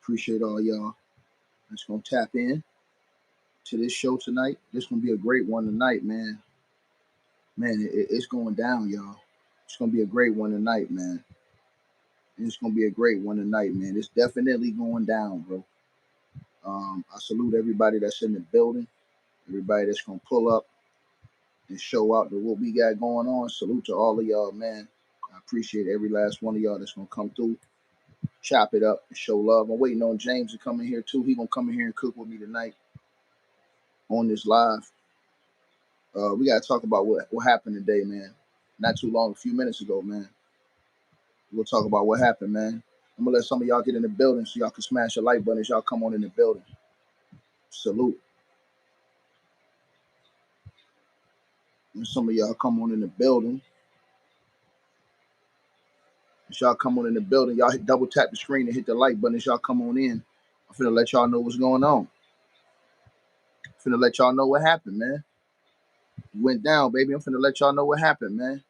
appreciate all y'all that's gonna tap in to this show tonight. This gonna be a great one tonight, man. It's going down, y'all. It's gonna be a great one tonight, man. It's gonna be a great one tonight, man. It's definitely going down, bro. I salute everybody that's in the building, everybody that's gonna pull up and show out to what we got going on. Salute to all of y'all, man. I appreciate every last one of y'all that's gonna come through, chop it up, and show love. I'm waiting on James to come in here too. He gonna come in here and cook with me tonight on this live. We gotta talk about what happened today, man. Not too long, a few minutes ago, man. We'll talk about what happened, man. I'm gonna let some of y'all get in the building so y'all can smash the like button as y'all come on in the building. Salute. And some of y'all come on in the building. As y'all come on in the building, y'all double tap the screen and hit the like button as y'all come on in. I'm finna let y'all know what's going on. I'm finna let y'all know what happened, man. You went down, baby. I'm finna let y'all know what happened, man.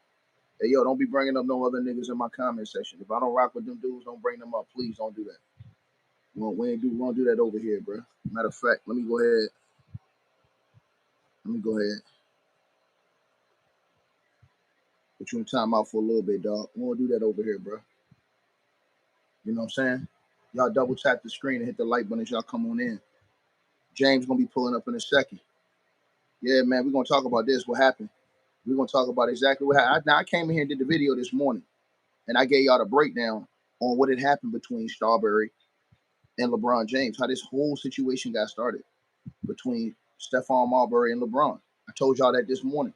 Hey, yo, don't be bringing up no other niggas in my comment section. If I don't rock with them dudes, don't bring them up. Please don't do that. We won't do that over here, bro. Matter of fact, let me go ahead. Put you in timeout for a little bit, dog. We won't do that over here, bro. You know what I'm saying? Y'all double tap the screen and hit the like button as y'all come on in. James gonna be pulling up in a second. Yeah, man, we're gonna talk about this. What happened? We're gonna talk about exactly what happened. Now, I came in here and did the video this morning, and I gave y'all the breakdown on what had happened between Marbury and LeBron James, how this whole situation got started between Stephon Marbury and LeBron. I told y'all that this morning.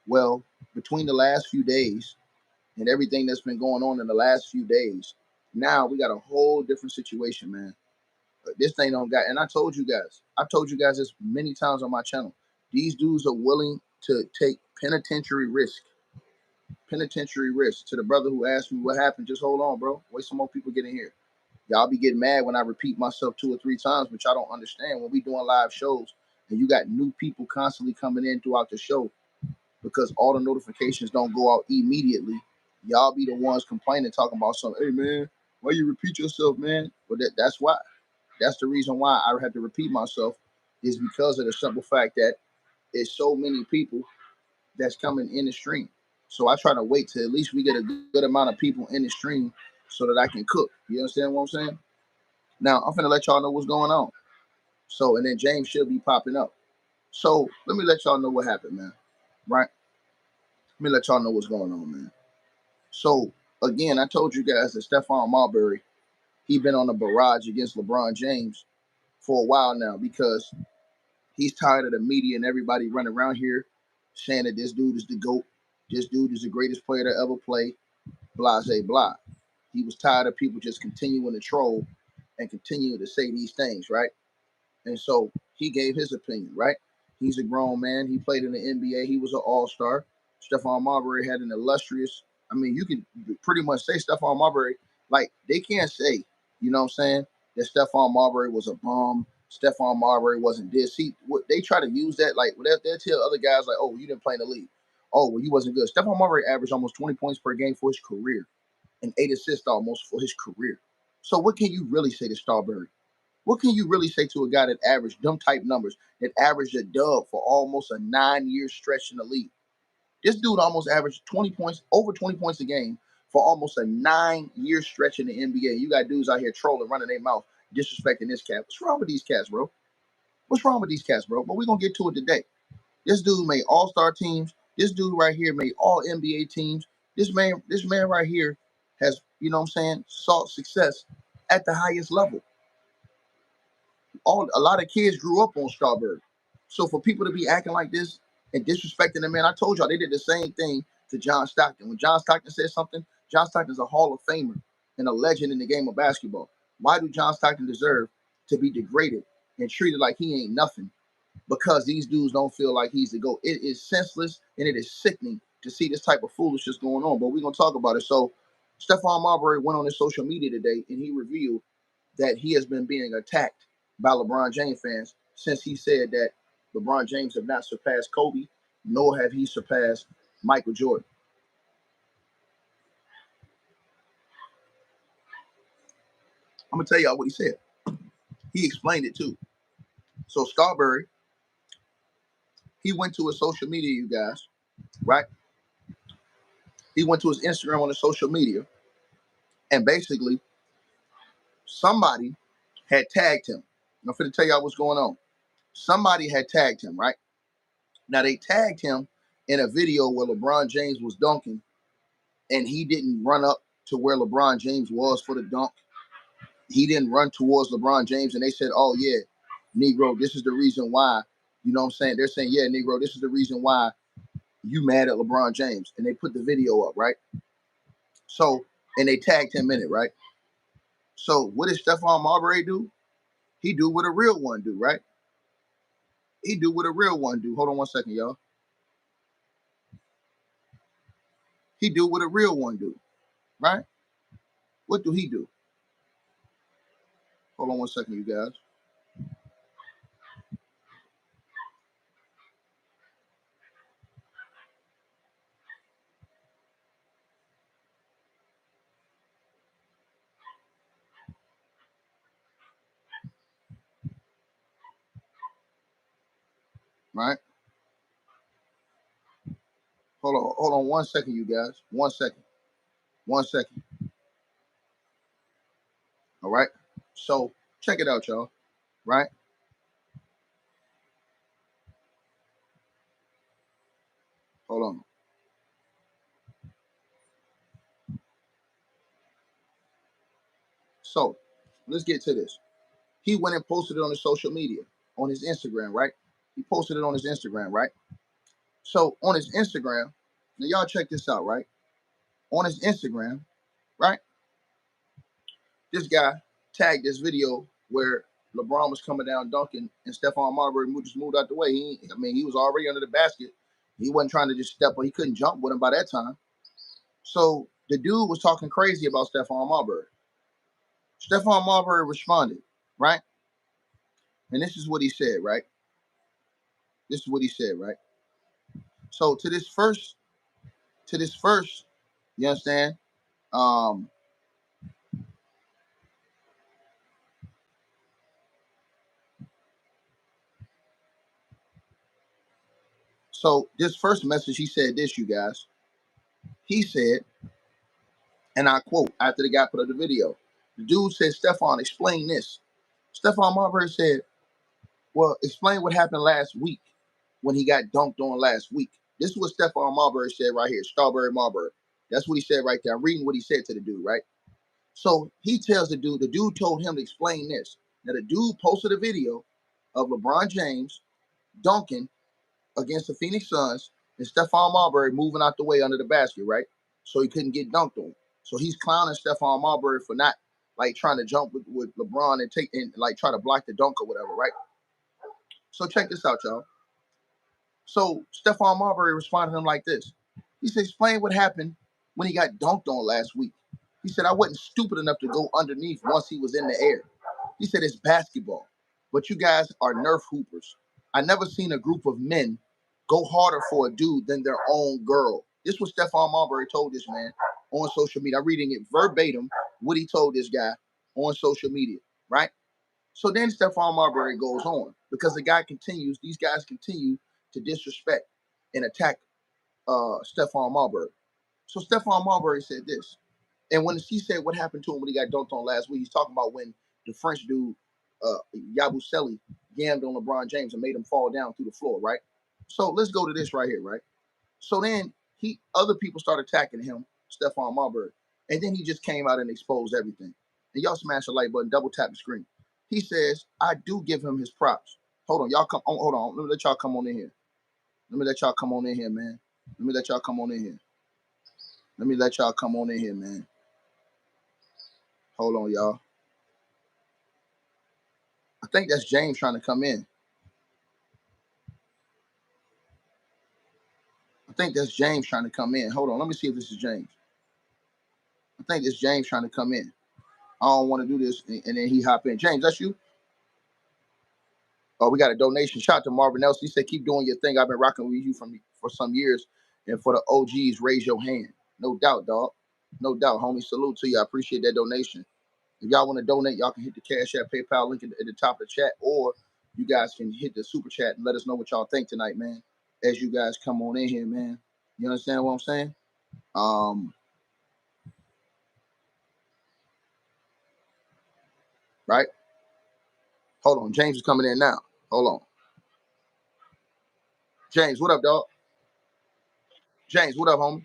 Well, between the last few days and everything that's been going on in the last few days, now we got a whole different situation, man. This thing don't got, and I've told you guys this many times on my channel. These dudes are willing to take penitentiary risk. Penitentiary risk. To the brother who asked me what happened, just hold on, bro. Wait some more people get in here. Y'all be getting mad when I repeat myself 2 or 3 times, but y'all don't understand when we doing live shows and you got new people constantly coming in throughout the show because all the notifications don't go out immediately. Y'all be the ones complaining, talking about something. Hey, man, why you repeat yourself, man? Well, that's why. That's the reason why I have to repeat myself, is because of the simple fact that it's so many people that's coming in the stream. So I try to wait till at least we get a good amount of people in the stream so that I can cook. You understand what I'm saying? Now, I'm finna let y'all know what's going on. So, and then James should be popping up. So, let me let y'all know what happened, man. Right? Let me let y'all know what's going on, man. So, again, I told you guys that Stephon Marbury, he been on a barrage against LeBron James for a while now because he's tired of the media and everybody running around here saying that this dude is the GOAT. This dude is the greatest player to ever play. Blah, blah, blah. He was tired of people just continuing to troll and continue to say these things, right? And so he gave his opinion, right? He's a grown man. He played in the NBA. He was an all-star. Stephon Marbury had an illustrious, I mean, you can pretty much say Stephon Marbury, like, they can't say, you know what I'm saying, that Stephon Marbury was a bum. Stephon Marbury wasn't this. They try to use that, like, they'll tell other guys, like, oh, you didn't play in the league. Oh, well, you wasn't good. Stephon Marbury averaged almost 20 points per game for his career and 8 assists almost for his career. So what can you really say to Marbury? What can you really say to a guy that averaged them type numbers, that averaged a dub for almost a 9-year stretch in the league? This dude almost averaged 20 points, over 20 points a game for almost a 9-year stretch in the NBA. You got dudes out here trolling, running their mouth, disrespecting this cat. What's wrong with these cats, bro? What's wrong with these cats, bro? But we're going to get to it today. This dude made all-star teams. This dude right here made all NBA teams. This man right here has, you know what I'm saying, sought success at the highest level. A lot of kids grew up on Marbury. So for people to be acting like this and disrespecting the man, I told y'all they did the same thing to John Stockton. When John Stockton said something, John Stockton's a Hall of Famer and a legend in the game of basketball. Why do John Stockton deserve to be degraded and treated like he ain't nothing? Because these dudes don't feel like he's the GOAT. It is senseless and it is sickening to see this type of foolishness going on. But we're going to talk about it. So Stephon Marbury went on his social media today and he revealed that he has been being attacked by LeBron James fans since he said that LeBron James have not surpassed Kobe, nor have he surpassed Michael Jordan. I'm gonna tell y'all what he said. He explained it too. So Marbury, he went to his social media, you guys, right? He went to his Instagram on his social media, and basically somebody had tagged him. I'm finna tell y'all what's going on. Somebody had tagged him, right? Now they tagged him in a video where LeBron James was dunking, and he didn't run up to where LeBron James was for the dunk. He didn't run towards LeBron James, and they said, "Oh yeah, Negro, this is the reason why." You know what I'm saying? They're saying, "Yeah, Negro, this is the reason why you mad at LeBron James." And they put the video up, right? So, and they tagged him in it, right? So, what did Stephon Marbury do? He do what a real one do, right? He do what a real one do. Hold on one second, y'all. He do what a real one do, right? What do he do? Hold on one second, you guys. Right? Hold on one second, you guys. 1 second. 1 second. All right. So check it out, y'all. Right? Hold on. So let's get to this. He went and posted it on his social media, on his Instagram, right? He posted it on his Instagram, right? So on his Instagram, now y'all check this out, right? On his Instagram, right? This guy tagged this video where LeBron was coming down dunking and Stephon Marbury just moved out the way. He was already under the basket. He wasn't trying to just step on. He couldn't jump with him by that time. So the dude was talking crazy about Stephon Marbury. Stephon Marbury responded, right? And this is what he said, right? This is what he said, right? So to this first, you understand? Um, so this first message, he said this, you guys. He said, and I quote, after the guy put up the video, the dude said, Stephon, explain this. Stephon Marbury said, well, explain what happened last week when he got dunked on last week. This is what Stephon Marbury said right here, Strawberry Marbury. That's what he said right there. I'm reading what he said to the dude, right? So he tells the dude told him to explain this. Now the dude posted a video of LeBron James dunking against the Phoenix Suns and Stephon Marbury moving out the way under the basket, right? So he couldn't get dunked on. So he's clowning Stephon Marbury for not like trying to jump with LeBron and like try to block the dunk or whatever, right? So check this out, y'all. So Stephon Marbury responded to him like this. He said, explain what happened when he got dunked on last week. He said, I wasn't stupid enough to go underneath once he was in the air. He said, it's basketball, but you guys are Nerf hoopers. I never seen a group of men go harder for a dude than their own girl. This was Stephon Marbury told this man on social media. I'm reading it verbatim, what he told this guy on social media, right? So then Stephon Marbury goes on because these guys continue to disrespect and attack Stephon Marbury. So Stephon Marbury said this. And when he said what happened to him when he got dunked on last week, he's talking about when the French dude, Yabusele, yammed on LeBron James and made him fall down through the floor, right? So let's go to this right here, right? So then other people started attacking him, Stephon Marbury. And then he just came out and exposed everything. And y'all smash the like button, double tap the screen. He says, I do give him his props. Hold on, y'all come on, hold on. Let me let y'all come on in here. Let me let y'all come on in here, man. Let me let y'all come on in here. Let me let y'all come on in here, man. Hold on, y'all. I think that's James trying to come in. I think that's James trying to come in. Hold on, let me see if this is James. I think it's James trying to come in. I don't want to do this, and then he hop in. James, that's you? Oh, we got a donation. Shout out to Marvin Nelson. He said, keep doing your thing. I've been rocking with you for some years. And for the OGs, raise your hand. No doubt, dog. No doubt, homie. Salute to you. I appreciate that donation. If y'all want to donate, y'all can hit the Cash App, PayPal link at the top of the chat, or you guys can hit the super chat and let us know what y'all think tonight, man. As you guys come on in here, man. You understand what I'm saying? Right? Hold on. James is coming in now. Hold on. James, what up, dog? James, what up, homie?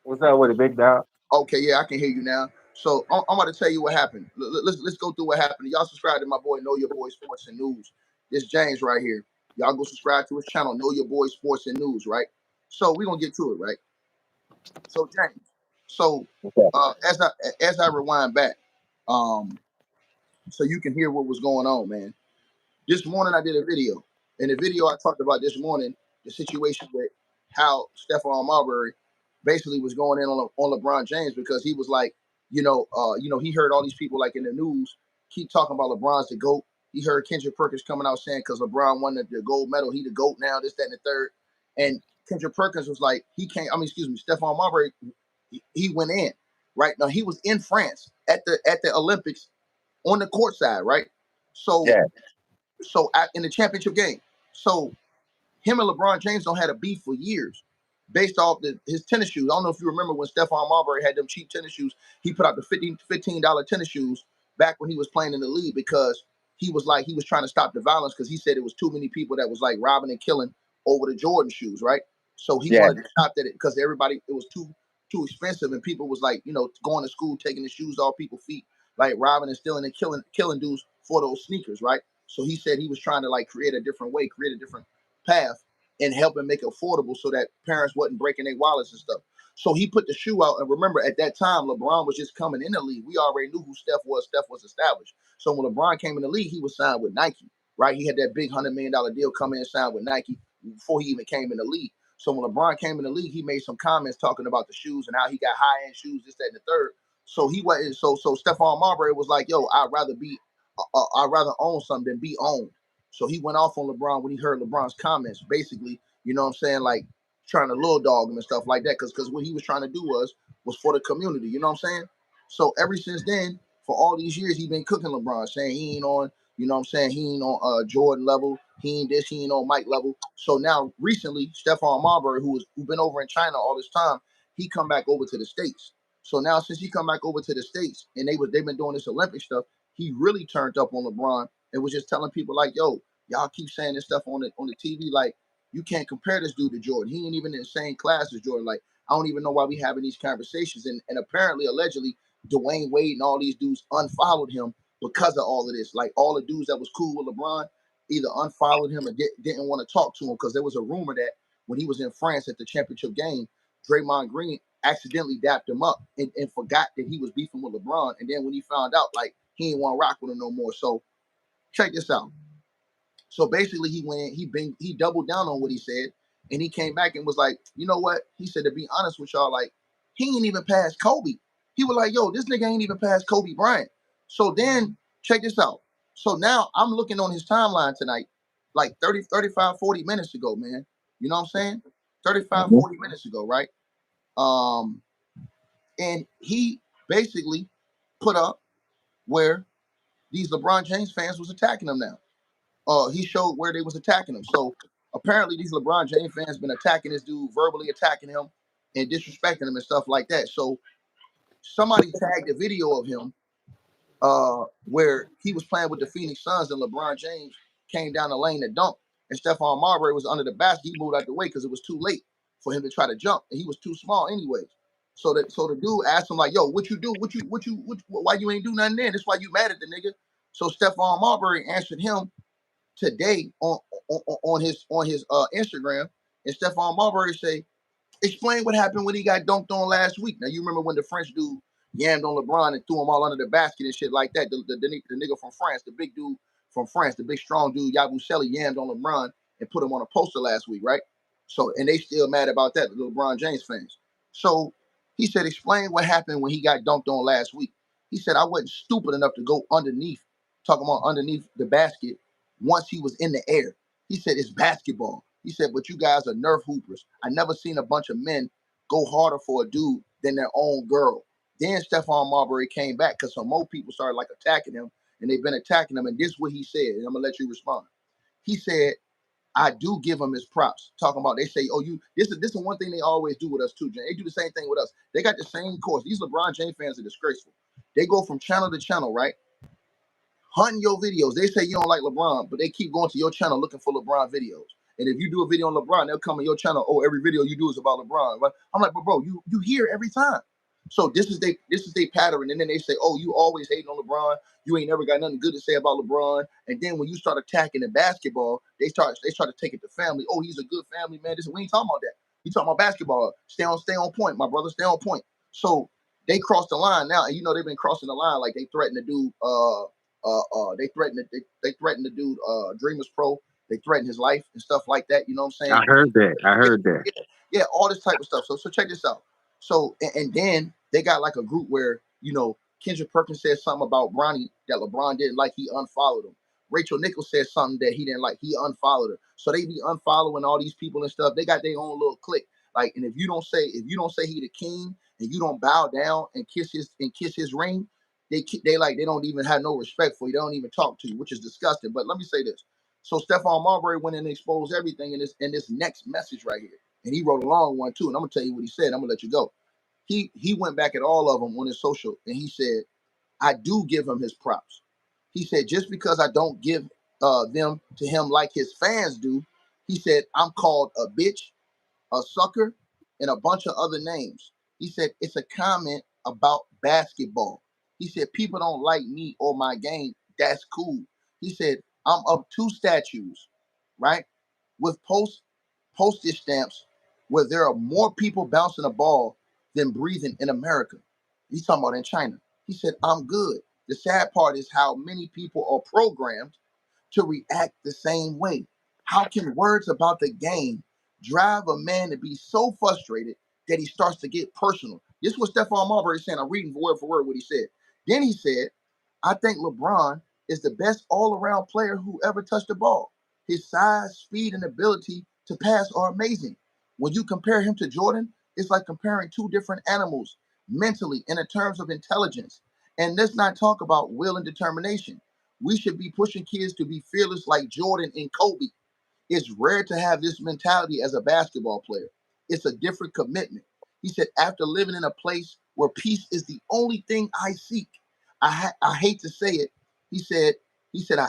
What's up with it, big dog? Okay, yeah, I can hear you now. So I'm about to tell you what happened. Let's go through what happened. Y'all subscribe to my boy Know Your Boy Sports and News. This James right here. Y'all go subscribe to his channel, Know Your Boy Sports and News, right? So we're gonna get to it, right? So James, so What's up? as I rewind back, um, so you can hear what was going on, man. This morning I did a video. In the video I talked about this morning the situation with how Stephon Marbury basically was going in on LeBron James because he was like, he heard all these people like in the news keep talking about LeBron's the GOAT. He heard Kendrick Perkins coming out saying because LeBron won the gold medal, he the GOAT now, this, that, and the third. And Kendrick Perkins was like, Stephon Marbury, he went in. Right now he was in France at the Olympics on the court side, right? So Yeah, in the championship game. So him and LeBron James don't had a beef for years based off his tennis shoes. I don't know if you remember when Stephon Marbury had them cheap tennis shoes. He put out the $15 tennis shoes back when he was playing in the league because he was trying to stop the violence because he said it was too many people that was like robbing and killing over the Jordan shoes, right? So he yeah, wanted to stop that because everybody, it was too expensive and people was like, going to school, taking the shoes off people's feet, like robbing and stealing and killing dudes for those sneakers, right? So he said he was trying to like create a different way, create a different path and helping make it affordable so that parents wasn't breaking their wallets and stuff. So he put the shoe out. And remember, at that time, LeBron was just coming in the league. We already knew who Steph was. Steph was established. So when LeBron came in the league, he was signed with Nike, right? He had that big $100 million deal coming in signed with Nike before he even came in the league. So when LeBron came in the league, he made some comments talking about the shoes and how he got high-end shoes, this, that, and the third. So he wasn't. So Stephon Marbury was like, "Yo, I'd rather own something than be owned." So he went off on LeBron when he heard LeBron's comments, basically, you know what I'm saying, like trying to little dog him and stuff like that. Because what he was trying to do was for the community, you know what I'm saying? So ever since then, for all these years, he been cooking LeBron, saying he ain't on, you know what I'm saying, he ain't on Jordan level, he ain't this, he ain't on Mike level. So now recently, Stephon Marbury, who been over in China all this time, he come back over to the States. So now since he come back over to the States and they've been doing this Olympic stuff, he really turned up on LeBron and was just telling people like, yo, y'all keep saying this stuff on the TV, like you can't compare this dude to Jordan. He ain't even in the same class as Jordan. Like I don't even know why we having these conversations. And apparently, allegedly, Dwayne Wade and all these dudes unfollowed him because of all of this. Like all the dudes that was cool with LeBron either unfollowed him or didn't want to talk to him because there was a rumor that when he was in France at the championship game, Draymond Green accidentally dapped him up and forgot that he was beefing with LeBron. And then when he found out, like he didn't want to rock with him no more. So check this out. So basically, he doubled down on what he said, and he came back and was like, you know what? He said, to be honest with y'all, like he ain't even past Kobe. He was like, yo, this nigga ain't even past Kobe Bryant. So then check this out. So now I'm looking on his timeline tonight, like 30, 35, 40 minutes ago, man. You know what I'm saying? 35, mhm, 40 minutes ago, right? Um, and he basically put up where these LeBron James fans was attacking him now. He showed where they was attacking him. So apparently these LeBron James fans been attacking this dude, verbally attacking him and disrespecting him and stuff like that. So somebody tagged a video of him where he was playing with the Phoenix Suns and LeBron James came down the lane to dunk. And Stephon Marbury was under the basket. He moved out the way because it was too late for him to try to jump. And he was too small anyways. So the dude asked him like, yo, what you do? Why you ain't do nothing then? That's why you mad at the nigga. So Stephon Marbury answered him today on his Instagram, and Stephon Marbury say, explain what happened when he got dunked on last week. Now you remember when the French dude yammed on LeBron and threw him all under the basket and shit like that. The nigga from France, the big dude from France, the big strong dude Yabusele yammed on LeBron and put him on a poster last week, right? So and they still mad about that, the LeBron James fans. So he said, explain what happened when he got dunked on last week. He said, I wasn't stupid enough to go underneath, talking about underneath the basket once he was in the air. He said, it's basketball. He said, but you guys are Nerf hoopers. I never seen a bunch of men go harder for a dude than their own girl. Then Stephon Marbury came back because some more people started like attacking him, and they've been attacking him. And this is what he said, and I'm gonna let you respond. He said, "I do give him his props." Talking about, they say, "Oh, you." This is one thing they always do with us too, Jay. They do the same thing with us. They got the same course. These LeBron James fans are disgraceful. They go from channel to channel, right? Hunting your videos. They say you don't like LeBron, but they keep going to your channel looking for LeBron videos. And if you do a video on LeBron, they'll come on your channel. Oh, every video you do is about LeBron. Right? I'm like, but bro, you hear every time. So this is their pattern. And then they say, oh, you always hating on LeBron. You ain't never got nothing good to say about LeBron. And then when you start attacking the basketball, they try to take it to family. Oh, he's a good family man. We ain't talking about that. We talking about basketball. Stay on point, my brother. Stay on point. So they crossed the line now, and they've been crossing the line like they threatened to do. They threatened the dude Dreamers Pro. They threatened his life and stuff like that. You know what I'm I saying? heard that. I Yeah, heard that. yeah, all this type of stuff. So check this out. So and then they got like a group where Kendrick Perkins said something about Bronny that LeBron didn't like. He unfollowed him. Rachel Nichols said something that he didn't like. He unfollowed her. So they be unfollowing all these people and stuff. They got their own little clique. Like, and if you don't say he the king and you don't bow down and kiss his ring, they don't even have no respect for you. They don't even talk to you, which is disgusting. But let me say this. So Stephon Marbury went in and exposed everything in this next message right here. And he wrote a long one too. And I'm gonna tell you what he said. I'm gonna let you go. He went back at all of them on his social and he said, I do give him his props. He said, just because I don't give them to him like his fans do, he said, I'm called a bitch, a sucker, and a bunch of other names. He said, it's a comment about basketball. He said, people don't like me or my game. That's cool. He said, I'm up 2 statues, right? With postage stamps where there are more people bouncing a ball than breathing in America. He's talking about in China. He said, I'm good. The sad part is how many people are programmed to react the same way. How can words about the game drive a man to be so frustrated that he starts to get personal? This is what Stephon Marbury is saying. I'm reading word for word what he said. Then he said, I think LeBron is the best all-around player who ever touched the ball. His size, speed, and ability to pass are amazing. When you compare him to Jordan, it's like comparing two different animals mentally and in terms of intelligence. And let's not talk about will and determination. We should be pushing kids to be fearless like Jordan and Kobe. It's rare to have this mentality as a basketball player. It's a different commitment. He said, after living in a place where peace is the only thing I seek, I hate to say it. He said, he said,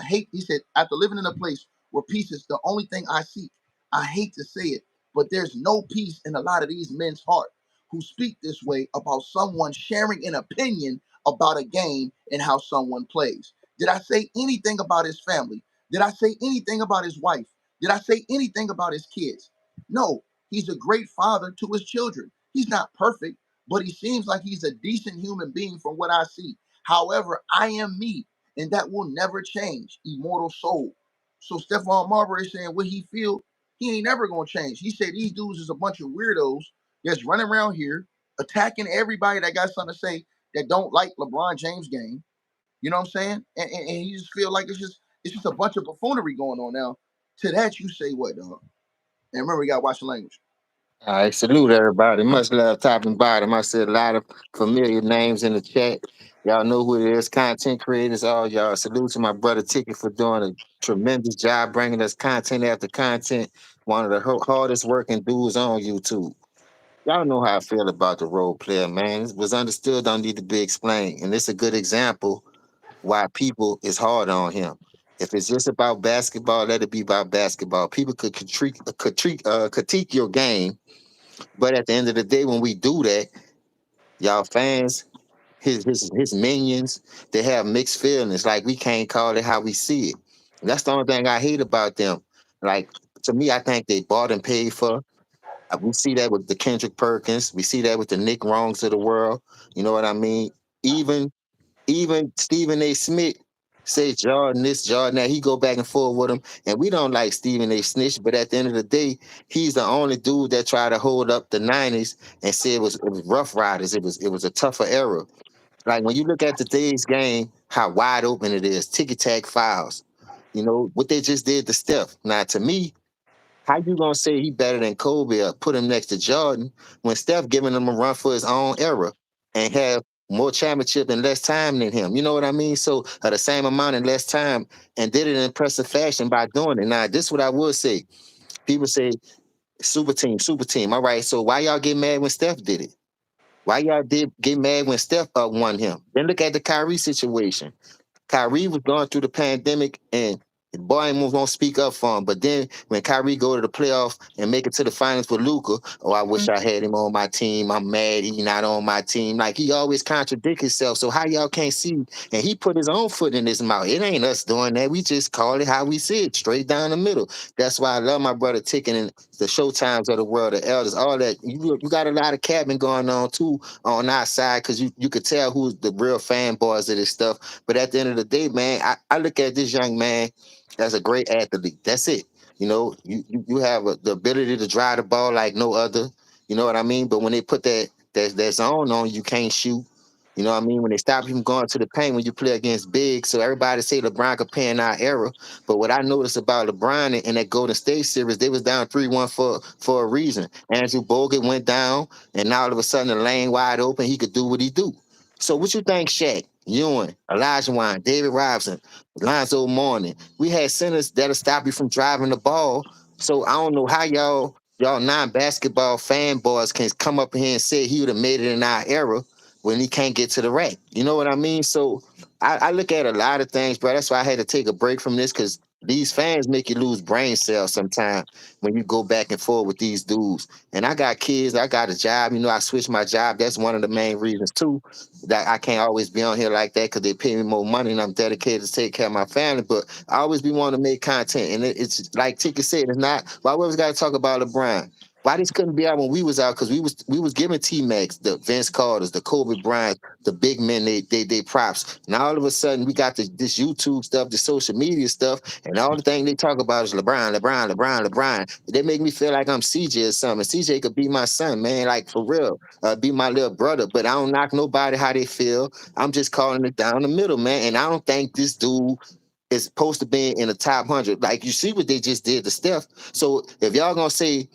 after living in a place where peace is the only thing I seek, I hate to say it, but there's no peace in a lot of these men's heart who speak this way about someone sharing an opinion about a game and how someone plays. Did I say anything about his family? Did I say anything about his wife? Did I say anything about his kids? No, he's a great father to his children. He's not perfect, but he seems like he's a decent human being from what I see. However, I am me, and that will never change. Immortal soul. So Stephon Marbury saying what he feel, he ain't never gonna change. He said these dudes is a bunch of weirdos that's running around here attacking everybody that got something to say that don't like LeBron James game. You know what I'm saying? And you just feel like it's just a bunch of buffoonery going on now. To that you say what, dog? And remember, you gotta watch the language. I salute everybody. Much love, top and bottom. I said a lot of familiar names in the chat. Y'all know who it is. Content creators, all y'all. Salute to my brother Ticket for doing a tremendous job bringing us content after content. One of the hardest working dudes on YouTube. Y'all know how I feel about the role player, man. It was understood, don't need to be explained. And it's a good example why people is hard on him. If it's just about basketball, let it be about basketball. People could critique your game, but at the end of the day, when we do that, y'all fans, his minions, they have mixed feelings. Like we can't call it how we see it. That's the only thing I hate about them. Like to me, I think they bought and paid for. We see that with the Kendrick Perkins. We see that with the Nick Wrongs of the world. You know what I mean? Even even Stephen A. Smith say Jordan this, Jordan that. He go back and forth with him, and we don't like Stephen A. Snitch. But at the end of the day, he's the only dude that tried to hold up the '90s and say it was Rough Riders. It was a tougher era. Like when you look at today's game, how wide open it is. Ticket tag files. You know what they just did to Steph. Now to me, how you gonna say he better than Kobe or put him next to Jordan when Steph giving him a run for his own era and have more championship in less time than him. You know what I mean? So the same amount in less time, and did it in impressive fashion by doing it. Now, this is what I would say. People say super team, super team. All right. So why y'all get mad when Steph did it? Why y'all did get mad when Steph won him? Then look at the Kyrie situation. Kyrie was going through the pandemic, and the boy was gonna speak up for him. But then when Kyrie go to the playoffs and make it to the finals with Luca, oh, I wish I had him on my team. I'm mad he not on my team. Like, he always contradict himself. So how y'all can't see? And he put his own foot in his mouth. It ain't us doing that. We just call it how we see it, straight down the middle. That's why I love my brother Ticking and the Showtimes of the world, the elders, all that. You got a lot of capping going on too on our side, because you could tell who's the real fanboys of this stuff. But at the end of the day, man, I look at this young man as a great athlete. That's it. You know, you have the ability to drive the ball like no other. You know what I mean? But when they put that zone on, you can't shoot. You know what I mean? When they stop him going to the paint when you play against big. So everybody say LeBron comparing our era. But what I noticed about LeBron in that Golden State series, they was down 3-1 for a reason. Andrew Bogut went down, and now all of a sudden the lane wide open, he could do what he do. So what you think, Shaq, Ewing, Elijah Wan, David Robinson, Lonzo Mourning? We had centers that'll stop you from driving the ball. So I don't know how y'all non-basketball fanboys can come up here and say he would have made it in our era when he can't get to the rack. You know what I mean? So I look at a lot of things, bro. That's why I had to take a break from this, because these fans make you lose brain cells sometimes when you go back and forth with these dudes. And I got kids, I got a job. You know, I switched my job. That's one of the main reasons too that I can't always be on here like that, because they pay me more money and I'm dedicated to take care of my family. But I always be wanting to make content, and it's like Tika said, it's not. Why we always got to talk about LeBron? Why this couldn't be out when we was out? Because we was giving T Max, the Vince Carters, the Kobe Bryant, the big men, they props. Now all of a sudden we got this YouTube stuff, the social media stuff, and all the thing they talk about is LeBron, LeBron, LeBron, LeBron. They make me feel like I'm CJ or something. CJ could be my son, man, like for real, be my little brother. But I don't knock nobody how they feel. I'm just calling it down the middle, man. And I don't think this dude is supposed to be in the top 100. Like, you see what they just did to Steph. So if y'all gonna say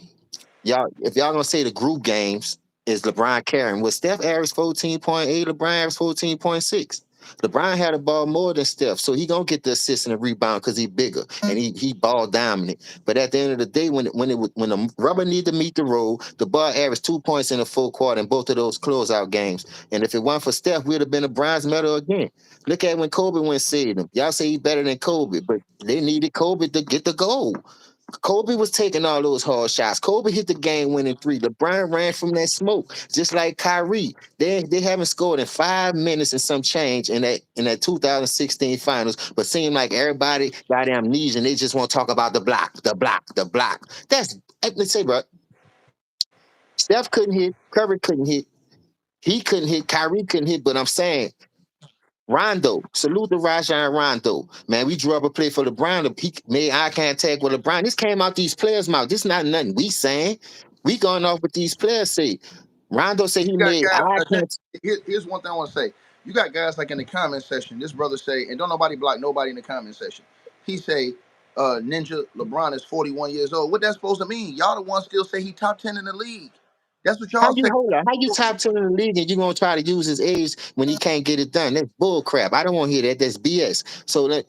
the group games is LeBron carrying, well, Steph averaged 14.8, LeBron averaged 14.6. LeBron had a ball more than Steph, so he gonna get the assist and the rebound because he bigger and he ball dominant. But at the end of the day, when the rubber need to meet the road, the ball averaged 2 points in the full quarter in both of those closeout games. And if it weren't for Steph, we'd have been a bronze medal again. Look at when Kobe went saved him. Y'all say he's better than Kobe, but they needed Kobe to get the goal. Kobe was taking all those hard shots. Kobe hit the game-winning three. LeBron ran from that smoke, just like Kyrie. They haven't scored in 5 minutes and some change in that 2016 finals, but seemed like everybody got amnesia and they just want to talk about the block, the block, the block. Let's say, bro, Steph couldn't hit, Curry couldn't hit, he couldn't hit, Kyrie couldn't hit, but I'm saying Rondo, salute to Rajon Rondo. Man, we drew up a play for LeBron. He made eye contact with LeBron. This came out these players' mouth. This not nothing we saying. We going off what these players say. Rondo said he You got made guys. eye contact. Here's one thing I want to say. You got guys like in the comment section. This brother say, and don't nobody block nobody in the comment section. He say, Ninja LeBron is 41 years old. What that supposed to mean? Y'all the ones still say he top 10 in the league. That's what How y'all you say. hold up? How you top 10 in the league and you gonna try to use his age when he can't get it done? That's bull crap. I don't want to hear that. That's BS.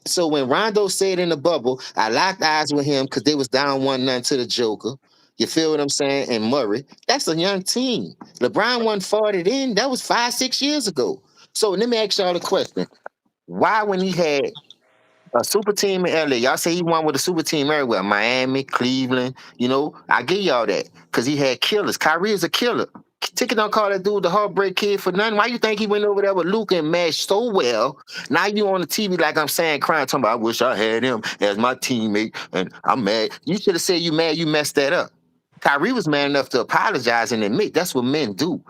So when Rondo said in the bubble, I locked eyes with him because they was down 1-0 to the Joker. You feel what I'm saying? And Murray, that's a young team. LeBron won 40 then. That was 5-6 years ago. So let me ask y'all the question. Why, when he had a super team in LA, y'all say he won with a super team everywhere. Miami, Cleveland, I give y'all that. Because he had killers. Kyrie is a killer. Ticket don't call that dude the heartbreak kid for nothing. Why you think he went over there with Luke and meshed so well? Now you on the TV like I'm saying, crying, talking about, I wish I had him as my teammate, and I'm mad. You should have said you mad you messed that up. Kyrie was man enough to apologize and admit that's what men do.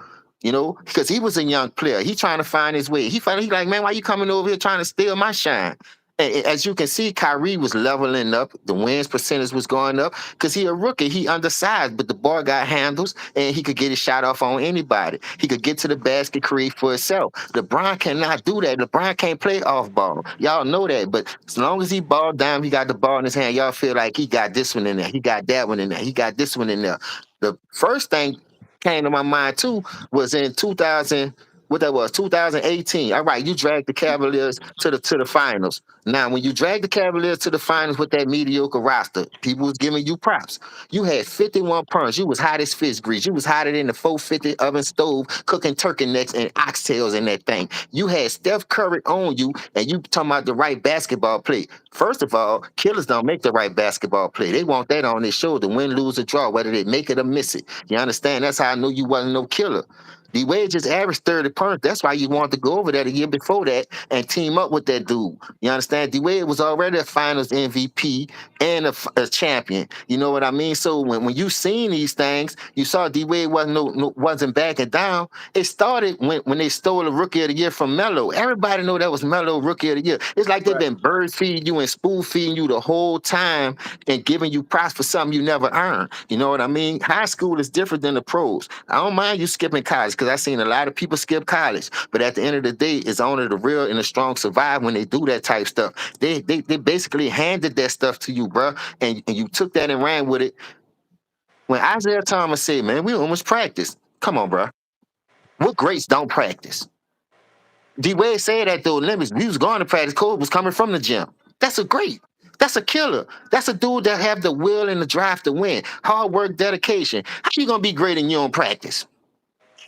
Because he was a young player. He trying to find his way. He like, man, why you coming over here trying to steal my shine? As you can see, Kyrie was leveling up. The wins percentage was going up because he a rookie. He undersized, but the boy got handles and he could get his shot off on anybody. He could get to the basket, create for himself. LeBron cannot do that. LeBron can't play off ball. Y'all know that. But as long as he ball down, he got the ball in his hand. Y'all feel like he got this one in there. He got that one in there. He got this one in there. The first thing came to my mind too was in 2000. what that was, 2018. All right, you dragged the Cavaliers to the finals. Now, when you drag the Cavaliers to the finals with that mediocre roster, people was giving you props. You had 51 points. You was hot as fish grease. You was hotter than the 450 oven stove cooking turkey necks and oxtails in that thing. You had Steph Curry on you, and you talking about the right basketball play. First of all, killers don't make the right basketball play. They want that on their shoulder, win, lose, or draw, whether they make it or miss it. You understand? That's how I knew you wasn't no killer. D Wade just averaged 30 points. That's why you wanted to go over there the year before that and team up with that dude. You understand? D Wade was already a finals MVP and a champion. You know what I mean? So when you seen these things, you saw D Wade wasn't backing down. It started when they stole the rookie of the year from Melo. Everybody know that was Melo rookie of the year. It's like they've Right. been bird feeding you and spoon feeding you the whole time and giving you props for something you never earned. You know what I mean? High school is different than the pros. I don't mind you skipping college because I've seen a lot of people skip college. But at the end of the day, it's only the real and the strong survive when they do that type stuff. They basically handed that stuff to you, bro, and you took that and ran with it. When Isaiah Thomas said, "Man, we almost practice." Come on, bro. What greats don't practice? D Wade said that though. Limits. We was going to practice. Cole was coming from the gym. That's a great. That's a killer. That's a dude that have the will and the drive to win. Hard work, dedication. How you gonna be great and you don't practice?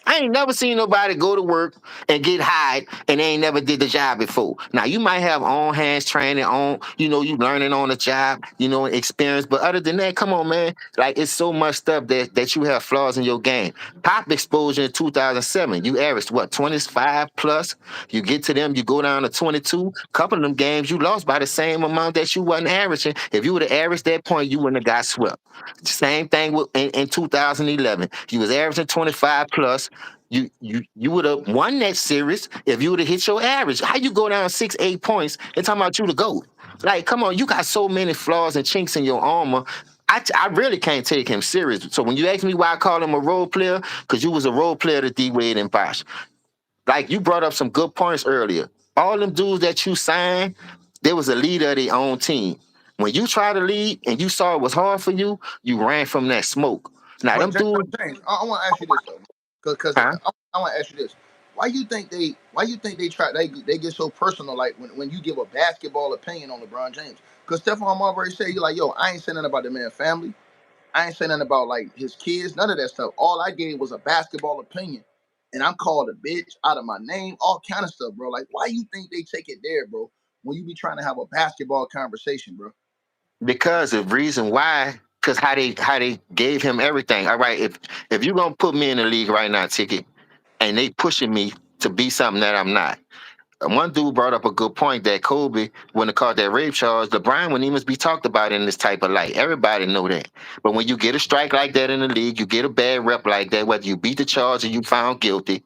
I ain't never seen nobody go to work and get hired and they ain't never did the job before. Now you might have on hands training, on you learning on the job, experience. But other than that, come on, man. Like it's so much stuff that you have flaws in your game. Pop exposure in 2007, you averaged what 25 plus. You get to them, you go down to 22. Couple of them games you lost by the same amount that you wasn't averaging. If you would have averaged that point, you wouldn't have got swept. Same thing in 2011. You was averaging 25 plus. You would have won that series if you would have hit your average. How you go down 6, 8 points and talking about you to go? Like, come on, you got so many flaws and chinks in your armor. I really can't take him serious. So when you ask me why I call him a role player, because you was a role player to D Wade and Bosh. Like you brought up some good points earlier. All them dudes that you signed, they was a leader of their own team. When you try to lead and you saw it was hard for you, you ran from that smoke. Now them dudes, But James, I want to ask you this though, because huh? I want to ask you this: why you think they get so personal? Like when you give a basketball opinion on LeBron James, because Stephon Marbury said he like, yo, I ain't saying nothing about the man's family. I ain't saying nothing about like his kids, none of that stuff. All I gave was a basketball opinion, and I'm called a bitch out of my name, all kind of stuff, bro. Like, why you think they take it there, bro? When you be trying to have a basketball conversation, bro. Because the reason why, because how they gave him everything. All right, if you gonna put me in the league right now, ticket, and they pushing me to be something that I'm not. One dude brought up a good point that Kobe wouldn't have caught that rape charge. LeBron wouldn't even be talked about in this type of light. Everybody know that. But when you get a strike like that in the league, you get a bad rep like that, whether you beat the charge or you found guilty,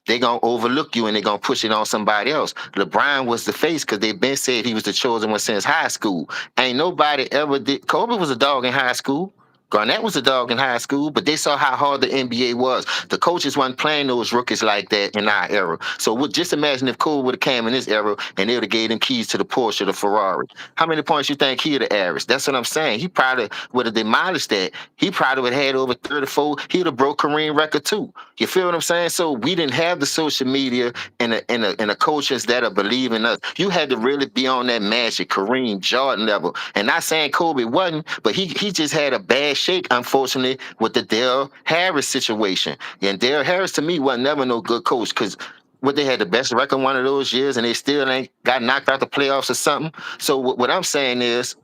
they gonna overlook you and they gonna push it on somebody else. LeBron was the face because they been said he was the chosen one since high school. Ain't nobody ever did. Kobe was a dog in high school. Garnett was a dog in high school, but they saw how hard the NBA was. The coaches wasn't playing those rookies like that in our era. So just imagine if Kobe would have came in this era and they would have gave him keys to the Porsche, the Ferrari. How many points you think he'd have averaged? That's what I'm saying. He probably would have demolished that. He probably would have had over 34. He'd have broke Kareem record too. You feel what I'm saying? So we didn't have the social media and the coaches that are believing us. You had to really be on that Magic, Kareem, Jordan level. And not saying Kobe wasn't, but he just had a bad shake, unfortunately, with the Dale Harris situation. And Dale Harris to me was never no good coach because what they had the best record one of those years and they still ain't got knocked out the playoffs or something. So what I'm saying is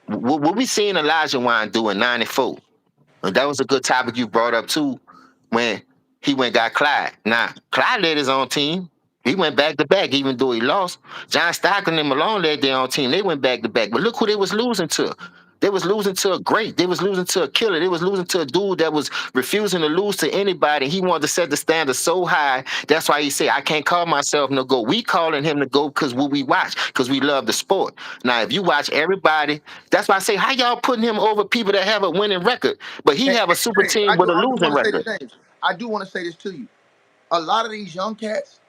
what we seen Elijah Wan do in '94. And that was a good topic you brought up too when he went got Clyde. Now, Clyde led his own team. He went back to back, even though he lost. John Stockton and Malone led their own team. They went back to back. But look who they was losing to. They was losing to a great. They was losing to a killer. They was losing to a dude that was refusing to lose to anybody. He wanted to set the standard so high. That's why he said, I can't call myself no GOAT. We calling him the GOAT because what we watch, because we love the sport. Now, if you watch everybody, that's why I say, how y'all putting him over people that have a winning record? But he have a super James, team with a I do losing want to say this, record. James. I do want to say this to you. A lot of these young cats,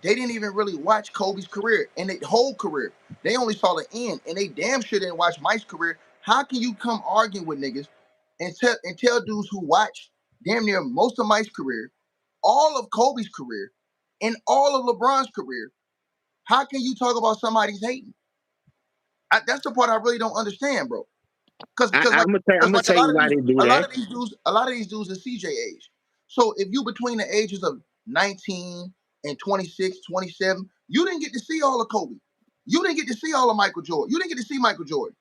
they didn't even really watch Kobe's career and the whole career. They only saw the end, and they damn sure didn't watch Mike's career. How can you come arguing with niggas and tell dudes who watched damn near most of Mike's career, all of Kobe's career, in all of LeBron's career, how can you talk about somebody's hating? That's the part I really don't understand, bro. I'm gonna Like tell you why they do that. a lot of these dudes are CJ age. So if you between the ages of 19 and 26, 27, you didn't get to see all of Kobe. You didn't get to see all of Michael Jordan. You didn't get to see Michael Jordan.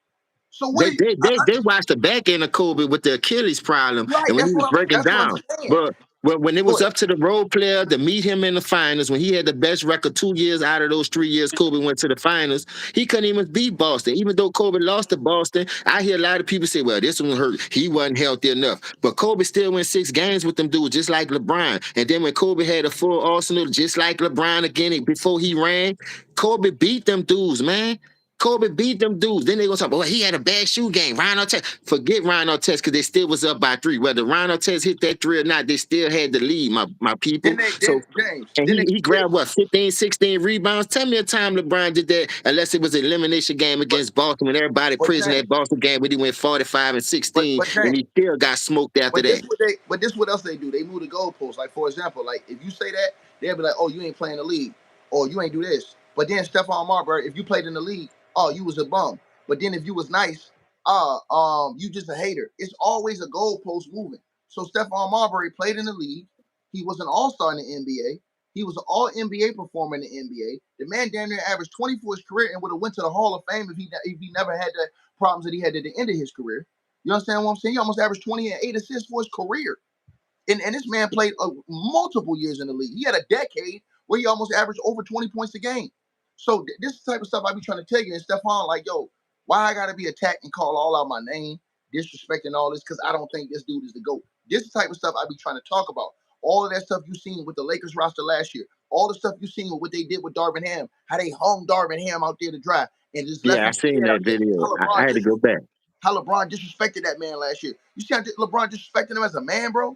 So what They did they they, they watched the back end of Kobe with the Achilles problem, right? and when he was breaking That's what I'm down. saying. But when it Go was ahead. up to the role player to meet him in the finals, when he had the best record 2 years out of those 3 years, Kobe went to the finals. He couldn't even beat Boston, even though Kobe lost to Boston. I hear a lot of people say, "Well, this one hurt. He wasn't healthy enough." But Kobe still went 6 games with them dudes, just like LeBron. And then when Kobe had a full arsenal, just like LeBron again before he ran, Kobe beat them dudes, man. Kobe beat them dudes. Then they gonna talk about, well, he had a bad shoe game. Ryan Artest. Forget Ryan Artest because they still was up by 3. Whether Ryan Artest hit that 3 or not, they still had the lead, my people. Then So James. and Then he they grabbed what 15, 16 rebounds. Tell me a time LeBron did that, unless it was an elimination game but against Boston when everybody but praising that James. Boston game when he went 45 and But 16 but and James. he still got smoked after that. But this what else they do? They move the goalposts. Like for example, like if you say that, they'll be like, "Oh, you ain't playing the league, or you ain't do this." But then Stephon Marbury, if you played in the league, oh, you was a bum. But then if you was nice, you just a hater. It's always a goalpost moving. So Stephon Marbury played in the league. He was an All-Star in the NBA. He was an All NBA performer in the NBA. The man damn near averaged 20 for his career and would have went to the Hall of Fame if he never had the problems that he had at the end of his career. You understand what I'm saying? He almost averaged 20 and 8 assists for his career. And this man played multiple years in the league. He had a decade where he almost averaged over 20 points a game. So this is the type of stuff I be trying to tell you. And Stephon, like, yo, why I gotta be attacked and call all out my name, disrespecting all this, because I don't think this dude is the GOAT. This is the type of stuff I be trying to talk about. All of that stuff you seen with the Lakers roster last year, all the stuff you seen with what they did with Darvin Ham, how they hung Darvin Ham out there to dry and just left Yeah, I him seen scared out that there. video. I had to go back. How LeBron disrespected that man last year. You see how LeBron disrespected him as a man, bro?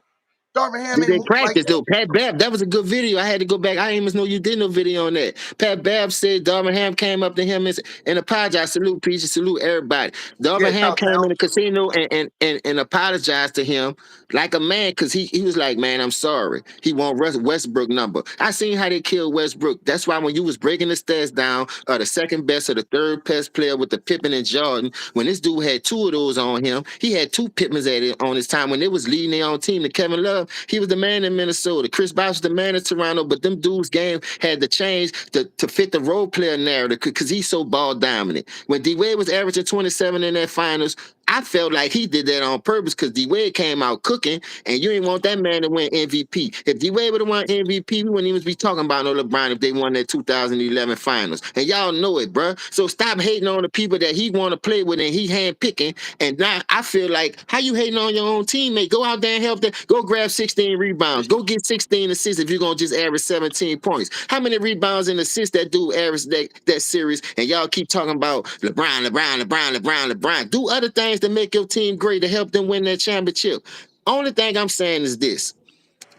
Darvin Ham Did ain't they moving like practice that. though? Pat Babb, that was a good video. I had to go back. I didn't even know you did no video on that. Pat Babb said Darvin Ham came up to him and apologized. Salute, Peaches, salute everybody. Yeah, Darvin Ham shout came in out. the casino and apologized to him like a man because he was like, man, I'm sorry. He want Westbrook number. I seen how they killed Westbrook. That's why when you was breaking the stats down, the second best or the third best player with the Pippen and Jordan, when this dude had 2 of those on him, he had 2 Pippins at it on his time when they was leading their own team. To Kevin Love, he was the man in Minnesota. Chris Bosh was the man in Toronto, but them dudes' game had to change to fit the role player narrative because he's so ball dominant. When D Wade was averaging 27 in that finals, I felt like he did that on purpose because D Wade came out cooking, and you didn't want that man to win MVP. If D Wade would have won MVP, we wouldn't even be talking about no LeBron if they won that 2011 finals. And y'all know it, bro. So stop hating on the people that he want to play with and he handpicking. And now I feel like, how you hating on your own teammate? Go out there and help them. Go grab 16 rebounds. Go get 16 assists if you're going to just average 17 points. How many rebounds and assists that dude average that series? And y'all keep talking about LeBron. Do other things to make your team great to help them win that championship. Only thing I'm saying is this.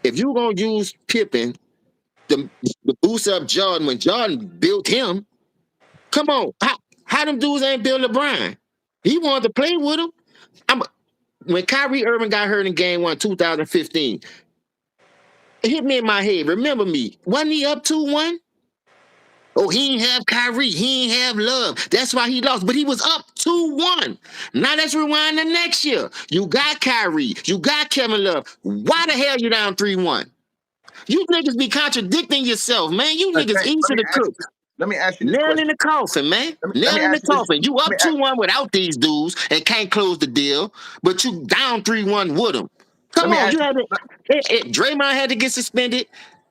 If you're going to use Pippen to boost up Jordan when Jordan built him, come on. How them dudes ain't built LeBron? He wanted to play with him. When Kyrie Irving got hurt in game 1, 2015, it hit me in my head. Remember me. Wasn't he up 2-1? Oh, he ain't have Kyrie. He ain't have Love. That's why he lost. But he was up 2-1. Now let's rewind to next year. You got Kyrie. You got Kevin Love. Why the hell you down 3-1? You niggas be contradicting yourself, man. You niggas James, easy to cook. let me ask you this Nail in question. the coffin, man. Let me Nail in the ask you this. coffin. You Let up me ask, 2-1 without these dudes and can't close the deal, but you down 3-1 with them. let Come me on, you ask you. had to. Draymond had to get suspended.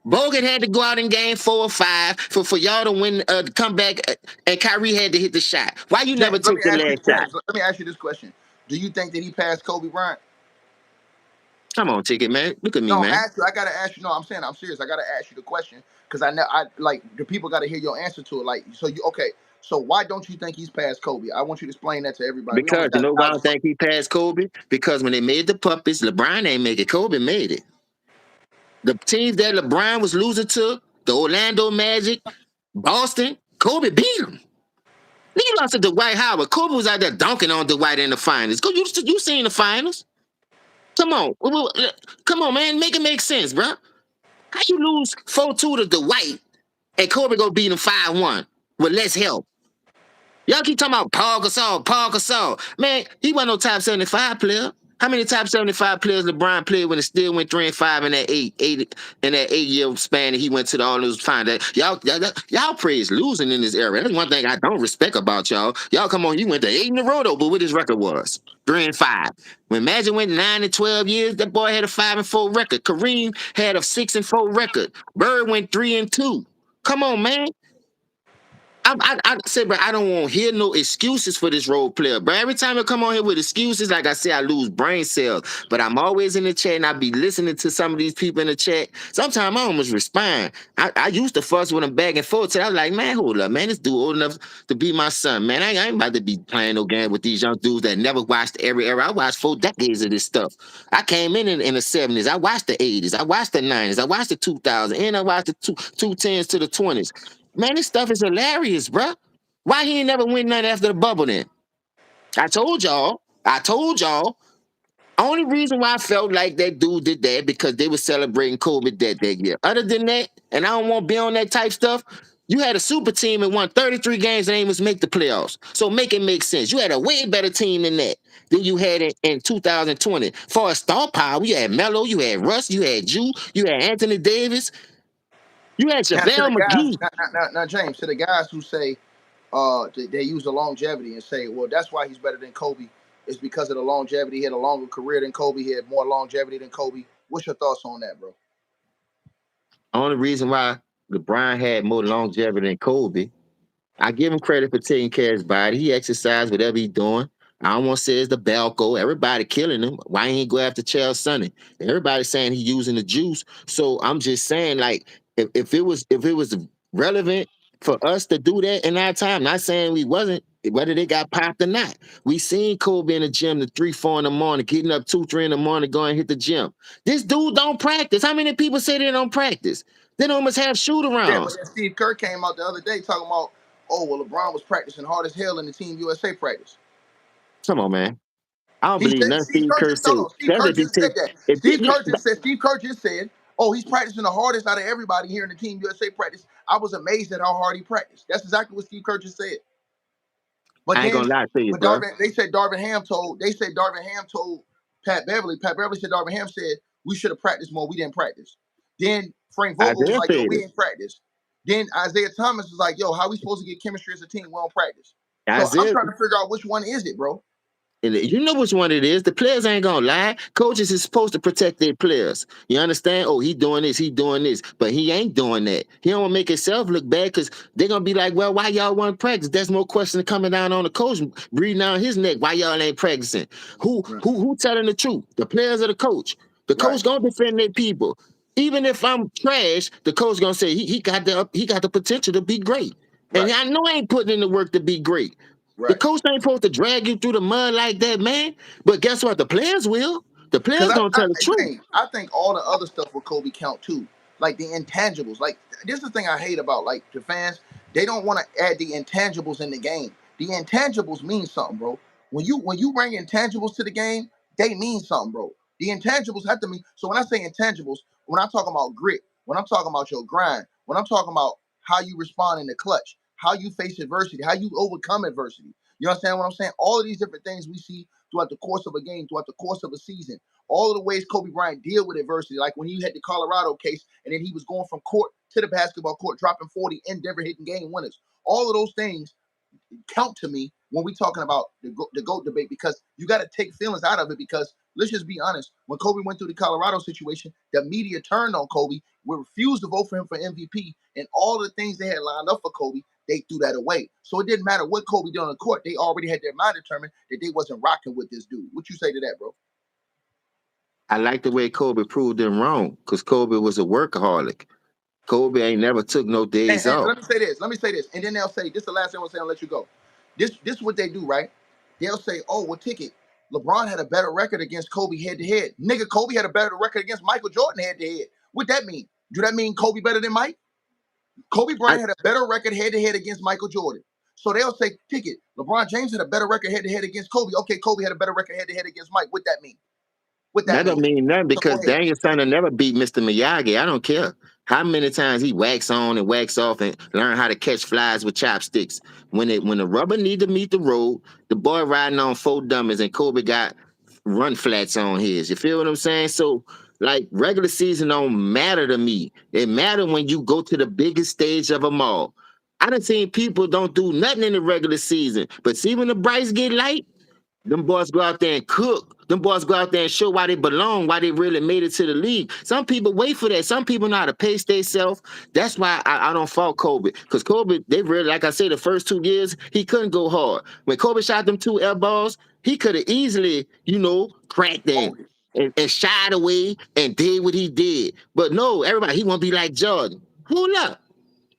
Bogut had to go out in game 4 or 5 for y'all to win, come back, and Kyrie had to hit the shot. Why you never took the last shot? Let me ask you this question. Do you think that he passed Kobe Bryant? Come on, Ticket, man. Look at me, No, man. I gotta ask you. No, I'm saying I'm serious. I gotta ask you the question because I know I like the people gotta hear your answer to it. Like, so you okay? So why don't you think he's past Kobe? I want you to explain that to everybody. We only Because you got know why I 1,000. don't think he passed Kobe? Because when they made the puppets, LeBron ain't make it. Kobe made it. The teams that LeBron was losing to, the Orlando Magic, Boston, Kobe beat them. He lost to Dwight Howard. Kobe was out there dunking on Dwight in the finals. Go, you seen the finals? Come on, come on, man, make it make sense, bro. How you lose 4-2 to Dwight and Kobe go beat him 5-1 with less help? Y'all keep talking about Paul Gasol, Paul Gasol. Man, he wasn't no top 75 player. How many top 75 players LeBron played when it still went 3-5 in that in that 8 year span that he went to the all those finals? Y'all praise losing in this era. That's one thing I don't respect about y'all. Y'all come on, you went to 8 in a row though, but what his record was 3-5. When Magic went 9 and 12 years, that boy had a 5-4 record. Kareem had a 6-4 record. Bird went 3-2. Come on, man. I said, bro, I don't want to hear no excuses for this role player, bro. Every time I come on here with excuses, like I say, I lose brain cells. But I'm always in the chat and I be listening to some of these people in the chat. Sometimes I almost respond. I used to fuss with them back and forth. So I was like, man, hold up, man. This dude old enough to be my son, man. I ain't about to be playing no game with these young dudes that never watched every era. I watched 4 decades of this stuff. I came in the 70s. I watched the 80s. I watched the 90s. I watched the 2000s. And I watched the 2010s to the 20s. Man, this stuff is hilarious, bruh. Why he ain't never win nothing after the bubble then? I told y'all. I told y'all. Only reason why I felt like that dude did that because they were celebrating Kobe that year. Other than that, and I don't want to be on that type stuff, you had a super team and won 33 games and ain't was make the playoffs. So make it make sense. You had a way better team than that than you had in 2020. For a star power, you had Melo, you had Russ, you had Jew, you had Anthony Davis, you had Now to the JaVale guys, McGee. now James, to the guys who say they use the longevity and say, well, that's why he's better than Kobe. It's because of the longevity. He had a longer career than Kobe. He had more longevity than Kobe. What's your thoughts on that, bro? Only reason why LeBron had more longevity than Kobe, I give him credit for taking care of his body. He exercised whatever he doing. I don't want to say it's the Balco. Everybody killing him. Why ain't he go after Charles Sonny? Everybody saying he using the juice. So I'm just saying, like, if it was relevant for us to do that in our time, not saying we wasn't, whether they got popped or not. We seen Kobe in the gym at 3, 4 in the morning, getting up 2, 3 in the morning, going hit the gym. This dude don't practice. How many people say they don't practice? They don't must have shoot Yeah, but arounds. then Steve Kerr came out the other day talking about, oh, well, LeBron was practicing hard as hell in the Team USA practice. Come on, man. I don't He believe said nothing Steve Steve Kerr Kerr just told said. him. Steve That's Kerr if he just said take that. if yeah, Steve Kerr just said, oh, he's practicing the hardest out of everybody here in the Team USA practice. I was amazed at how hard he practiced. That's exactly what Steve Kerr just said. But I ain't then, gonna lie to you, but bro. Darvin Ham told Pat Beverly. Pat Beverly said Darvin Ham said we should have practiced more. We didn't practice. Then Frank Vogel was Isaiah like, yo, said we it. didn't practice. Then Isaiah Thomas was like, yo, how we supposed to get chemistry as a team? We don't practice. So I'm Isaiah, trying to figure out which one is it, bro. and you know which one it is. The players ain't gonna lie. Coaches is supposed to protect their players. You understand? Oh, he doing this, he doing this, but he ain't doing that. He don't make himself look bad because they're gonna be like, well, why y'all want practice? That's more question coming down on the coach, breathing down his neck. Why y'all ain't practicing? Who Right. who telling the truth? The players or the coach? The Right. coach gonna defend their people. Even if I'm trash, the coach gonna say he got the potential to be great. And Right. I know I ain't putting in the work to be great. The Right. coach ain't supposed to drag you through the mud like that, man. But guess what? The players will. The Because players gonna tell the truth. I think all the other stuff with Kobe count too, like the intangibles. Like this is the thing I hate about like the fans. They don't want to add the intangibles in the game. The intangibles mean something, bro. When you bring intangibles to the game, they mean something, bro. The intangibles have to mean. So when I say intangibles, when I'm talking about grit, when I'm talking about your grind, when I'm talking about how you respond in the clutch, how you face adversity, how you overcome adversity. You understand what I'm saying? All of these different things we see throughout the course of a game, throughout the course of a season. All of the ways Kobe Bryant deal with adversity, like when he had the Colorado case, and then he was going from court to the basketball court, dropping 40 in Denver, hitting game winners. All of those things count to me when we talking about the GOAT debate because you got to take feelings out of it because let's just be honest. When Kobe went through the Colorado situation, the media turned on Kobe. We refused to vote for him for MVP, and all the things they had lined up for Kobe, they threw that away. So it didn't matter what Kobe did on the court. They already had their mind determined that they wasn't rocking with this dude. What you say to that, bro? I like the way Kobe proved them wrong because Kobe was a workaholic. Kobe ain't never took no days And off. let me say this. Let me say this. And then they'll say, this is the last thing I'll say, I'll let you go. This is what they do, right? They'll say, oh, well, ticket. LeBron had a better record against Kobe head to head. Nigga, Kobe had a better record against Michael Jordan head to head. What that mean? Do that mean Kobe better than Mike? Kobe I, Bryant had a better record head to head against Michael Jordan. So they'll say, ticket. LeBron James had a better record head to head against Kobe. Okay, Kobe had a better record head to head against Mike. What that mean? What that That don't mean? mean nothing So go because ahead. Daniel-san will never beat Mr. Miyagi. I don't care how many times he wax on and wax off and learn how to catch flies with chopsticks. When the rubber need to meet the road, the boy riding on four dummies and Kobe got run flats on his. You feel what I'm saying? So like regular season don't matter to me. It matter when you go to the biggest stage of them all. I done seen people don't do nothing in the regular season, but see when the brights get light. Them boys go out there and cook. Them boys go out there and show why they belong, why they really made it to the league. Some people wait for that. Some people know how to pace themselves. That's why I don't fault Kobe. Because Kobe, they really, like I say, the first 2 years, he couldn't go hard. When Kobe shot them two air balls, he could have easily, cracked them Hold it. and shied away and did what he did. But no, everybody, he want to be like Jordan. Hold up.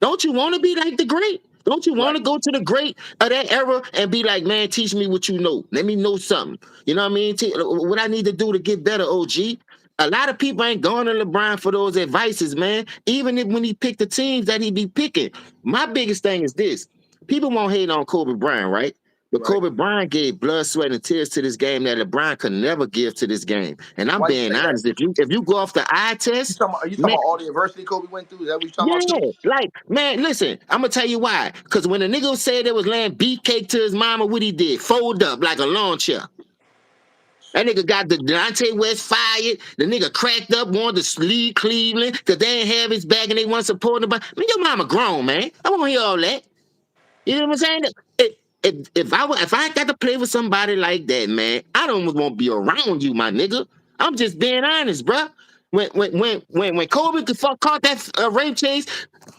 Don't you want to be like the great? Don't you want Right. to go to the great of that era and be like, man, teach me what you know. Let me know something. You know what I mean? What I need to do to get better, OG. A lot of people ain't going to LeBron for those advices, man. Even if when he picked the teams that he be picking. My biggest thing is this. People won't hate on Kobe Bryant, right? But Right. Kobe Bryant gave blood, sweat, and tears to this game that LeBron could never give to this game. And I'm Why you being say that? honest. If you go off the eye You test, talking about? Are you talking man, about all the adversity Kobe went through? Is that what you talking about too? yeah, like man, listen, I'm gonna tell you why. Cause when a nigga said they was laying beefcake to his mama, what he did? Fold up like a lawn chair. That nigga got the Delonte West fired. The nigga cracked up, wanted to leave Cleveland because they ain't have his back and they want to support him. But I mean, your mama grown, man. I won't hear all that. You know what I'm saying? If I got to play with somebody like that, man, I don't want to be around you, my nigga. I'm just being honest, bruh. When Kobe caught that rape chase,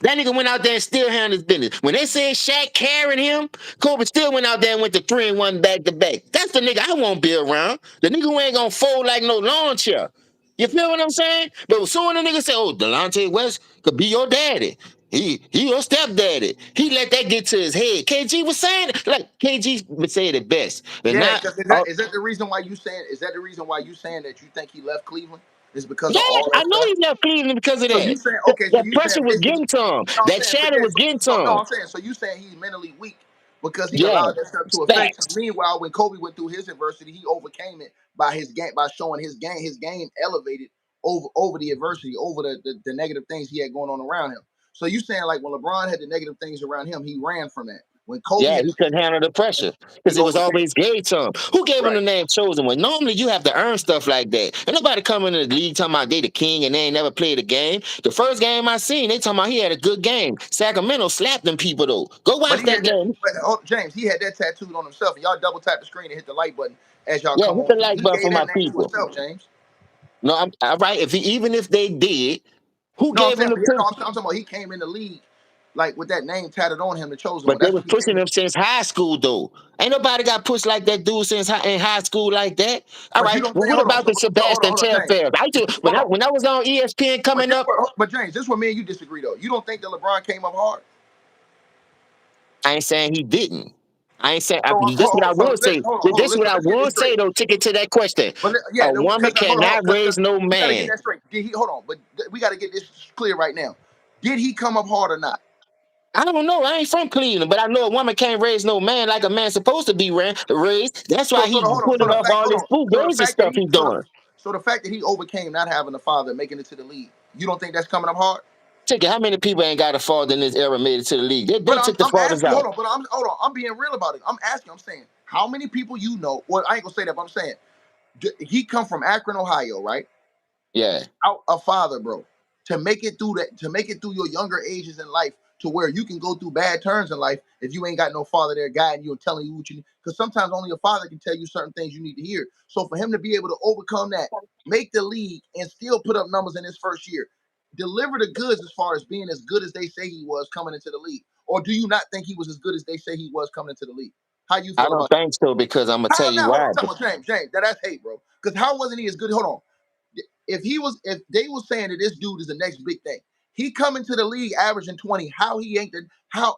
that nigga went out there and still handled his business. When they said Shaq carried him, Kobe still went out there and went to 3-1 back to back. That's the nigga I won't be around. The nigga who ain't gonna fold like no lawn chair. You feel what I'm saying? But soon the nigga say, "Oh, Delonte West could be your daddy. He your stepdaddy." He let that get to his head. KG was saying it. Like KG would say it best. But Yeah, not because is that the reason why you saying? Is that the reason why you saying that you think he left Cleveland? Is because of yeah, all I that know stuff? he left Cleveland because of So you that. saying That, okay? So that you saying pressure was mentally? getting to him. No, I'm That saying, but shadow yeah, was getting to no, no, him. I'm saying. So you saying he's mentally weak because he Yeah, allowed that stuff to affect him. facts. Meanwhile, when Kobe went through his adversity, he overcame it by his game, by showing his game elevated over the adversity, over the negative things he had going on around him. So you saying like when LeBron had the negative things around him, he ran from that. When Kobe Yeah, had he the couldn't handle the pressure because he it was overcame always gay to him. Who gave it. him Right. the name Chosen One? Normally, you have to earn stuff like that. And nobody coming in the league talking about they the king and they ain't never played a game. The first game I seen, they talking about he had a good game. Sacramento slapped them people though. Go But watch he that had that. game. But, James, he had that tattooed on himself. And y'all double tap the screen and hit the like button as y'all Yeah, come hit on. the like He button gave for my that name to people. himself, James. No, I'm all right. Even if they did, who No, I'm gave him saying, the but yeah, no, push? I'm talking about he came in the league like with that name tatted on him, the chosen one. But they That's was what he came pushing in. him since high school though. Ain't nobody got pushed like that dude since in high school like that. All But you right. don't Well, think? what Hold on. about So, the hold on, Sebastian hold on, James. Telfair? Hold on. When I was on ESPN coming up, But James, this is where me and you disagree though. You don't think that LeBron came up hard? I ain't saying he didn't. I ain't saying. So This what I so would say. hold on. This what Listen, I let's get this would straight. say though. Ticket to that question. But yeah, A woman because hold on, cannot because raise no we got to get man. that straight. Did he? Hold on, but we got to get this clear right now. Did he come up hard or not? I don't know. I ain't from Cleveland, but I know a woman can't raise no man like a man supposed to be raised. That's why he Hold on. So pulling the off fact, all hold this on. food So the and fact that stuff he, he doing. so the fact that he overcame not having a father, and making it to the league. You don't think that's coming up hard? Ticket. How many people ain't got a father in this era made it to the league? They But took the I'm fathers asking you, out. hold on. But hold on. I'm being real about it. I'm asking. I'm saying how many people you know. Well, I ain't gonna say that, but I'm saying he come from Akron, Ohio, right? Yeah. Out a father, bro, to make it through that, to make it through your younger ages in life, to where you can go through bad turns in life if you ain't got no father there guiding you and telling you what you need. Because sometimes only a father can tell you certain things you need to hear. So for him to be able to overcome that, make the league, and still put up numbers in his first year, deliver the goods as far as being as good as they say he was coming into the league, or do you not think he was as good as they say he was coming into the league? How you I feel don't about think so because I'm gonna that? tell How you now? Hold on, why. I'm talking about James. That's hate, bro. Because how wasn't he as good? Hold on, if they were saying that this dude is the next big thing, he coming to the league averaging 20. How he ain't the how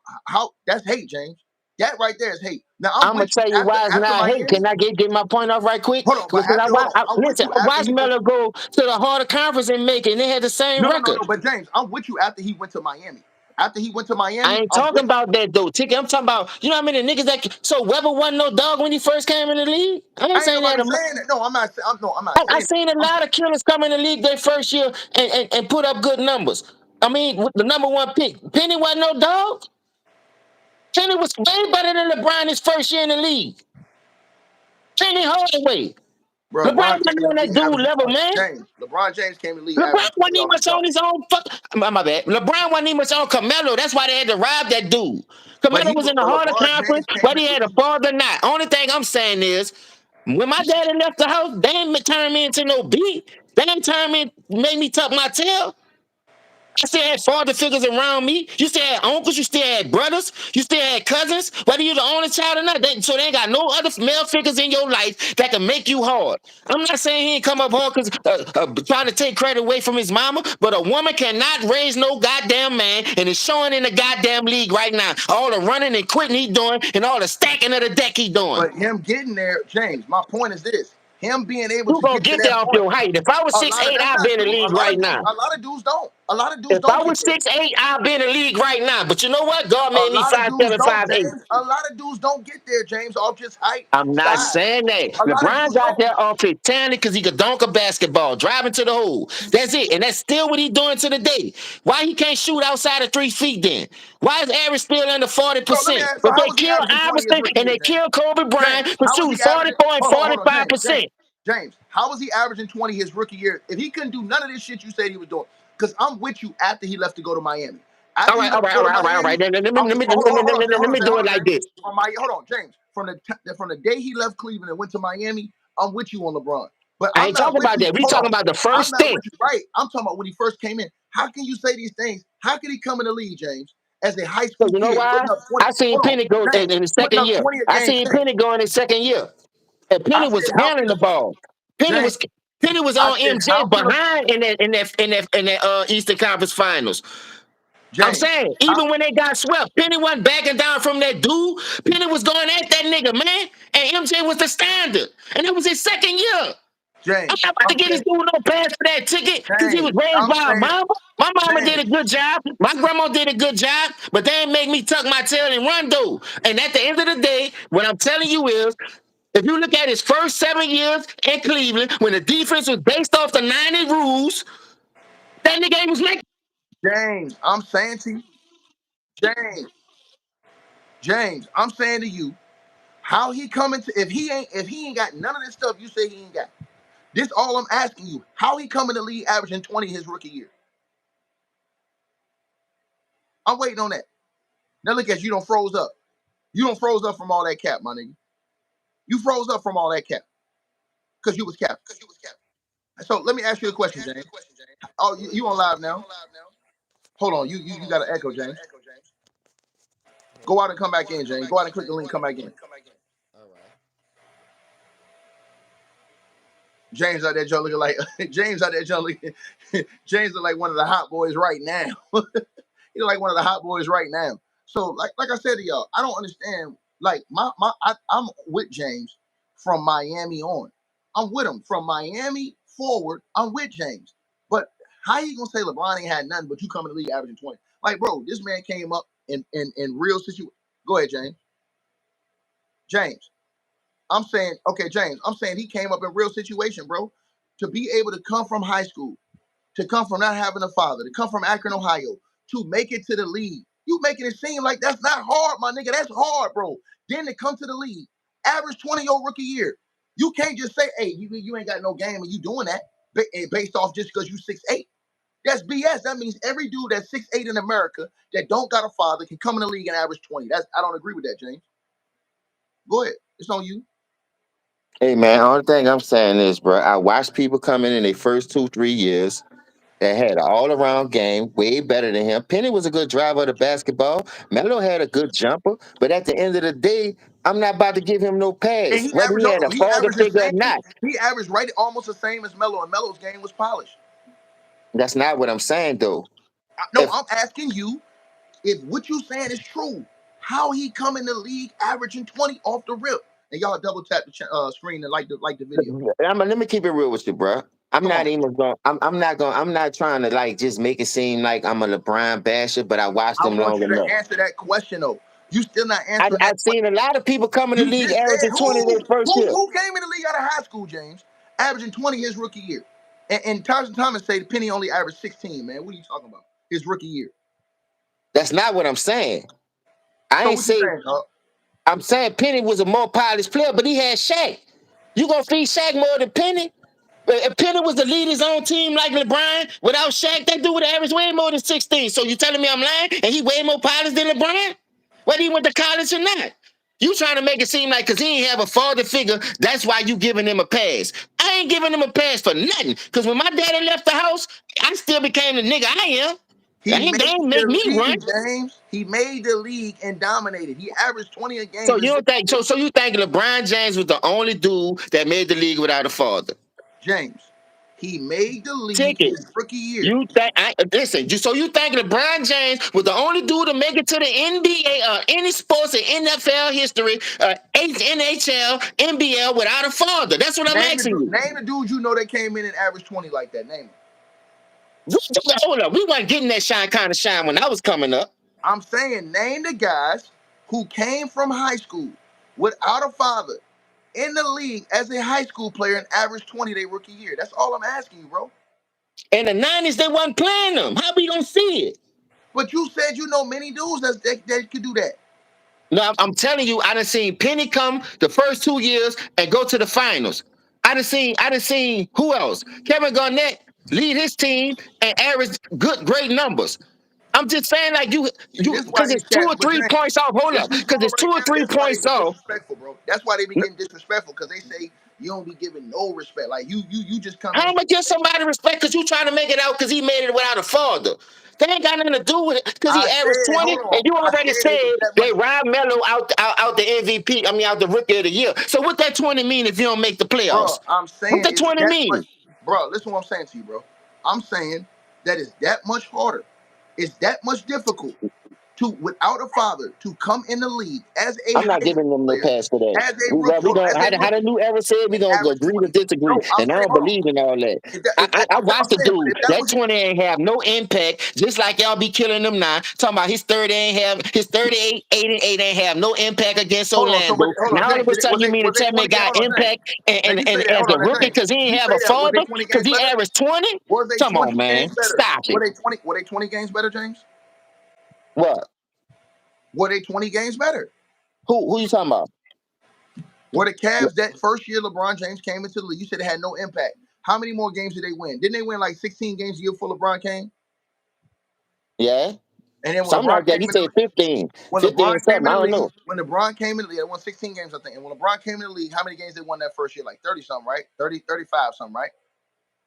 that's hate, James. That right there is hate. Now I'm I'm gonna with you tell you why it's after not hate. Miami. Can I get my point off right quick? Hold on, but Because after hold on, I'm with listen, you I after watched he went. Melo go to the harder conference and make it, and they had the same No, no, no, record. no. But James, I'm with you after he went to Miami. After he went to I Miami, ain't I'm talking with about that though, Ticket. I'm talking about you know how many niggas that so Weber wasn't no dog when he first came in the league. I ain't I ain't saying that. nobody saying that. No, I'm not. No, I'm not I saying seen a that. lot of killers come in the league their first year and put up good numbers. I mean, with the number one pick, Penny wasn't no dog. Penny was way better than LeBron his first year in the league. Penny Hardaway. Bro, LeBron LeBron came wasn't in on the that league dude averaging level, 20. man. James, LeBron James came in the league LeBron averaging wasn't 20 even off the much on jump. his own. My bad. LeBron wasn't even much on Carmelo. That's why they had to rob that dude. Carmelo was in the But harder LeBron conference, James came whether in he the had a league. father or not. Only thing I'm saying is, when my daddy left the house, they ain't turn me into no beat. They ain't turn me, made me tuck my tail. I still had father figures around me. You still had uncles. You still had brothers. You still had cousins. Whether you're the only child or not, so they ain't got no other male figures in your life that can make you hard. I'm not saying he ain't come up hard because trying to take credit away from his mama, but a woman cannot raise no goddamn man, and it's showing in the goddamn league right now. All the running and quitting he doing, and all the stacking of the deck he doing. But him getting there, James, my point is this. Him being able You to gonna get to get there that off point. your height. If I was A six lot of eight, that's I'd not be in the true. league right now. A lot of dudes don't. A lot of dudes If don't I get was there. 6'8", I'd be in the league right now. But you know what? God A made me lot of five dudes seven, don't, 5'8". James. A lot of dudes don't get there, James, off just height, I'm not size. saying that. A lot of LeBron dudes got don't. that off his talent because he could dunk a basketball, driving to the hole. That's it. And that's still what he's doing to the day. Why he can't shoot outside of 3 feet then? Why is average still under Bro, let me 40%? ask. So But how they was he killed averaging 20 his Iverson rookie and year, they James? killed Kobe James, Bryant for how was shooting he averaging? Hold on, James. 40.45%. James, how was he averaging 20 his rookie year if he couldn't do none of this shit you said he was doing? Because I'm with you after he left to go to Miami. All After he right, all left to right, go all to right, all right, all right. Miami, Let me, I'm let me, hold on, hold on, let me do hold it on, like James. this. Hold on, James. From the day he left Cleveland and went to Miami, I'm with you on LeBron. But I I'm ain't not talking with about you. that. We Hold talking on. about the I'm first not thing. with you. Right. I'm talking about when he first came in. How can you say these things? How could he come in the league, James, as a high So school you know kid, why? putting up 20? I seen Hold on, Penny go James, in the putting second up year. 20 a I game, seen James. Penny go in his second year. And I Penny was said, how handling can the ball. Penny James? was Penny was I on said, MJ how can a behind in that Eastern Conference Finals. I'm James? saying, How, even when they got swept, Penny wasn't backing down from that dude. Penny was going at that nigga, man. And MJ was the standard. And it was his second year. I'm James? not about to I'm get this saying, dude no pass for that ticket because he was James. raised I'm by a saying, mama. My mama did a James. good job. My grandma did a good job, but they ain't make me tuck my tail and run though. And at the end of the day, what I'm telling you is, if you look at his first 7 years in Cleveland, when the defense was based off the 90 rules, that nigga was making. James, I'm saying to you, James. James, I'm saying to you, how he coming to if he ain't got none of this stuff you say he ain't got. This all I'm asking you. How he coming to league averaging 20 his rookie year? I'm waiting on that. Now look at you, don't froze up. You don't froze up from all that cap, my nigga. You froze up from all that cap because you was cap. So let me ask you a question, James. Oh, you on live now? Hold on, you got an echo, James. Go out and come back in, James. Go out and click the link, come back in. All right. James out there, Joe, looking like James out there, Joe, looking, James look like one of the hot boys right now. He's like one of the hot boys right now. So, like I said to y'all, I don't understand. Like I'm with James from Miami on. I'm with him from Miami forward. I'm with James. But how you gonna say LeBron ain't had nothing, but you come in the league averaging 20? Like, bro, this man came up in real situation. Go ahead, James. James. I'm saying, okay, James. I'm saying he came up in real situation, bro. To be able to come from high school, to come from not having a father, to come from Akron, Ohio, to make it to the league. You making it seem like that's not hard, my nigga. That's hard, bro. Then to come to the league, average 20 your rookie year. You can't just say, hey, you ain't got no game and you doing that based off just because you 6'8". That's BS. That means every dude that's 6'8" in America that don't got a father can come in the league and average 20. I don't agree with that, James. Go ahead. It's on you. Hey man, only thing I'm saying is, bro, I watched people come in their first 2, 3 years that had an all around game, way better than him. Penny was a good driver of the basketball. Melo had a good jumper, but at the end of the day, I'm not about to give him no And pass, he whether averaged, he had hold a on, he father averaged the figure or same. not. He averaged right almost the same as Melo, and Melo's game was polished. That's not what I'm saying, though. No, If I'm asking you if what you saying is true. How he come in the league averaging 20 off the rip? And y'all double tap the screen and like the video. let me keep it real with you, bro. I'm Come not on. even going. I'm not trying to like just make it seem like I'm a LeBron basher, but I watched I him want long you to enough. answer that question though. You still not answering that I've seen question. a lot of people come in the You league just said averaging 20 their first year. who came in the league out of high school, James, averaging 20 his rookie year, and Tyson Thomas said Penny only averaged 16. Man, what are you talking about? His rookie year. That's not what I'm saying. I So ain't what you say. saying, dog? I'm saying Penny was a more polished player, but he had Shaq. You gonna feed Shaq more than Penny? If Penny was to lead his own team like LeBron, without Shaq, that dude would average way more than 16. So you telling me I'm lying? And he way more polished than LeBron? Whether he went to college or not? You trying to make it seem like because he ain't have a father figure, that's why you giving him a pass. I ain't giving him a pass for nothing. Because when my daddy left the house, I still became the nigga I am. He They made ain't make the me run. league, James. He made the league and dominated. He averaged 20 a So game you his don't rookie think year. so you think LeBron James was the only dude that made the league without a father? James. He made the league Ticket. his rookie year. You think I listen? So you think LeBron James was the only dude to make it to the NBA or any sports in NFL history, NHL, NBL without a father? That's what I'm asking you. Name the dudes you know that came in and averaged 20 like that. Name them. Hold up, we weren't getting that shine kind of shine when I was coming up. I'm saying name the guys who came from high school without a father in the league as a high school player and averaged 20 their rookie year. That's all I'm asking you, bro. In the '90s, they wasn't playing them. How we gonna see it? But you said you know many dudes that could do that. No, I'm telling you, I done seen Penny come the first 2 years and go to the finals. I done seen who else? Kevin Garnett lead his team and average great numbers. I'm just saying, like See, you, this is why because these it's two cats, or but three James, points off. Hold this up, you because doing it's two right or now, three that's why they points be off. disrespectful, bro. That's why they be getting disrespectful because they say you don't be giving no respect. Like you just come How in. am I give somebody respect because you trying to make it out because he made it without a father? That ain't got nothing to do with it because he I averaged said, 20, hold and on. you I already said it was said that much. they ride Melo out the MVP. I mean, out the rookie of the year. So what that 20 mean if you don't make the Bro, playoffs? I'm What saying that it's 20 that much. mean? Bro, listen to what I'm saying to you, bro. I'm saying that it's that much harder. It's that much difficult to, without a father, to come in the league as a I'm not high giving school them no player, pass for that. as a We rookie, going we hold on, gonna as a how the rookie, new era said we and gonna average agree to 20. disagree, No, I'm and I saying, don't hold on. believe in all that. If that, if, I I'm watched the saying, but dude. if that That was your, 20 ain't have no impact. Just like y'all be killing them now. Talking about his 30 ain't have his 38, 8 and 8 ain't have no impact against hold on, so but Orlando. hold on, Now all James, of a sudden you mean to was they tell me 20 it games? got Hold on, James. impact Now you say that, as hold a on, now rookie James. because he You ain't have say a that, was they father 20 because games he better? averaged 20? Was they Come on, 20 man. games better? Stop it. Were they 20 games better, James? What? Were they 20 games better? Who you talking about? Were the Cavs that first year LeBron James came into the league? You said it had no impact. How many more games did they win? Didn't they win like 16 games a year before LeBron came? Yeah. And then when Something LeBron like that. came You in the said 15. when 15 LeBron or came something. in I the don't league, know. when LeBron came in the league, they won 16 games, I think. And when LeBron came in the league, how many games they won that first year? Like 30 something, right? 30, 35 something, right?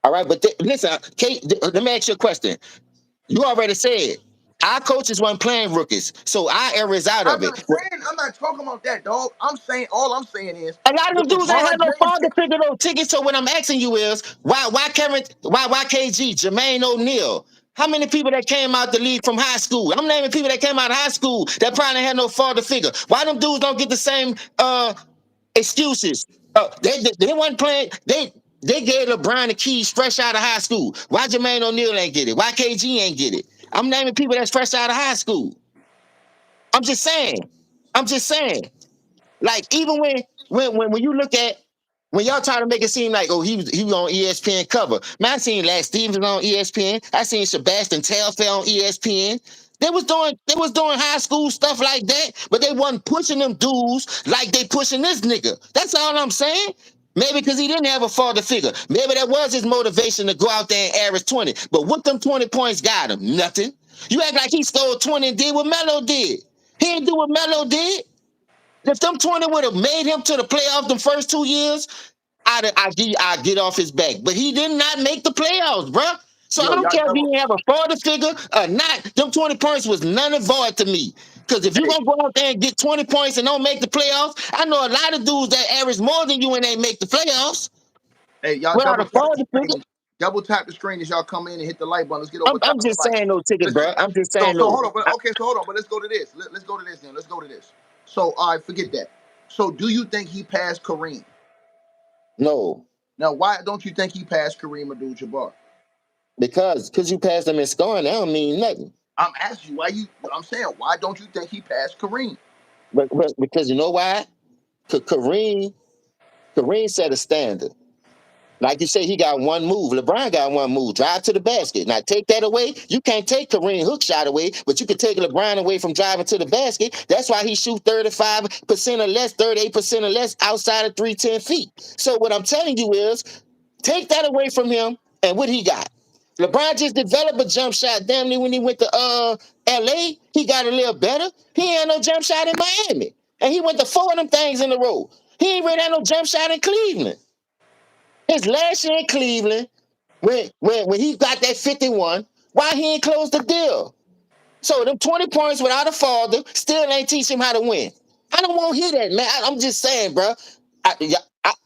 All right, but listen, Kate, let me ask you a question. You already said our coaches weren't playing rookies, so our era is out of it. I'm not talking about that, dog. I'm saying all I'm saying is A lot of when them dudes ain't LeBron had no James father came, figure no tickets. So what I'm asking you is why KG, Jermaine O'Neal? How many people that came out the league from high school? I'm naming people that came out of high school that probably had no father figure. Why them dudes don't get the same excuses? They weren't playing. They gave LeBron the keys fresh out of high school. Why Jermaine O'Neal ain't get it? Why KG ain't get it? I'm naming people that's fresh out of high school. I'm just saying. I'm just saying. Like even when you look at when y'all try to make it seem like he was on ESPN cover. Man, I seen Lad Stevens on ESPN. I seen Sebastian Telfair on ESPN. They was doing high school stuff like that, but they wasn't pushing them dudes like they pushing this nigga. That's all I'm saying. Maybe because he didn't have a father figure. Maybe that was his motivation to go out there and average 20. But what them 20 points got him? Nothing. You act like he stole 20 and did what Melo did. He didn't do what Melo did. If them 20 would have made him to the playoffs the first 2 years, I'd get off his back. But he did not make the playoffs, bro. So I yo, don't y'all care if he double. didn't have a father figure or not. Them 20 points was none and void to me. Because if you're Hey, going to go out there and get 20 points and don't make the playoffs, I know a lot of dudes that average more than you and they make the playoffs hey, y'all without double a tap the father figure. screen. Double tap the screen as y'all come in and hit the like button. Let's get over I'm 1,000 just likes. saying no ticket, Listen. bro. I'm just So saying so no. hold on, but okay, so hold on, but let's go to this. Let's go to this then. Let's go to this. So all right, forget that. So do you think he passed Kareem? No. Now, why don't you think he passed Kareem Abdul-Jabbar? Because you passed him in scoring, that don't mean nothing. I'm asking you why you. I'm saying why don't you think he passed Kareem? But because you know why? Kareem set a standard. Like you say, he got one move. LeBron got one move. Drive to the basket. Now take that away. You can't take Kareem hook shot away, but you can take LeBron away from driving to the basket. That's why he shoot 35% or less, 38% or less outside of 310 feet. So what I'm telling you is, take that away from him, and what he got? LeBron just developed a jump shot. Damn near when he went to LA, he got a little better. He ain't no jump shot in Miami, and he went to 4 of them things in a row. He ain't really had no jump shot in Cleveland. His last year in Cleveland, when he got that 51, why he ain't closed the deal? So them 20 points without a father still ain't teach him how to win. I don't want to hear that, man. I'm just saying, bro.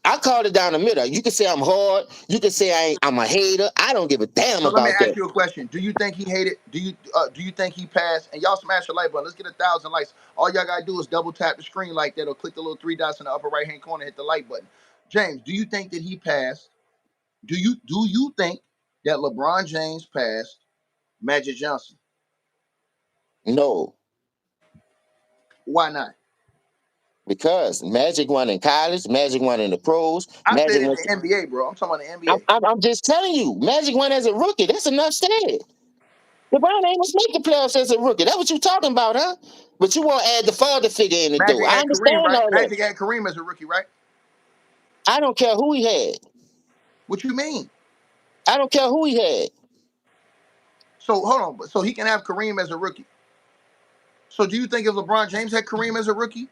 I called it down the middle. You can say I'm hard. You can say I'm a hater. I don't give a damn So let me about ask that. you a question. Do you think he hated? Do you think he passed? And y'all smash the like button. Let's get 1,000 likes. All y'all gotta do is double tap the screen like that, or click the little 3 dots in the upper right hand corner, hit the like button. James, do you think that he passed? Do you think that LeBron James passed Magic Johnson? No, Why not? because Magic won in college, Magic won in the pros, I said Magic in went. the NBA, bro. I'm talking about the NBA. I'm just telling you, Magic won as a rookie. That's enough said. LeBron ain't was making playoffs as a rookie. That's what you talking about, huh? But you want to add the father figure in it, though. Magic I had Kareem, understand right? all that. Magic had Kareem as a rookie, right? I don't care who he had. What you mean? I don't care who he had. So hold on. So he can have Kareem as a rookie. So do you think if LeBron James had Kareem as a rookie,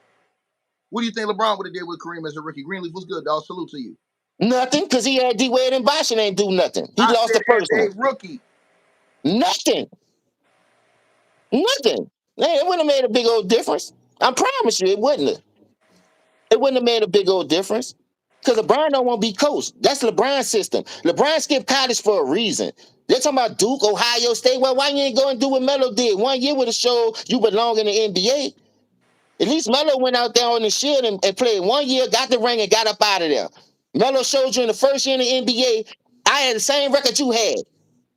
what do you think LeBron would have did with Kareem as a rookie? Greenleaf was good, dog. Salute to you. Nothing, because he had D Wade and Bosh and ain't do nothing. He I lost said the first as one. a rookie. Nothing. Nothing. Man, it wouldn't have made a big old difference. I promise you, it wouldn't have. It wouldn't have made a big old difference. Because LeBron don't want to be coached. That's LeBron's system. LeBron skipped college for a reason. They're talking about Duke, Ohio State. Well, why you ain't go and do what Melo did? 1 year would have showed you belong in the NBA. At least Melo went out there on the shield and played 1 year, got the ring, and got up out of there. Melo showed you in the first year in the NBA, I had the same record you had,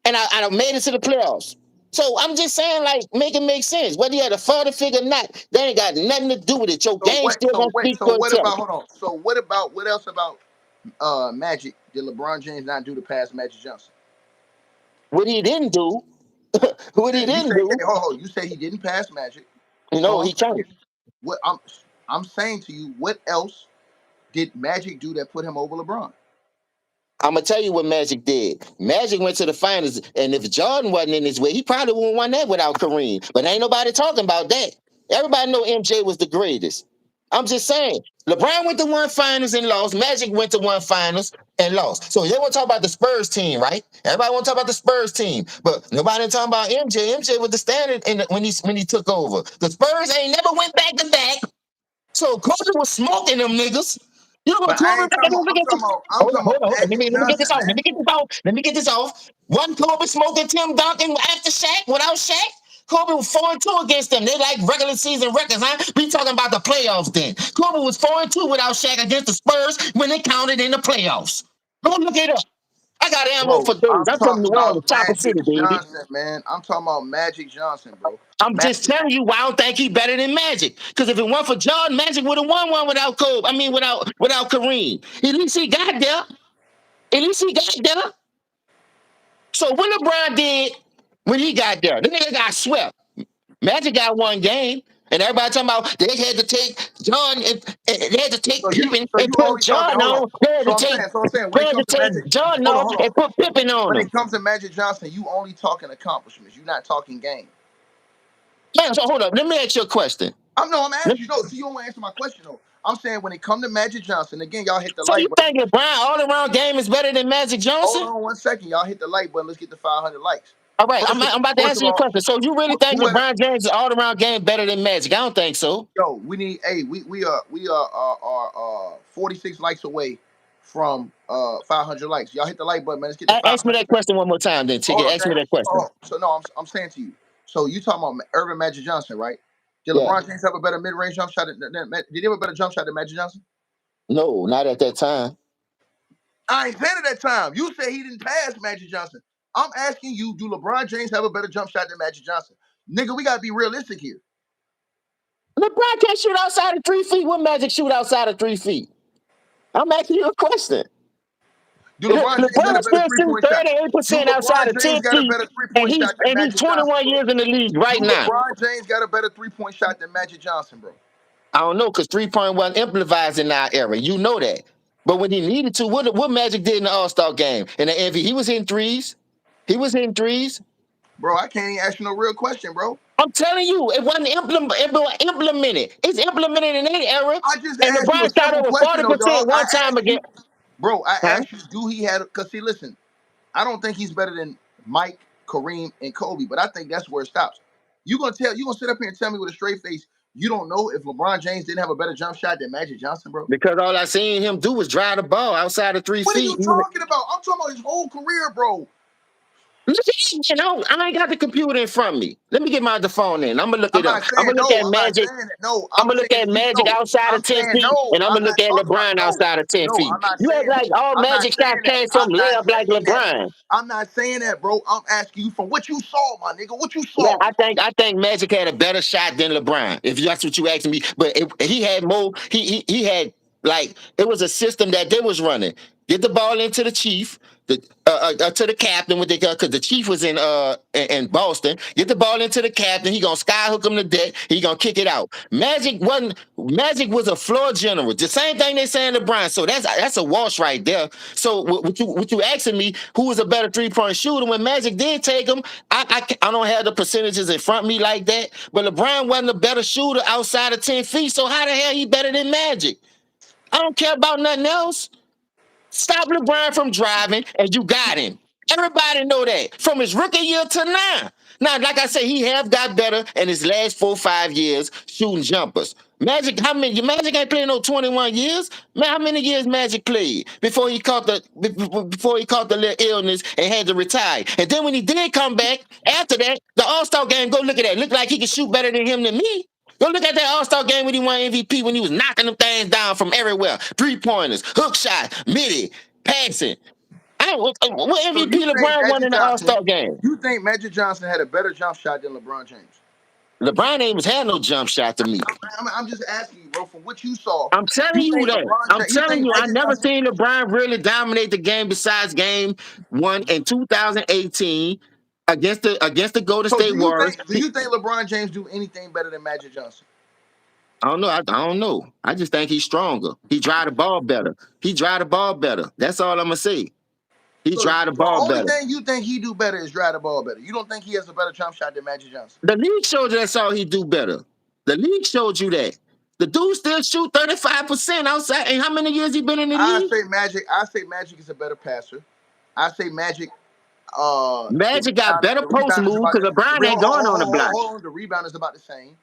and I made it to the playoffs. So I'm just saying, like, make it make sense. Whether you had a father figure or not, that ain't got nothing to do with it. Your So game what? still So gonna what? speak So for what itself. about? Hold on. So what about? What else about Magic did LeBron James not do to pass Magic Johnson? What he didn't do, what he You didn't say, do, hey, hold on. You say he didn't pass Magic. So no, I'm he can't. saying, what I'm saying to you, what else did Magic do that put him over LeBron? I'm gonna tell you what Magic did. Magic went to the finals, and if Jordan wasn't in his way, he probably wouldn't won that without Kareem. But ain't nobody talking about that. Everybody know MJ was the greatest. I'm just saying. LeBron went to one finals and lost. Magic went to one finals and lost. So they want to talk about the Spurs team, right? Everybody want to talk about the Spurs team, but nobody talking about MJ. MJ was the standard when he took over. The Spurs ain't never went back to back. So Kobe was smoking them niggas. You know what But I Kobe? ain't talking about. I'm talking about. I'm Hold on, talking hold about on, hold on. Magic Let me get Johnson, this off. man. Let me get this off. Let me get this off. One Kobe smoking Tim Duncan after Shaq without Shaq. Kobe was 4-2 against them. They like regular season records, huh? We talking about the playoffs then. Kobe was 4-2 without Shaq against the Spurs when they counted in the playoffs. Go look it up. I got ammo Bro, for days. I'm I'm from talking New about Orleans, Chopper Magic City, baby. Johnson, man. I'm talking about Magic Johnson, bro. I'm just Magic. telling you why I don't think he better than Magic. Because if it weren't for Jordan, Magic would have won one without Kobe. I mean, without Kareem. At least he got there. At least he got there. So what LeBron did when he got there, the nigga got swept. Magic got one game, and everybody talking about they had to take John and they had to take Pippen So and you put only talking. John Hold on. on. They had So to I'm take saying. So I'm saying when they it had to comes to take Magic, John hold on, on hold on. and put Pippen on When him. it comes to Magic Johnson, you only talking accomplishments. You're not talking game. Man, so hold up. Let me ask you a question. I'm asking you. No, so you don't want to answer my question though. I'm saying when it come to Magic Johnson, again, y'all hit the So you like button. think LeBron all around game is better than Magic Hold Johnson? on 1 second, y'all hit the like button. Let's get to 500 likes. All right, First of I'm about to first answer of your all, question. So you really think whoever. LeBron James is all around game better than Magic? I don't think so. Yo, we need. Hey, we are 46 likes away from 500 likes. Y'all hit the like button, man. Let's get to Ask me 500. that question one more time, then, Hold Ticket. on, Ask me James. that question. Hold on. So no, I'm saying to you. So you talking about Irvin Magic Johnson, right? Did Yeah. LeBron James have a better mid-range jump shot? Did he have a better jump shot than Magic Johnson? No, not at that time. I ain't saying at that time. You said he didn't pass Magic Johnson. I'm asking you, do LeBron James have a better jump shot than Magic Johnson? Nigga, we gotta be realistic here. LeBron can't shoot outside of 3 feet. What Magic shoot outside of 3 feet? I'm asking you a question. Do LeBron James got a LeBron better still shoots three-point shot? Do 38% outside LeBron of 10 James got a feet, better and three-point he's shot than Magic Johnson, 21 bro? years in the league Do right now. LeBron James got a better three-point shot than Magic Johnson, bro? I don't know, because 3-point wasn't improvised in our era. You know that. But when he needed to, what Magic did in the All-Star game in the MVP, he was hitting threes. He was hitting threes. Bro, I can't even ask you no real question, bro. I'm telling you, it wasn't implemented. It's implemented in any era. I just And asked you LeBron a shot simple over question, though, dog. 40% one time again. Bro, I Huh? asked you, do he have? Because see, listen, I don't think he's better than Mike, Kareem, and Kobe, but I think that's where it stops. You gonna sit up here and tell me with a straight face you don't know if LeBron James didn't have a better jump shot than Magic Johnson, bro? Because all I seen him do was drive the ball outside of 3 What are feet. you talking about? I'm talking about his whole career, bro. You know, I ain't got the computer in front of me. Let me get the phone in. I'm gonna look I'm it up. not I'm saying gonna look no. at I'm not Magic. saying that. No, I'm I'm gonna look saying at you Magic know. outside I'm of 10 saying feet, no. and I'm I'm gonna not look at talking about LeBron no. outside of 10 No, feet. I'm not You act saying that. like all I'm not Magic shots saying that. came from I'm not layup like saying that. LeBron. I'm not saying that, bro. I'm asking you from what you saw, my nigga. What you Yeah, saw. I think Magic had a better shot than LeBron, if that's what you asking me. But he had more. He had, like, it was a system that they was running. Get the ball into the chief, to the captain, with because the chief was in Boston. Get the ball into the captain. He gonna skyhook him to death. He gonna kick it out. Magic was a floor general. The same thing they saying LeBron. So that's a wash right there. So what you asking me? Who was a better 3-point shooter? When Magic did take him, I don't have the percentages in front of me like that. But LeBron wasn't a better shooter outside of 10 feet. So how the hell he better than Magic? I don't care about nothing else. Stop LeBron from driving, and you got him. Everybody know that from his rookie year to now. Now, like I say, he have got better in his last 4-5 years shooting jumpers. Magic ain't playing no 21 years. Man, how many years Magic played before he caught the little illness and had to retire? And then when he did come back after that, the All-Star game, go look at that. Look like he can shoot better than him than me. Go look at that All-Star game when he won MVP, when he was knocking them things down from everywhere. 3-pointers, hook shot, midi, passing. What So MVP you think LeBron won in Magic the Johnson? All-Star game? You think Magic Johnson had a better jump shot than LeBron James? LeBron ain't had no jump shot to me. I'm just asking you, bro. From what you saw, I'm telling you you think that. LeBron? I'm You telling think you, I Magic never Johnson? seen LeBron really dominate the game besides game 1 in 2018 against the Golden So State Warriors. do you think LeBron James do anything better than Magic Johnson? I don't know. I don't know. I just think he's stronger. He drive the ball better. He drive the ball better. That's all I'm gonna say. He So drive the the ball only better. thing you think he do better is drive the ball better. You don't think he has a better jump shot than Magic Johnson? The league showed you that's all he do better. The league showed you that. The dude still shoot 35% outside. And how many years he been in the league? I say Magic is a better passer. I say Magic. Magic got better The post rebound is move about. because LeBron ain't going on the block. Hold on. The rebound is about the same.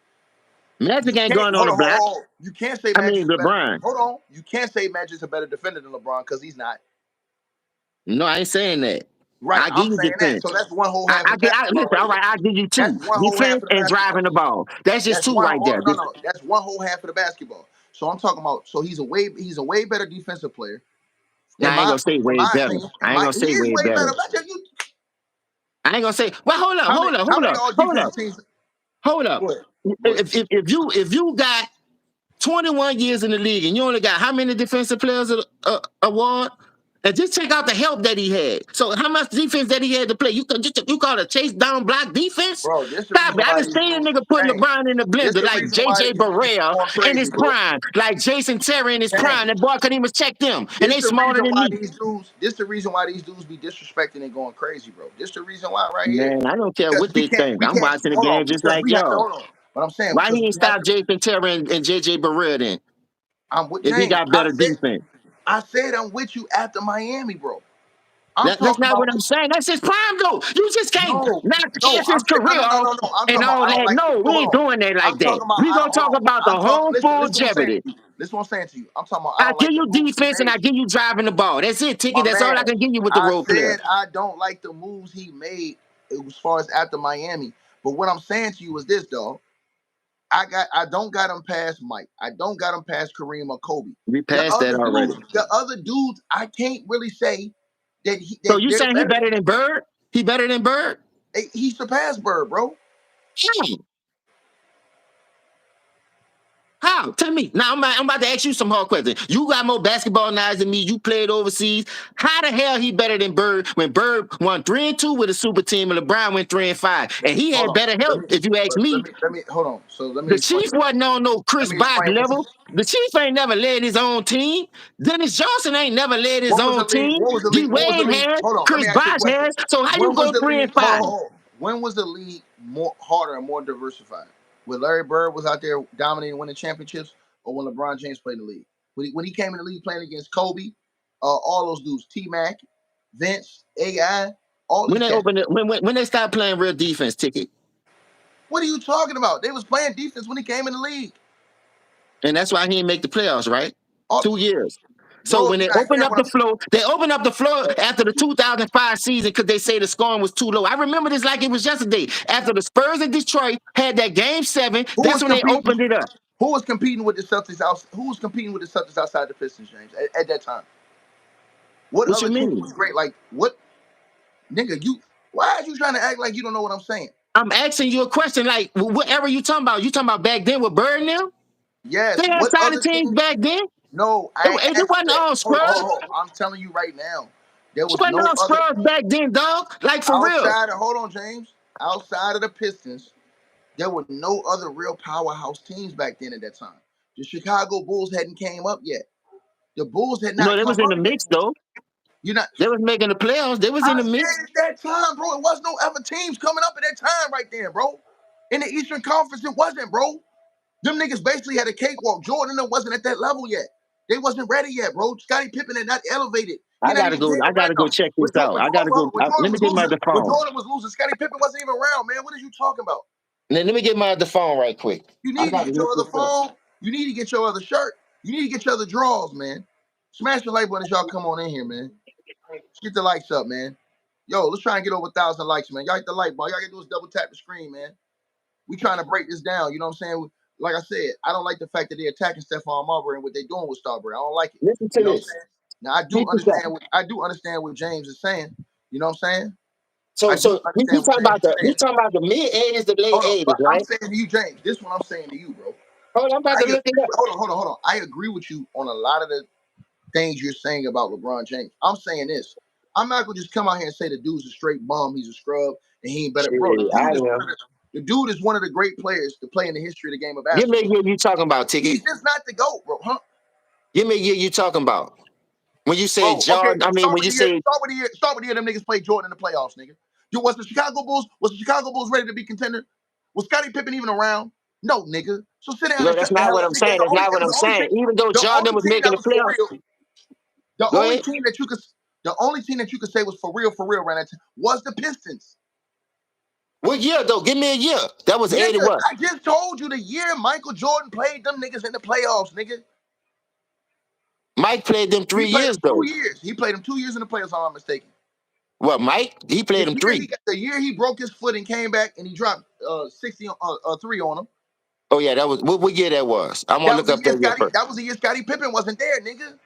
Magic You ain't can't going on the block. hold on. You can't say I mean, Magic's a better. LeBron. Hold on. You can't say Magic's a better defender than LeBron because he's not. No, I ain't saying that. Right. I give I'm you saying that. defense. So that's one whole half of the Listen, basketball right all right, there. I'll give you That's two. one whole half Defense of the and basketball. driving the ball. That's just That's two one. right there. No. That's one whole half of the basketball. So I'm talking about. So he's a way better defensive player. Now, I ain't gonna say In way my better. opinion, I ain't gonna he say is way way better. better. I ain't gonna say. Well, hold up, hold up, How hold many up, all hold up, defensive teams? hold up. Go ahead. If you got 21 years in the league and you only got how many defensive players award? And just check out the help that he had. So how much defense that he had to play? You call it a chase down block defense? Bro, this the Stop reason it. I why done these seen a dudes, nigga put James. LeBron in the This blender the like reason why JJ these dudes Barea going in his crazy, bro. prime, like Jason Terry in his prime. James. That boy couldn't even check them. And This they the smarter reason than why me. these dudes. This the reason why these dudes be disrespecting and going crazy, bro. This the reason why right here. Man, I don't care Because what they think. we I'm can't watching the hold on game just because like we have to y'all. hold on. But I'm saying Why because he we ain't have stop to. Jason Terry and JJ Barea then? I'm with If he James. got better defense. I said I'm with you after Miami, bro. I'm That's talking not what about I'm saying. That's his prime, though. You just can't no, knock no. half his career off No. I'm and talking about all I don't that. like. No, we Hold ain't on. doing that I'm like that. talking about We I gonna don't. Hold talk on. about the I'm talking. home full Listen what I'm saying jeopardy. to you. Listen what I'm saying to you. I'm talking about I I don't give like the you moves he defense and made. I give you driving the ball. That's it, Ticket. My That's all I man, can give you with the I role player. said I don't like the moves he made as far as after Miami. But what I'm saying to you is this, dog. I don't got him past Mike. I don't got him past Kareem or Kobe. We passed that already. The other dudes, I can't really say So that you they're saying he better. better than Bird? He better than Bird? He surpassed Bird, bro. How? Tell me. Now I'm about to ask you some hard questions. You got more basketball knowledge than me. You played overseas. How the hell he better than Bird when Bird won 3-2 with a super team and LeBron went 3-5? And he Hold had on. better help, if you ask me. Let me hold on. So let me The explain. Chief wasn't on no Let Chris me Bosh explain what you. level. The Chief ain't never led his own team. Dennis Johnson ain't never led his own team. What was the D league? What was the Wade league? has. Hold on. Let me Chris ask you a Bosh question. has. So how you When was go the three league? and five? When was the league more harder and more diversified? When Larry Bird was out there dominating, winning championships, or when LeBron James played in the league? When he came in the league playing against Kobe, all those dudes, T Mac, Vince, AI, all When these they cats. opened it, when they stopped playing real defense, Ticket. What are you talking about? They was playing defense when he came in the league. And that's why he didn't make the playoffs, right? All, 2 years. So bro, when you're they not opened hearing up what the I'm floor, they opened up the floor after the 2005 season because they say the scoring was too low. I remember this like it was yesterday. After the Spurs in Detroit had that game 7, Who that's was when they competing? opened it up. Who was competing with the Celtics out? Who was competing with the Celtics outside the Pistons, James, at that time? What What you other team mean? was great? Like what, nigga? Why are you trying to act like you don't know what I'm saying? I'm asking you a question. Like, whatever you talking about? You talking about back then with Bird now? Yes. They had What solid other teams team? back then. No, I ain't It asking wasn't that. all Spurs. Hold on. I'm telling you right now, there It was wasn't no all other Spurs back then, dog. Like, for real. outside of. Hold on, James. Outside of the Pistons, there were no other real powerhouse teams back then at that time. The Chicago Bulls hadn't came up yet. The Bulls had No, not they come was in up the yet. mix, though. You're not. They was making the playoffs. They was in I the mix. said at that time, bro, it was no other teams coming up at that time right there, bro. In the Eastern Conference, it wasn't, bro. Them niggas basically had a cakewalk. Jordan wasn't at that level yet. They wasn't ready yet, bro. Scottie Pippen had not elevated. He I not gotta even go. came I gotta go around. check this out. I gotta go. When Jordan Let me was get my losing, other phone. Scottie Pippen wasn't even around, man. What are you talking about? Let me get my other phone right quick. You I need to gotta get your look other this up. phone. You need to get your other shirt. You need to get your other drawers, man. Smash the like button as y'all come on in here, man. Let's get the likes up, man. Yo, let's try and get over 1,000 likes, man. Y'all hit the like button. Y'all gotta do is double tap the screen, man. We trying to break this down. You know what I'm saying? Like I said, I don't like the fact that they're attacking Stephon Marbury and what they're doing with Starbury. I don't like it. Listen to You know what I'm this. saying? Now I do Keep this up. understand what James is saying. You know what I'm saying? So, I do he understand what talking James about is saying. the mid '80s, the late Hold on, '80s, but I'm right? saying to you, James. This one I'm saying to you, bro. Hold on, I'm about I to agree look it up. hold on. I agree with you on a lot of the things you're saying about LeBron James. I'm saying this. I'm not gonna just come out here and say the dude's a straight bum, he's a scrub, and he ain't better. Shit, Bro, I am. the dude is one of the great players to play in the history of the game of Give me a basketball. year you talking about, He's Ticket. just not the GOAT, bro, huh? Give me a year you talking about. When you say Bro, okay, Jordan, I mean when you say start with the year them niggas played Jordan in the playoffs, nigga. Was the Chicago Bulls ready to be contender? Was Scottie Pippen even around? No, nigga. So sit down no, and that's shut the not hell what up, I'm nigga. saying. That's not It what was I'm saying. Even though the Jordan only was team making that the was for playoffs, real. The go only ahead. team that you could the only team that you could say was for real around that time was the Pistons. What year though? Give me a year. That was 80 Nigga, what? I just told you the year Michael Jordan played them niggas in the playoffs, nigga. Mike played them He three played years them though. 2 years. He played them 2 years in the playoffs, if I'm not mistaken. What, Mike? He played them three. The year he broke his foot and came back and he dropped 60 3 on him. Oh yeah, that was what year that was. I'm gonna look up that year first. That was the year Scottie Pippen wasn't there, nigga.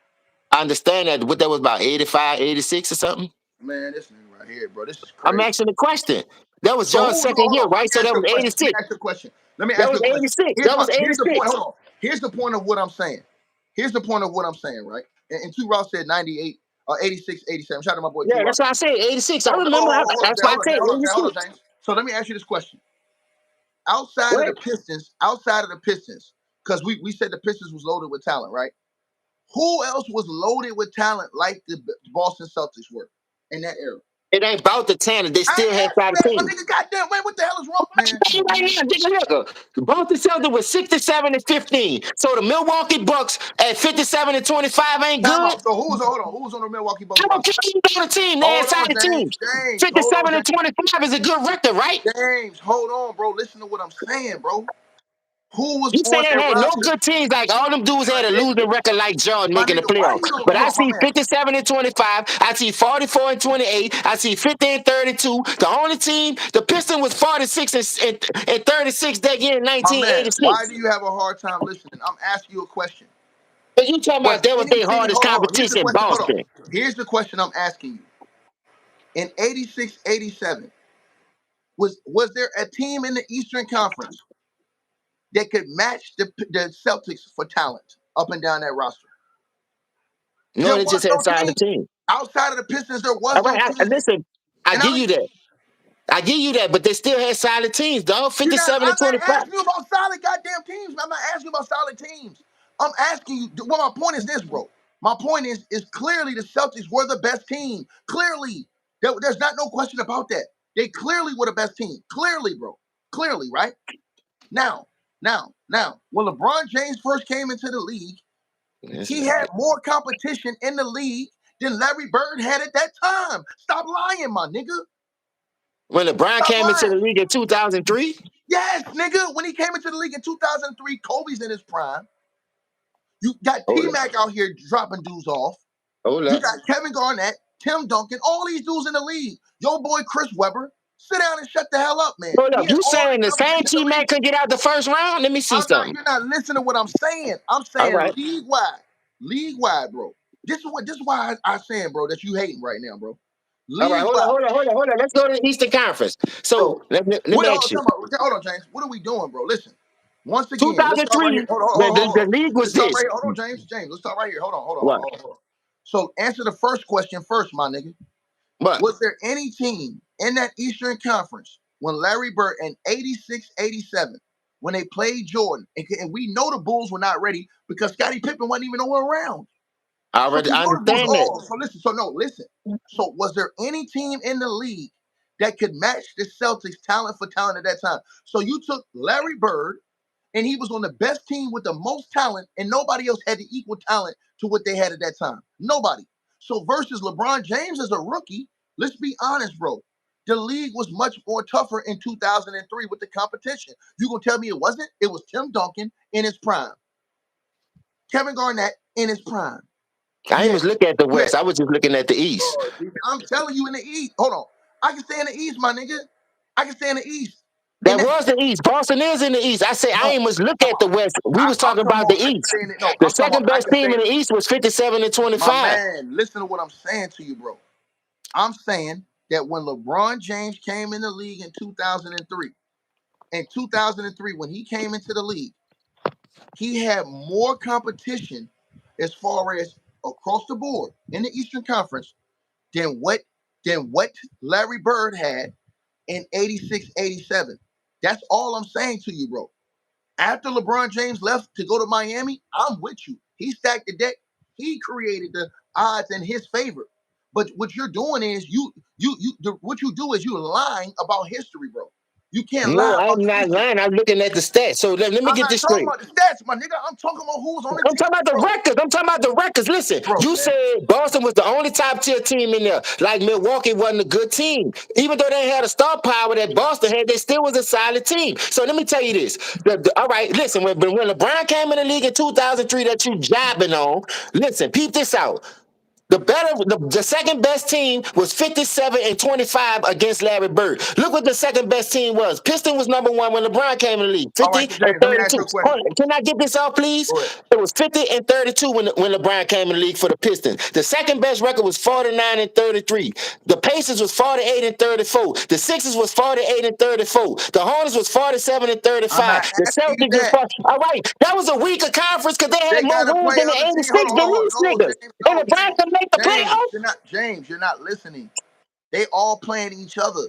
I understand that. What that was about 85, 86 or something. Man, this nigga right here, bro. This is I'm crazy. asking the question. That was So John's who's second hold year, on? right? So that was 86. Let me That ask was you a question. 86. That was Here's the point. 86. Hold on. Here's the point of what I'm saying. Here's the point of what I'm saying, right? And Two Ross said 98 or 86, 87. Shout out to my boy Two Yeah, Ross. that's why I said 86. I So remember. That's why I said hold on, 86. James. So let me ask you this question. What? Outside of the Pistons, because we said the Pistons was loaded with talent, right? Who else was loaded with talent like the Boston Celtics were in that era? It ain't about the talent. They I still ain't had asking five that, my teams. nigga. Goddamn, man, what the hell is wrong, man? Come on, Right man. now, take a look. Both the Celtics was 67 and 15. So the Milwaukee Bucks at 57 and 25 ain't Time good. out. So who was on the Milwaukee Bucks I don't roster? care who on the team. They had Hold on, solid teams. Hold on, 57 and 25 is a good record, right? James. Hold on, bro. Listen to what I'm saying, bro. Who was You say on they that had no roster? good teams. Like all them dudes had a losing record like Jordan My making the nigga, why playoffs. you don't But hold I on, my see man? 57 and 25. I see 44 and 28. I see 50 and 32. The only team, the Pistons was 46 and 36 that year in My man, why 1986. do you have a hard time listening? I'm asking you a question. But you talking Was about that was any their team, hardest hold on, here's the competition, question, hold on. Boston. Here's the question I'm asking you. In 86, 87, was there a team in the Eastern Conference that could match the Celtics for talent up and down that roster? No, There they was just had no signed the team. team. Outside of the Pistons, there was All no right, team. listen, I And give you that. I give you that, but they still had solid teams, dog. you're not, 57 and I'm not 25. asking you about solid goddamn teams. I'm not asking you about solid teams. I'm asking you, well, my point is this, bro. My point is clearly the Celtics were the best team. Clearly. There's not no question about that. They clearly were the best team. Clearly, bro. Clearly, right? Now, when LeBron James first came into the league, This he nigga. had more competition in the league than Larry Bird had at that time. Stop lying, my nigga. When LeBron Stop came into lying. the league in 2003, Yes, nigga. When he came into the league in 2003, Kobe's in his prime. You got hold T up, Mac out here dropping dudes off. hold You up, got Kevin Garnett, Tim Duncan, all these dudes in the league. Your boy Chris Webber. Sit down and shut the hell up, man. hold He up. had You all saying the the same competition in T the league. Mac could get out the first round? Let me see I'm not. something. You're not listening to what I'm saying. I'm All saying right, league wide, bro. This is why I'm saying, bro, that you hating right now, bro. all right. League wide, Hold on. Let's go to the Eastern Conference. bro. So let What? me ask you. Hold on, James. What are we doing, bro? Listen. Once again, let's start right here. 2003, the league was Let's start right this. here. Hold on, James. Let's start right here. What? Hold on. So answer the first question first, my nigga. What? Was there any team in that Eastern Conference when Larry Bird in 86, 87, when they played Jordan, and we know the Bulls were not ready because Scottie Pippen wasn't even nowhere around. I So already you know the Bulls. understand that. So listen. So no, listen. So was there any team in the league that could match the Celtics talent for talent at that time? So you took Larry Bird, and he was on the best team with the most talent, and nobody else had the equal talent to what they had at that time. Nobody. So versus LeBron James as a rookie, let's be honest, bro. The league was much more tougher in 2003 with the competition. You gonna tell me it wasn't? It was Tim Duncan in his prime, Kevin Garnett in his prime. I You ain't had, was looking at the you had. West. I was just looking at the East. I'm telling you in the East. Hold on, I can stay in the East, my nigga. I can stay in the East. And That was the East. Boston is in the East. I say I no, ain't was looking come at on. the West. We was I'm talking talking about the about I can East. stay in it. No, The I'm talking about second I best can team stay in in the it. East was 57 and My 25. man, listen to what I'm saying to you, bro. I'm saying that when LeBron James came in the league in 2003, when he came into the league, he had more competition as far as across the board in the Eastern Conference than what Larry Bird had in 86, 87. That's all I'm saying to you, bro. After LeBron James left to go to Miami, I'm with you. He stacked the deck. He created the odds in his favor. But what you're doing is what you do is you lying about history, bro. You can't lie No, about I'm the not history. lying. I'm looking at the stats. So let me I'm get not this talking straight. about the stats, my nigga. I'm talking about who's on the I'm team, talking about the bro. records. I'm talking about the records. Listen, Bro, you man. said Boston was the only top tier team in there. Like Milwaukee wasn't a good team. Even though they had a star power that Boston had, they still was a solid team. So let me tell you this. All right, listen, when LeBron came in the league in 2003 that you jabbing on, listen, peep this out. The second best team was 57 and 25 against Larry Bird. Look what the second best team was. Piston was number one when LeBron came in the league, All 50 right, so and James, let me ask 32. you a question. Hold on, can I get this off, please? Go ahead. It was 50 and 32 when LeBron came in the league for the Pistons. The second best record was 49 and 33. The Pacers was 48 and 34. The Sixers was 48 and 34. The Hornets was 47 and I'm 35. not The asking you Celtics was that. 40. All right, that was a weaker conference because they had They more gotta wins play than the other teams. 86 than these No, niggas. James, And no, LeBron can make the playoffs. James, you're not listening. They all playing each other.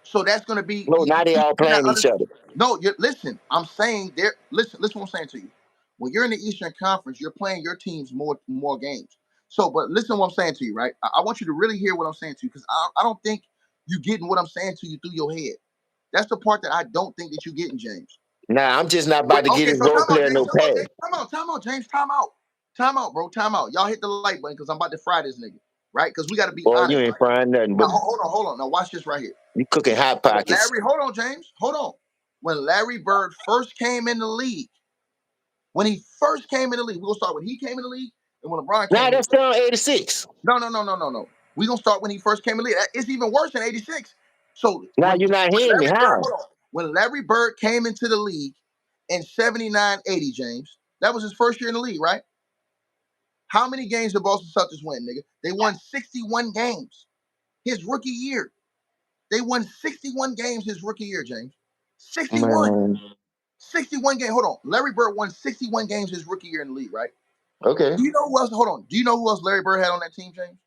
So that's gonna be No, now they all you're not playing each other. no, you listen. I'm saying there. Listen what I'm saying to you. When you're in the Eastern Conference, you're playing your teams more games. So, but listen what I'm saying to you, right? I want you to really hear what I'm saying to you because I don't think you getting what I'm saying to you through your head. That's the part that I don't think that you getting, James. Nah, I'm just not Wait, about to get okay, this so role time out, player James. no pass. Time out, James. Time out, bro. Time out. Y'all hit the like button because I'm about to fry this nigga, right? Because we got to be Boy, you honest, ain't right? frying nothing Now, but hold on. Now, watch this right here. you cooking hot pockets. Larry, hold on, James. Hold on. when Larry Bird first came in the league. When he first came in the league, we're gonna start when he came in the league and when LeBron came Now in the that's league. still 86. No. We're gonna start when he first came in the league. It's even worse than 86. So Now you're not hearing me. Larry Bird, How? hold on. When Larry Bird came into the league in 79-80, James, that was his first year in the league, right? How many games did Boston Celtics win, nigga? They won 61 games his rookie year. They won 61 games his rookie year, James. 61. Man. 61 games. Hold on. Larry Bird won 61 games his rookie year in the league, right? Okay. Do you know who else? Hold on. Do you know who else Larry Bird had on that team, James?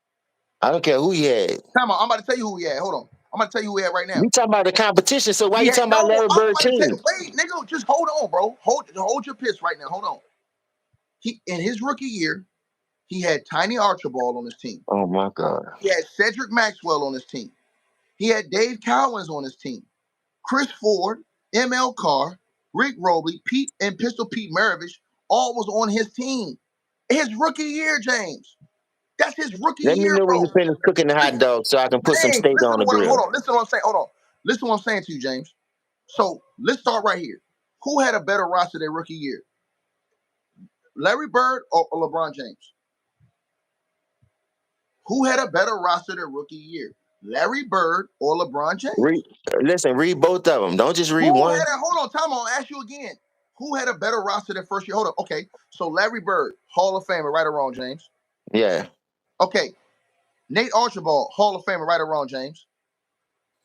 I don't care who he had. Time out. I'm about to tell you who he had. Hold on. I'm about to tell you who he had right now. You talking about the competition, so why you talking about Larry Bird team? Wait, nigga, just hold on, bro. Hold your piss right now. Hold on. He in his rookie year, he had Tiny Archibald on his team. Oh my God. He had Cedric Maxwell on his team. He had Dave Cowens on his team. Chris Ford, M.L. Carr, Rick Robley, Pete and Pistol Pete Maravich all was on his team. His rookie year, James. That's his rookie Let me year, know when bro. you finish cooking the hot dog so I can put some James, steak listen on to the what. Hold grill. on. Listen to what I'm saying. Hold on. Listen to what I'm saying to you, James. So let's start right here. Who had a better roster their rookie year? Larry Bird or LeBron James? Who had a better roster their rookie year? Larry Bird or LeBron James? Read both of them. Don't just read one. Hold on, Tom, I'll ask you again. Who had a better roster their first year? Hold on. Okay, so Larry Bird, Hall of Famer, right or wrong, James? Yeah. Okay, Nate Archibald, Hall of Famer, right or wrong, James?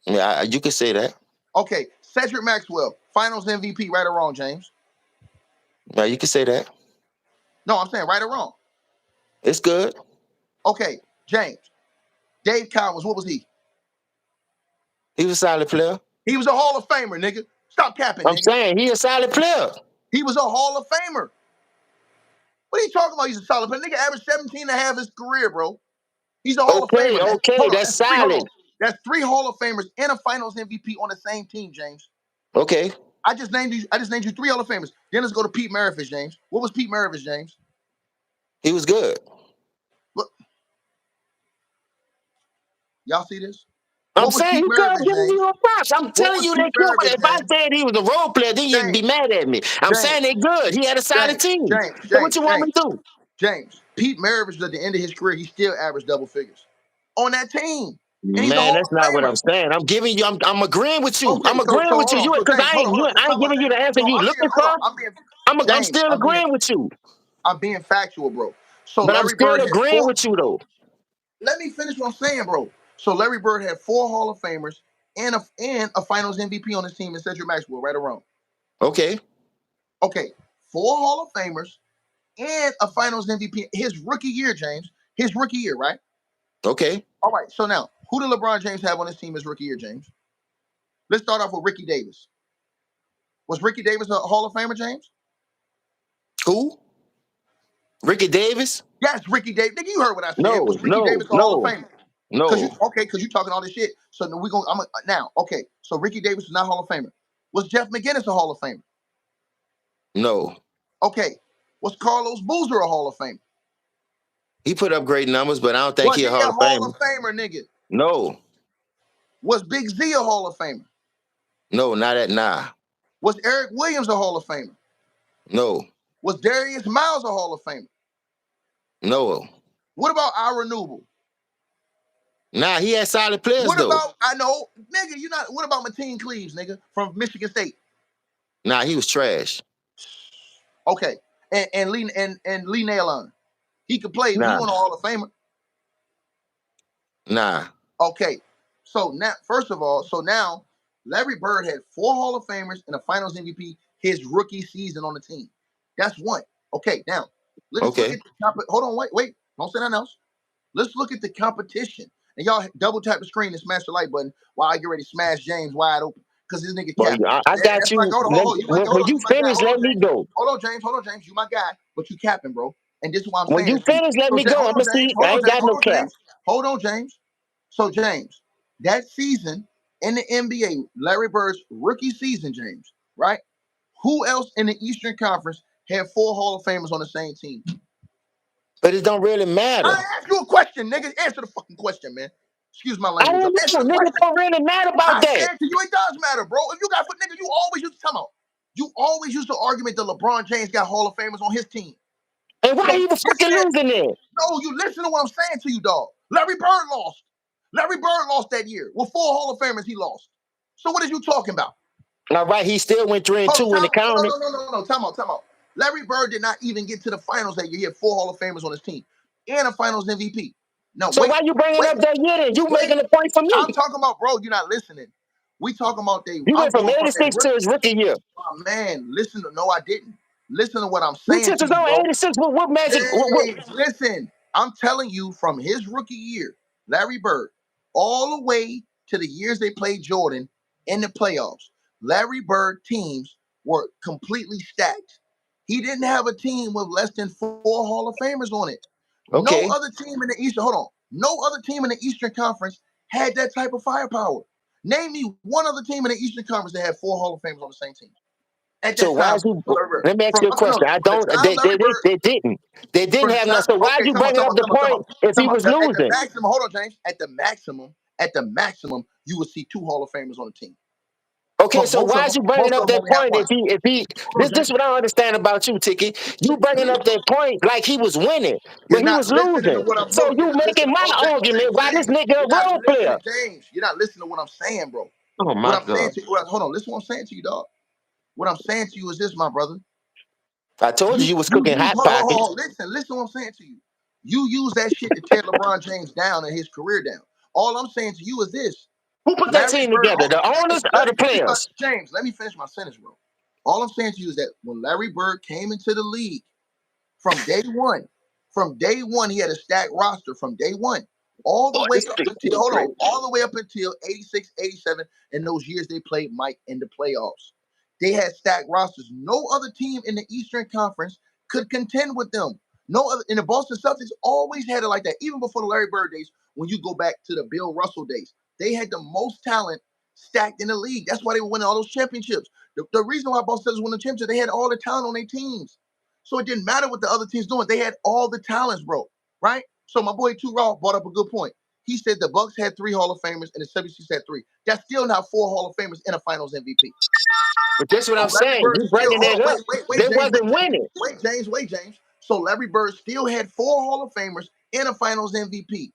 Yeah, you can say that. Okay, Cedric Maxwell, Finals MVP, right or wrong, James? Yeah, you can say that. No, I'm saying right or wrong. It's good. Okay, James. Dave Cowens, what was he? He was a solid player. He was a Hall of Famer, nigga. Stop capping, I'm nigga. saying he a solid player. He was a Hall of Famer. What are you talking about? He's a solid player. Nigga averaged 17 and a half his career, bro. He's a Hall of Famer, man. Okay, that's solid. That's three Hall of Famers and a Finals MVP on the same team, James. Okay. I just named you three Hall of Famers. Then let's go to Pete Maravich, James. What was Pete Maravich, James? He was good. Look. Y'all see this? I'm saying he could have given you a props. I'm telling you they could. But if I said he was a role player, then you'd be mad at me. I'm saying they good. He had a solid team. So what you want me to do? James, Pete Maravich at the end of his career, he still averaged double figures on that team. Man, that's not what I'm saying. I'm giving you. I'm agreeing with you. Okay, I'm agreeing with you. Because I ain't giving you the answer you looking for. I'm still agreeing with you. I'm being factual, bro. So but I'm still agreeing with you, though. Let me finish what I'm saying, bro. So Larry Bird had 4 Hall of Famers and a Finals MVP on his team in Cedric Maxwell, right or wrong? Okay. Okay, 4 Hall of Famers and a Finals MVP his rookie year, James. His rookie year, right? Okay. All right. So now, who did LeBron James have on his team his rookie year, James? Let's start off with Ricky Davis. Was Ricky Davis a Hall of Famer, James? Who? Ricky Davis? Yes, Ricky Davis. Nigga, you heard what I said. No, Was Ricky Davis a Hall of Famer? No. Because you talking all this shit. So we going now. Okay, so Ricky Davis is not Hall of Famer. Was Jeff McGinnis a Hall of Famer? No. Okay. Was Carlos Boozer a Hall of Famer? He put up great numbers, but I don't think he's a Hall of Famer. Hall of Famer, nigga? No. Was Big Z a Hall of Famer? No, not at nah. Was Eric Williams a Hall of Famer? No. Was Darius Miles a Hall of Famer? No. What about Ira Newble? Nah, he had solid players, though. Nigga, what about Mateen Cleaves, nigga, from Michigan State? Nah, he was trash. Okay. And Lee Nailon. He could play. Nah. He won a Hall of Famer. Nah. Okay. So now, first of all, now Larry Bird had 4 Hall of Famers and a Finals MVP his rookie season on the team. That's one. Okay, now let's look at hold on, wait. Don't say nothing else. Let's look at the competition. And y'all double tap the screen and smash the like button while I get ready to smash James wide open. Because this nigga capping. I got you. When you finish, let me go. Hold on, James. You my guy, but you capping, bro. And this is what I'm saying. When you finish, let me go. I'm going to see. I ain't got no cap. Hold on, James. So, James, that season in the NBA, Larry Bird's rookie season, James, right? Who else in the Eastern Conference had 4 Hall of Famers on the same team? But it don't really matter. I asked you a question, nigga. Answer the fucking question, man. Excuse my I language. I'm don't answering know. the Niggas question. don't really mad about I that. said to you, it does matter, bro. If you got for nigga, you always used to tell me. You always used the argument that LeBron James got Hall of Famers on his team. And why So he was this fucking man, losing it? no, you listen to what I'm saying to you, dog. Larry Bird lost. Larry Bird lost that year. With 4 Hall of Famers, he lost. So what is you talking about? All right, he still went 3 and Oh, 2 in the county. no. Time out. Larry Bird did not even get to the finals that year. He had 4 Hall of Famers on his team and a finals MVP. No, So why you bringing up that year then? You making a point for me. I'm talking about, bro, you're not listening. We talking about You I'm went from going from that 86 to his rookie year. oh, man, listen to, no, I didn't. Listen to what I'm You saying took to his you, own bro. 86. What magic? James, listen. I'm telling you from his rookie year, Larry Bird, all the way to the years they played Jordan in the playoffs, Larry Bird teams were completely stacked. He didn't have a team with less than 4 Hall of Famers on it. No Okay. other team in the Eastern, hold on. No other team in the Eastern Conference had that type of firepower. Name me one other team in the Eastern Conference that had 4 Hall of Famers on the same team. At So that why time, is you? Larry Bird. Let me ask From you a question. I the don't. time Larry Bird, They didn't. They didn't from the have none. time, So why are okay, you bringing up the point if he was At the losing? maximum, hold on, James. At the maximum, you would see 2 Hall of Famers on the team. Okay, But so why is you bringing most up of them that only have point one. if he Hold on, this James. what I don't understand about you, Tiki. You bringing up that point like he was winning, You're but he not was listening to losing. what I'm So You're you not making listening. my Oh, argument why this James. nigga a You're not role player. listening, James. You're not listening to what I'm saying, bro. Oh What my I'm saying God. to you, hold on, listen to what I'm saying to you, dog. What I'm saying to you is this, my brother. I told you was You cooking use hot pockets. listen to what I'm saying to you. You use that shit to tear LeBron James down and his career down. All I'm saying to you is this. Who put that Larry team Bird, together? The owners or the players? James, let me finish my sentence, bro. All I'm saying to you is that when Larry Bird came into the league from day one, he had a stacked roster from day one. All the Oh, way this up big until, hold on, all the way up until 86, 87, and those years they played Mike in the playoffs. They had stacked rosters. No other team in the Eastern Conference could contend with them. No other, and the Boston Celtics always had it like that. Even before the Larry Bird days, when you go back to the Bill Russell days, they had the most talent stacked in the league. That's why they were winning all those championships. The reason why Boston Celtics won the championship, they had all the talent on their teams. So it didn't matter what the other teams doing. They had all the talents, bro. Right? So my boy Two Raw brought up a good point. He said the Bucks had 3 Hall of Famers and the 76 had 3. That's still not 4 Hall of Famers and a Finals MVP. But that's what So I'm Larry saying. Bird You still, bringing hold that on, up. They James, wasn't winning. wait, James. So Larry Bird still had 4 Hall of Famers and a Finals MVP,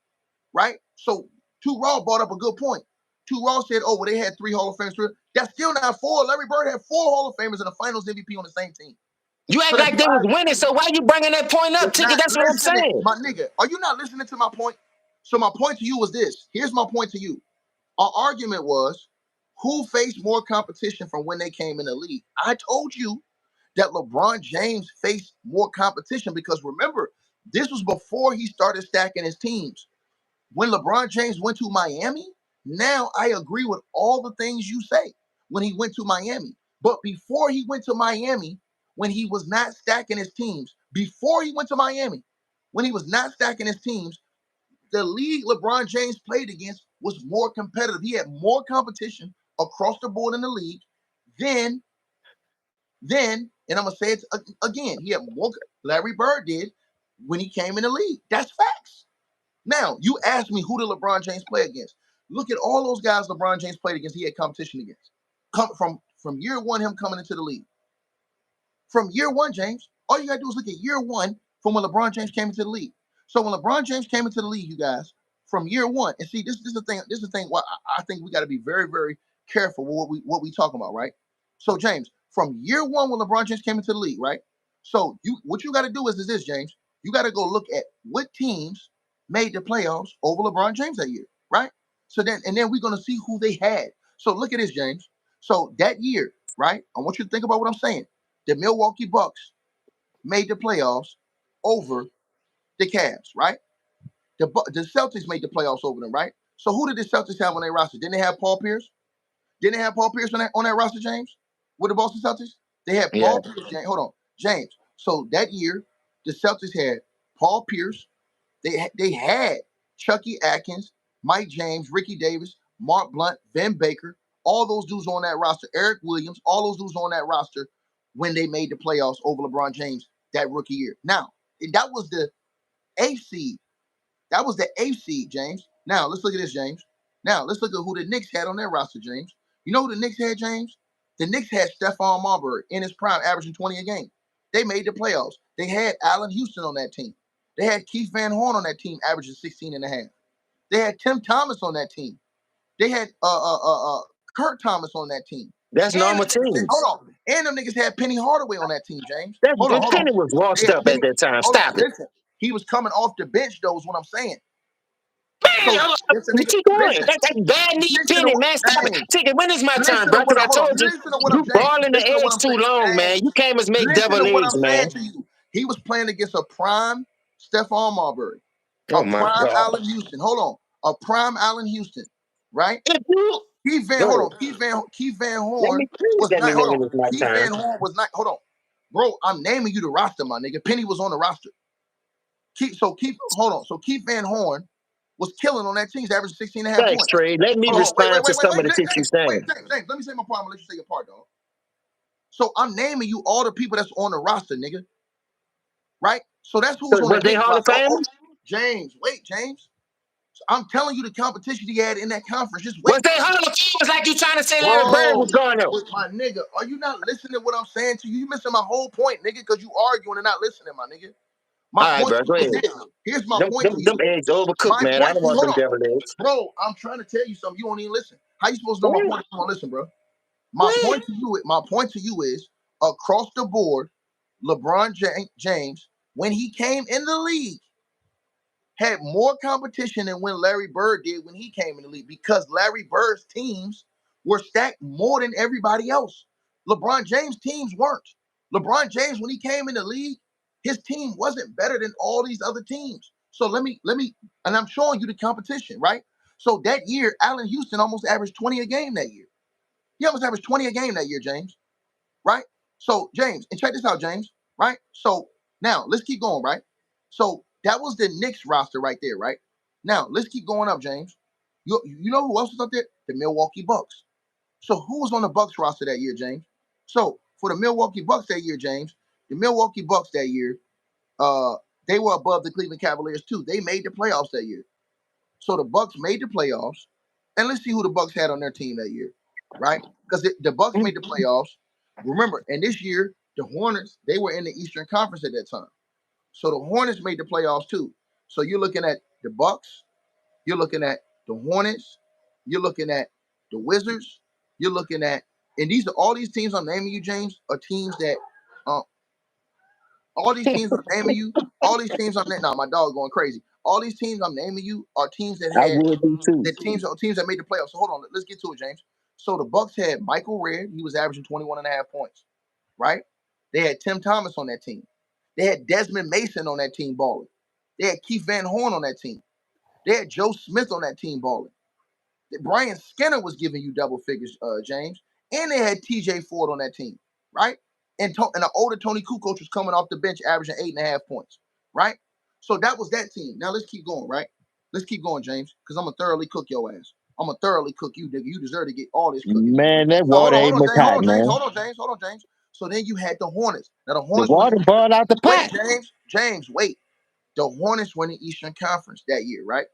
right? So Two Raw brought up a good point. Two Raw said, "Oh, well, they had 3 Hall of Famers. That's still not 4. Larry Bird had 4 Hall of Famers and a Finals MVP on the same team. You So act that's like they was why winning. So why you bringing that point up, you're Ticket? not That's what I'm listening, saying. my nigga. Are you not listening to my point? So my point to you was this. Here's my point to you. Our argument was who faced more competition from when they came in the league. I told you that LeBron James faced more competition because remember, this was before he started stacking his teams. When LeBron James went to Miami, now I agree with all the things you say when he went to Miami. But before he went to Miami, when he was not stacking his teams, before he went to Miami, when he was not stacking his teams, the league LeBron James played against was more competitive. He had more competition across the board in the league than, and I'm gonna say it again, he had more. Larry Bird did when he came in the league. That's facts. Now you ask me who did LeBron James play against? Look at all those guys LeBron James played against. He had competition against. Come from year one, him coming into the league. From year one, James, all you gotta do is look at year one from when LeBron James came into the league. So when LeBron James came into the league, you guys, from year one, and see, this is the thing. This is the thing. Why I think we got to be very, very careful with what we talking about, right? So James, from year one when LeBron James came into the league, right? So what you got to do is this, James. You got to go look at what teams made the playoffs over LeBron James that year, right? So then we're gonna see who they had. So look at this, James. So that year, right? I want you to think about what I'm saying. The Milwaukee Bucks made the playoffs over the Cavs, right? The Celtics made the playoffs over them, right? So who did the Celtics have on their roster? Didn't they have Paul Pierce? Didn't they have Paul Pierce on that roster, James? With the Boston Celtics? They had Yeah. Paul Pierce, James. Hold on. James. So that year, the Celtics had Paul Pierce. They had Chucky Atkins, Mike James, Ricky Davis, Mark Blunt, Vin Baker, all those dudes on that roster. Eric Williams, all those dudes on that roster when they made the playoffs over LeBron James that rookie year. Now, that was the eighth seed. That was the eighth seed, James. Now let's look at this, James. Now let's look at who the Knicks had on their roster, James. You know who the Knicks had, James? The Knicks had Stephon Marbury in his prime, averaging 20 a game. They made the playoffs. They had Allen Houston on that team. They had Keith Van Horn on that team, averaging 16 and a half. They had Tim Thomas on that team. They had Kurt Thomas on that team. That's And normal teams. hold on. And them niggas had Penny Hardaway on that team, James. That Hold on. Penny was washed up Penny, at that time. hold Stop on, it. listen. He was coming off the bench, though, is what I'm saying. Man, you keep going. That's bad knee Penny, man. Stop it. Ticket, when is my turn, bro? Because I told you, you balling the edge too long, man. You can't just make double edge, man. To you. He was playing against a prime Stephon Marbury. Oh, my prime God. Allen Houston. Hold on. A prime Allen Houston, right? Keith Van Horn was not. Hold on. Keith Van Horn was not. Hold on, bro. I'm naming you the roster, my nigga. Penny was on the roster. Hold on. So Keith Van Horn was killing on that team. He's averaging 16 and a half points. Trey. Let me respond to some of the things you're saying. James, let me say my part. I'm gonna let you say your part, dog. So I'm naming you all the people that's on the roster, nigga. Right? So that's who's on the they Hall of Famers? James, wait, James. I'm telling you the competition he had in that conference. Just wait. Was they Hall of Famers like you trying to say Larry Bird was going up? My nigga, are you not listening to what I'm saying to you? You missing my whole point, nigga, because you arguing and not listening, my nigga. My point here's my point to you. Them eggs overcooked, man. I don't want them devil eggs. Bro, I'm trying to tell you something. You won't even listen. How you supposed to know my point if you won't listen, bro? My point to you is across the board, LeBron James, when he came in the league, had more competition than when Larry Bird did when he came in the league, because Larry Bird's teams were stacked more than everybody else. LeBron James' teams weren't. LeBron James, when he came in the league, his team wasn't better than all these other teams. So let me, and I'm showing you the competition, right? So that year, Allen Houston almost averaged 20 a game that year. He almost averaged 20 a game that year, James, right? So, James, and check this out, James, right? So now let's keep going, right? So that was the Knicks roster right there, right? Now let's keep going up, James. You know who else was up there? The Milwaukee Bucks. So who was on the Bucks roster that year, James? So for the Milwaukee Bucks that year, James, the Milwaukee Bucks that year, they were above the Cleveland Cavaliers too. They made the playoffs that year. So the Bucks made the playoffs, and let's see who the Bucks had on their team that year, right? Because the Bucks made the playoffs. Remember, and this year the Hornets, they were in the Eastern Conference at that time. So the Hornets made the playoffs too. So you're looking at the Bucks, you're looking at the Hornets, you're looking at the Wizards, you're looking at, and all these teams I'm naming you, James, are teams that all these teams I'm naming you, nah, my dog going crazy. All these teams I'm naming you are teams that had teams that made the playoffs. So hold on, let's get to it, James. So the Bucks had Michael Redd, he was averaging 21 and a half points, right? They had Tim Thomas on that team. They had Desmond Mason on that team balling. They had Keith Van Horn on that team. They had Joe Smith on that team balling. Brian Skinner was giving you double figures, James. And they had TJ Ford on that team, right? And the older Tony Kukoc was coming off the bench averaging 8.5 points, right? So that was that team. Now let's keep going, right? Let's keep going, James, because I'm going to thoroughly cook your ass. I'm going to thoroughly cook you, nigga. You deserve to get all this cooking. Man, that water ain't much hot, man. Hold on, James. So then you had the Hornets. Now the Hornets. The water boiled out the pot. Wait, James, wait. The Hornets won the Eastern Conference that year, right?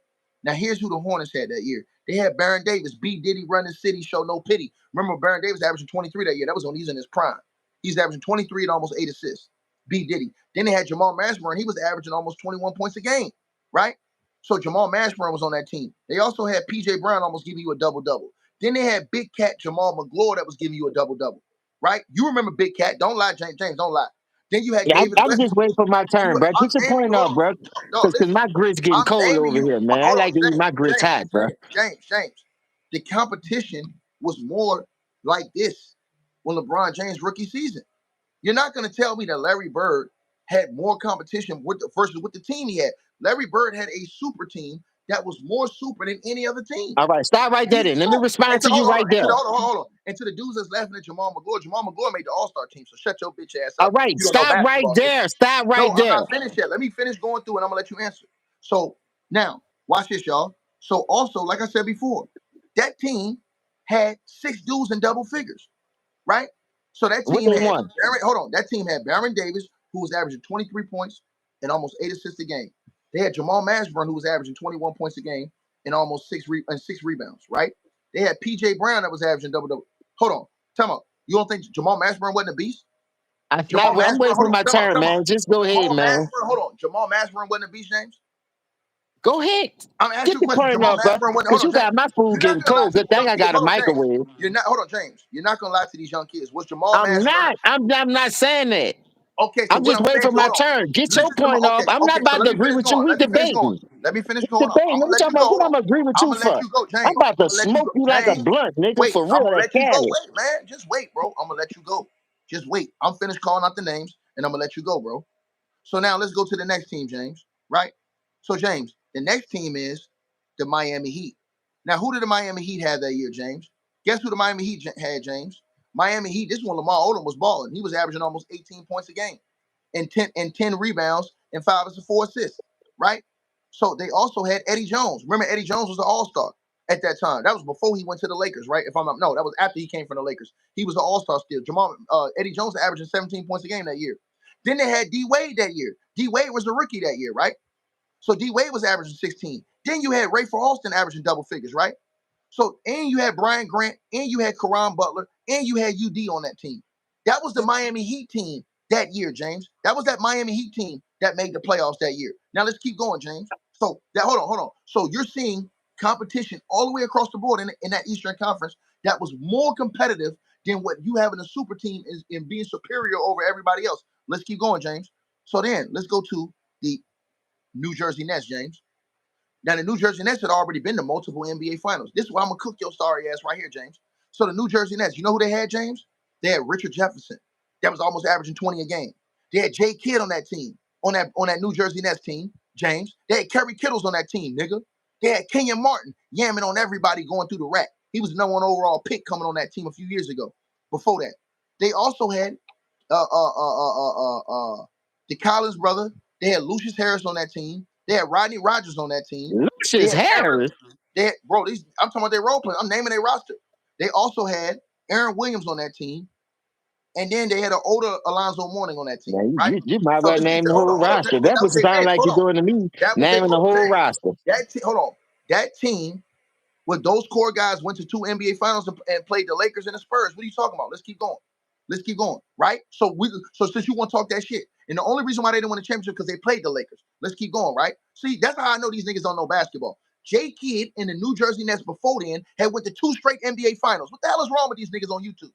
Now here's who the Hornets had that year. They had Baron Davis, B. Diddy running city, show no pity. Remember, Baron Davis averaging 23 that year. That was when he's in his prime. He's averaging 23 and almost 8 assists. B. Diddy. Then they had Jamal Mashburn, and he was averaging almost 21 points a game, right? So Jamal Mashburn was on that team. They also had P.J. Brown almost giving you a double-double. Then they had Big Cat Jamal McGlure that was giving you a double-double, right? You remember Big Cat. Don't lie, James, don't lie. Then you had David I'm just waiting for my turn, bro. Get your point off, bro. Because my grits getting cold over here, man. I like to eat my grits hot, bro. James. The competition was more like this when LeBron James' rookie season. You're not going to tell me that Larry Bird had more competition versus with the team he had. Larry Bird had a super team that was more super than any other team. All right, stop right there then. Let me respond to you right there. Hold on. And to the dudes that's laughing at Jamal McGlure made the All-Star team, so shut your bitch ass up. All right, stop right there. Stop right there. I'm not finished yet. Let me finish going through and I'm going to let you answer. So now, watch this, y'all. So also, like I said before, that team had 6 dudes in double figures, right? So that team that team had Baron Davis, who was averaging 23 points and almost 8 assists a game. They had Jamal Mashburn, who was averaging 21 points a game and almost 6 rebounds, right? They had P.J. Brown that was averaging double-double. Hold on. Tell me, you don't think Jamal Mashburn wasn't a beast? I'm waiting for my turn, man. Just go ahead, man. Hold on. Jamal Mashburn wasn't a beast, James? Go ahead. I'm asking Get you a the question. point Jamal up, bro. Mashburn wasn't. Because Hold on, you got James. my food getting cold. Good thing I got a microwave. You're not. Hold on, James. You're not gonna lie to these young kids. Was Jamal I'm Mashburn? not. I'm not saying that. Okay, so I'm what just I'm waiting saying for is, my hold on. turn. Get your Listen to me. point off. I'm not Okay, so about let to me agree finish with you. going. We Let me finish going. debating. Let me finish We going. debating. I'm What gonna you let talking you about? go. What Hold I'm on. gonna agree with I'm you gonna let for? you go, I'm James. about I'm to gonna let you smoke go, you like a James. blunt, nigga. Wait, For I'm real, gonna that let you go. Cali. Wait, man. Just wait, bro. I'm gonna let you go. Just wait. I'm finished calling out the names, and I'm gonna let you go, bro. So now let's go to the next team, James. Right? So James, the next team is the Miami Heat. Now, who did the Miami Heat have that year, James? Guess who the Miami Heat had, James? Miami Heat. This one, Lamar Odom was balling. He was averaging almost 18 points a game, and 10 rebounds and 5 and 4 assists. Right? So they also had Eddie Jones. Remember, Eddie Jones was an All-Star at that time. That was before he went to the Lakers, right? If I'm not, no, that was after he came from the Lakers. He was an All-Star still. Eddie Jones was averaging 17 points a game that year. Then they had D Wade that year. D Wade was a rookie that year, right? So D Wade was averaging 16. Then you had Ray Alston averaging double figures, right? So, and you had Brian Grant, and you had Kareem Butler, and you had UD on that team. That was the Miami Heat team that year, James. That was that Miami Heat team that made the playoffs that year. Now let's keep going, James. So that hold on. So you're seeing competition all the way across the board in that Eastern Conference that was more competitive than what you have in a super team is in being superior over everybody else. Let's keep going, James. So then let's go to the New Jersey Nets, James. Now, the New Jersey Nets had already been to multiple NBA Finals. This is why I'm going to cook your sorry ass right here, James. So the New Jersey Nets, you know who they had, James? They had Richard Jefferson. That was almost averaging 20 a game. They had Jay Kidd on that team, on that New Jersey Nets team, James. They had Kerry Kittles on that team, nigga. They had Kenyon Martin yamming on everybody going through the rack. He was the number 1 overall pick coming on that team a few years ago. Before that, they also had the Collins brother. They had Lucius Harris on that team. They had Rodney Rogers on that team. Lucius Harris? I'm talking about their role players. I'm naming their roster. They also had Aaron Williams on that team. And then they had an older Alonzo Mourning on that team, Man, right? you might well name the Hold whole on. roster. That That's what was it their sounds bench. like Hold you're on. doing to me. That was Naming the whole roster. Hold on. That team with those core guys went to 2 NBA Finals and played the Lakers and the Spurs. What are you talking about? Let's keep going. Right? So since you want to talk that shit, and the only reason why they didn't win the championship because they played the Lakers. Let's keep going, right? See, that's how I know these niggas don't know basketball. Jay Kidd and the New Jersey Nets before then had went to 2 straight NBA Finals. What the hell is wrong with these niggas on YouTube?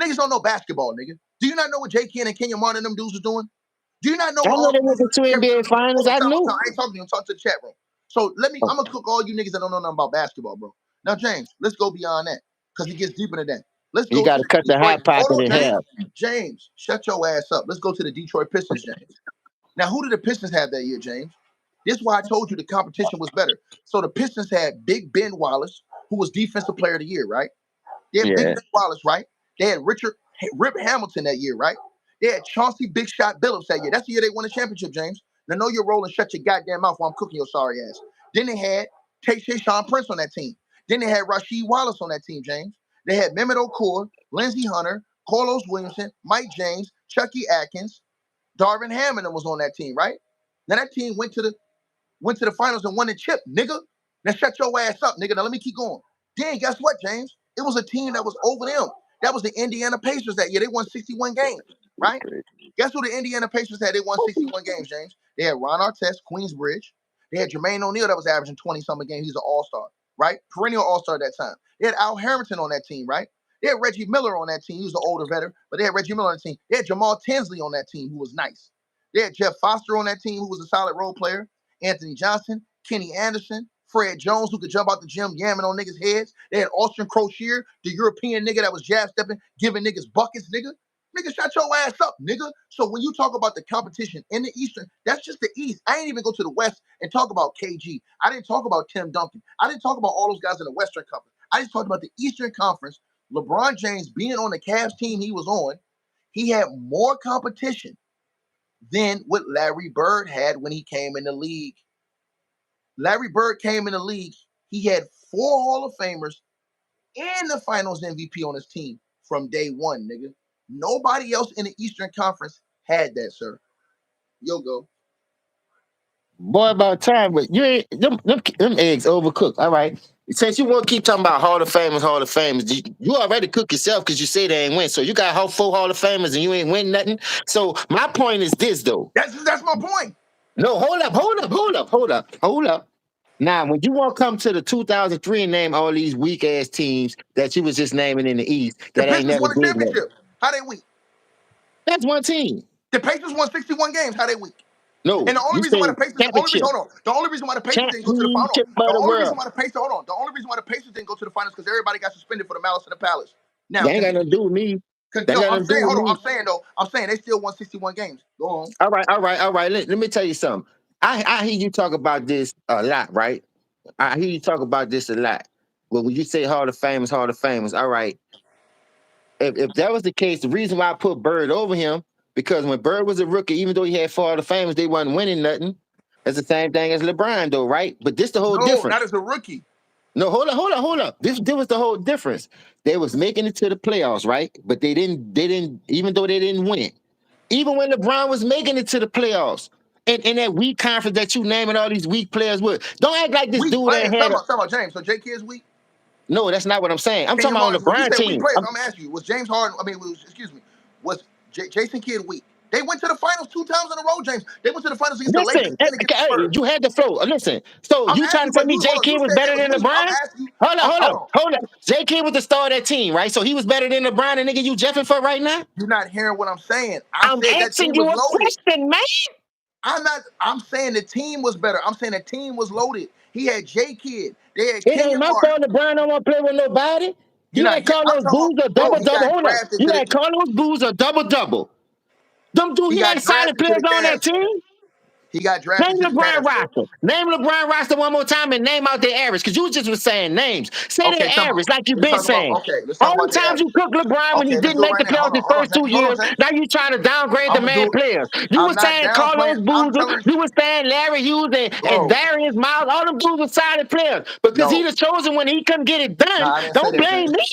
Niggas don't know basketball, nigga. Do you not know what Jay Kidd and Kenyon Martin and them dudes was doing? Do you not know I what know all they these went to 2 NBA Finals. I knew. I ain't talking to you. I'm talking to the chat room. So I'm gonna cook all you niggas that don't know nothing about basketball, bro. Now, James, let's go beyond that because it gets deeper than that. Let's You go got to to the cut the Detroit. hot pocket Hold in on, James. half. James, shut your ass up. Let's go to the Detroit Pistons, James. Now, who did the Pistons have that year, James? This is why I told you the competition was better. So the Pistons had Big Ben Wallace, who was Defensive Player of the Year, right? They had Big Ben Wallace, right? They had Rip Hamilton that year, right? They had Chauncey Big Shot Billups that year. That's the year they won the championship, James. Now know your role and shut your goddamn mouth while I'm cooking your sorry ass. Then they had Sean Prince on that team. Then they had Rasheed Wallace on that team, James. They had Mehmet Okur, Lindsey Hunter, Carlos Williamson, Mike James, Chucky Atkins, Darvin Hammond was on that team, right? Now that team went to the finals and won the chip, nigga. Now shut your ass up, nigga. Now let me keep going. Then guess what, James? It was a team that was over them. That was the Indiana Pacers that year. They won 61 games, right? Guess who the Indiana Pacers had? They won 61 games, James. They had Ron Artest, Queensbridge. They had Jermaine O'Neal that was averaging 20-something games. He's an all-star, right? Perennial all-star at that time. They had Al Harrington on that team, right? They had Reggie Miller on that team. He was the older veteran, but they had Reggie Miller on the team. They had Jamal Tinsley on that team, who was nice. They had Jeff Foster on that team, who was a solid role player. Anthony Johnson, Kenny Anderson, Fred Jones, who could jump out the gym yamming on niggas' heads. They had Austin Crocier, the European nigga that was jab stepping, giving niggas buckets, nigga. Nigga, shut your ass up, nigga. So when you talk about the competition in the Eastern, that's just the East. I ain't even go to the West and talk about KG. I didn't talk about Tim Duncan. I didn't talk about all those guys in the Western Conference. I just talked about the Eastern Conference. LeBron James being on the Cavs team he was on, he had more competition than what Larry Bird had when he came in the league. Larry Bird came in the league. He had 4 Hall of Famers and the Finals MVP on his team from day one, nigga. Nobody else in the Eastern Conference had that, sir. You'll go. Boy, about time, but you ain't them eggs overcooked. All right. Since you want to keep talking about Hall of Famers, you already cook yourself because you say they ain't win. So you got four Hall of Famers and you ain't win nothing. So my point is this though. That's my point. No, hold up. Now, when you want to come to the 2003 and name all these weak ass teams that you was just naming in the East The that ain't Pistons never won a did nothing, championship. How they weak? that's one team. The Pacers won 61 games. How they weak? No, And the only you reason why say the Pacers, the only reason, championship, hold on, the only reason why the Pacers didn't go to the final, championship of the the only reason world. why the Pacers, hold on, the only reason why the Pacers didn't go to the finals because everybody got suspended for the Malice in the Palace. Now, That ain't got nothing to do with me. That ain't no, got I'm nothing to do saying, with hold on, me. I'm saying they still won 61 games. Go on. All right. Let me tell you something. I hear you talk about this a lot, right? I hear you talk about this a lot. Well, when you say Hall of Famers, all right. If that was the case, the reason why I put Bird over him, because when Bird was a rookie, even though he had four Hall of Famers, they wasn't winning nothing. That's the same thing as LeBron, though, right? But this the whole No, difference. not as a rookie. No, hold up. This was the whole difference. They was making it to the playoffs, right? But they didn't, even though they didn't win. Even when LeBron was making it to the playoffs. In that weak conference that you naming all these weak players with. Don't act like this Weak dude ain't players. had a Talking about James. So J Kidd's weak. no, that's not what I'm saying. I'm Can you talking about on mark when you LeBron say weak team. players? I'm asking you, was James Harden? I mean, excuse me, was Jason Kidd weak? They went to the finals 2 times in a row, James. They went to the finals against the Lakers Listen, and against the hey, Spurs. you had the flow. Listen, so I'm you trying asking to you, tell but me you J. hold on. You Kidd was said they better was than weak. I'm LeBron? asking you. Hold Hold on. up. J. Kidd was the star of that team, right? So he was better than LeBron, and nigga you jeffing for right now? You're not hearing what I'm saying. I I'm said that asking team you was a loaded. question, man. I'm not. I'm saying the team was better. I'm saying the team was loaded. He had J. Kidd. They had It ain't Kenyon my Martin. fault LeBron don't want to play with nobody. You're You not had here. I'm Carlos talking about, Boozer a bro. double He double. got Hold up. drafted You to the. had Carlos Boozer a double double. Them dude, He he got had solid drafted to players the on that Cavs. team. He got Name drafted to the LeBron Cavs, bro. roster. Name LeBron roster one more time and name out their average. Because you just was saying names. Say Okay, their talking average, about. like you've Let's been talk about. saying. Okay, let's talk All about the their times you average. cooked LeBron when he Okay, let's didn't do it make right the now. playoffs his Hold on, first James. 2 years. James. Now you trying to downgrade the I'm gonna man do it. players. You I'm was not saying Carlos downplaying. I'm Boozer. telling You was saying Larry Hughes and bro. Darius Miles. All them dudes were solid players. Because he No, the chosen when he couldn't get it no, done. I didn't say Don't that, blame James. me.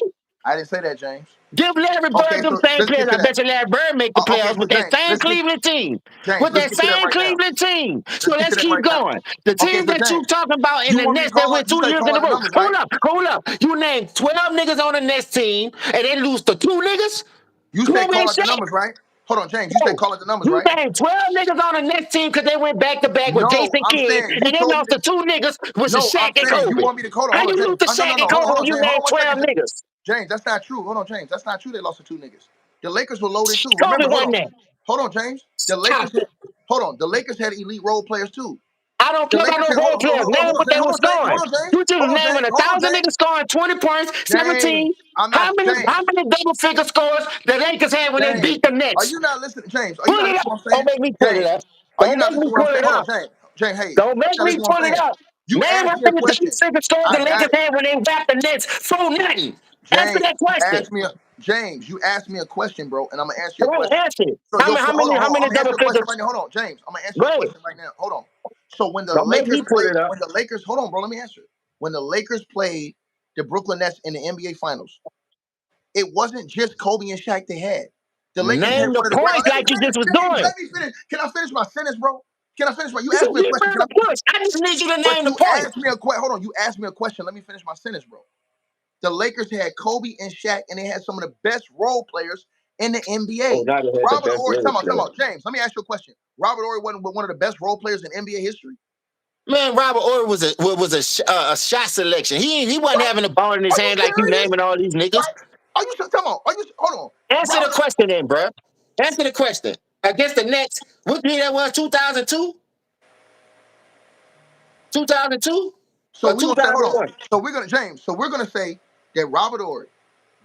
I didn't say that, James. Give Larry Okay, Bird them so same let's players. get to I that. bet you Larry Bird make the Okay, playoffs so with that James, same let's get Cleveland team. James. With Let's that get to that same right now. Cleveland team. So Let's get let's to that keep right now. going. The Okay, teams so that you James, talking about in you the want me to Nets that call went out? You two say years call in a out the row. numbers, right? Hold up. You named 12 niggas on the Nets team and they lose to 2 niggas? You said Kobe call and out the Shaq? numbers, right? Hold on, James. You said No. call out the numbers, You right? named 12 niggas on the Nets team because they went back to back with No, Jason I'm Kidd saying you and they told me lost to. to 2 niggas, which is No, I'm Shaq and saying you Kobe. want me to call. How Hold on, you lose James. to No, Shaq no, no. and Hold on, Kobe hold when on, you James. Hold on named one second, 12 James. niggas? James, that's not true. Hold on, James. That's not true. They lost to 2 niggas. The Lakers were loaded too. Kobe Remember, hold won on. that. Hold on, James. The Stop Lakers it. had hold on. The Lakers had elite role players too. I don't The care about Lakers no had hold role on, hold on, players. hold on, Name hold on, what James. they Hold were on, James. Hold scoring. on, James. You just Hold on, naming James. a Hold on, thousand James. niggas scoring 20 points, James. 17. I'm How not many James. how many double figure scores the Lakers had when they James. beat the Are Nets? you not listening, James? Are you Pull not it listening to up. what I'm Don't saying? make me pull it James. up. Are you Don't not make listening me to what I'm pull saying? it Hold on, up. James. James, hey, Don't are you make not me listening to what pull I'm it saying? up. You Name how asked me a many double question. figure scores I the Lakers got had when they whacked the Nets for nothing. Answer James. that You question. asked me a James. You asked me a question, bro, and I'm gonna answer your Don't question. answer it. So your hold on, How hold on. I'm many gonna answer double your question figures? right now. Hold on, James. I'm gonna answer Go your ahead. question right now. Hold on. So when the Don't make Lakers me pull played, it up. when the Lakers, hold on, bro. Let me answer. When the Lakers played the Brooklyn Nets in the NBA Finals, it wasn't just Kobe and Shaq they had. The Lakers had Name the one of the great. Oh, points let me like you finish, just was James. doing. Let me finish. Can I finish my sentence, bro? Can I finish my? You You said asked me a give question. her Can I the finish? push. I just need you to But name the you point. asked me a question. Hold on. You asked me a question. Let me finish my sentence, bro. The Lakers had Kobe and Shaq, and they had some of the best role players in the Oh, NBA. now they had the Robert best Ory, role come player. on, James. Let me ask you a question. Robert Ory wasn't one of the best role players in NBA history. Man, Robert Ory was a shot selection. He wasn't What? having the ball in his Are you hand like you serious? naming all these niggas. What? Are you? Come on. Are you? Hold on. Answer the Robert. question then, bro. Answer the question. Against the Nets, what year that was? 2002, 2002, So or we're gonna say, hold on. 2001? So we're gonna James. So we're gonna say that Robert Ory,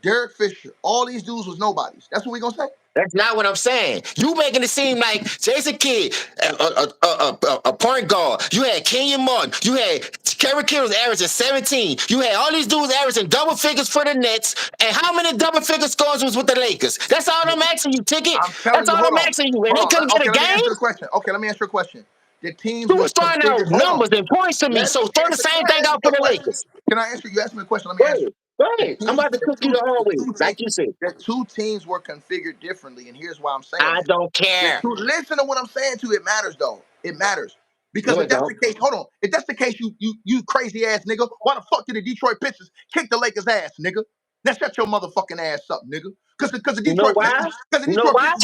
Derek Fisher, all these dudes was nobodies. That's what we're gonna say. That's not what I'm saying. You making it seem like Jason Kidd, a point guard. You had Kenyon Martin. You had Kerry Kittles averaging 17. You had all these dudes averaging double figures for the Nets. And how many double figure scores was with the Lakers? That's all I'm asking you, Ticket. I'm telling That's you. all Hold I'm on. asking you. And Hold they on. couldn't get a Okay, let me game? answer the question. Okay, let me answer a question. The teams You was was throwing out configured. Hold on. numbers and points to me. Let me So throw the answer. Can same I thing answer out for your the question? Lakers. Can I answer? You asked me a question. Let me Go answer. ahead. Go The ahead. I'm teams, about to cook you the hard way, like you said. the two teams were configured differently, and here's why I'm saying I that. don't care. Listen to what I'm saying to you. It matters though. It matters Because No, if that's the case, hold on. If that's the case, you crazy ass nigga, why the fuck did the Detroit Pistons kick the Lakers ass, nigga? Now shut your motherfucking ass up, nigga. Because the You know Detroit why? Pistons, because the You know Detroit why?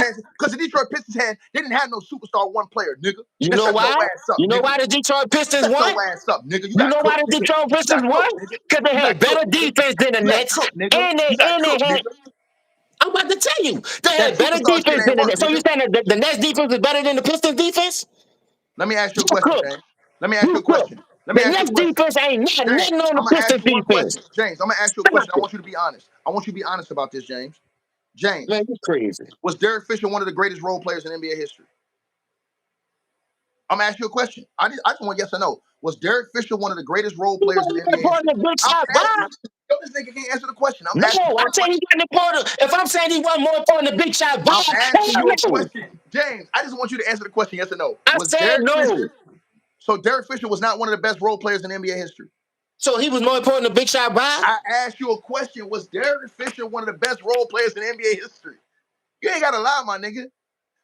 Pistons had, they didn't have no superstar one player, nigga. You Now know shut your why? ass up, You know nigga. why the Detroit Pistons Shut won? your ass up, nigga. You You got know why cooked, the nigga. Detroit You Pistons got won? cooked, nigga. Because they You had got better cooked, nigga. defense than the You got Nets, cooked, nigga. and You got they cooked, had. nigga. I'm about to tell you, they That had better superstar shit defense ain't than the work, Nets. So you nigga. saying that the Nets defense is better than the Pistons defense? Let me ask you a You question, cook. James. Let me ask you You a cook. question. Let me The ask you a Nets question. defense ain't James, nothing on the I'm gonna ask Pistons you one defense. question. James, I'm gonna ask you a Stop question. I it. want you to be honest. I want you to be honest about this, James. James, Man, you crazy. was Derek Fisher one of the greatest role players in NBA history? I'm gonna ask you a question. I just want yes or no. Was Derek Fisher one of the greatest role He players in wasn't NBA history? important the big I'm shot, asking. Bob. Yo, this nigga can't answer the question. I'm No, asking I one said he question. wasn't important. If I'm saying he wasn't more important than Big Shot Bob, I'm asking hell you a no. question, James. I just want you to answer the question, yes or no. I Was said Derek no. Fisher? So Derek Fisher was not one of the best role players in NBA history. So he was more important than Big Shot Bob? I asked you a question. Was Derek Fisher one of the best role players in NBA history? You ain't gotta lie, my nigga.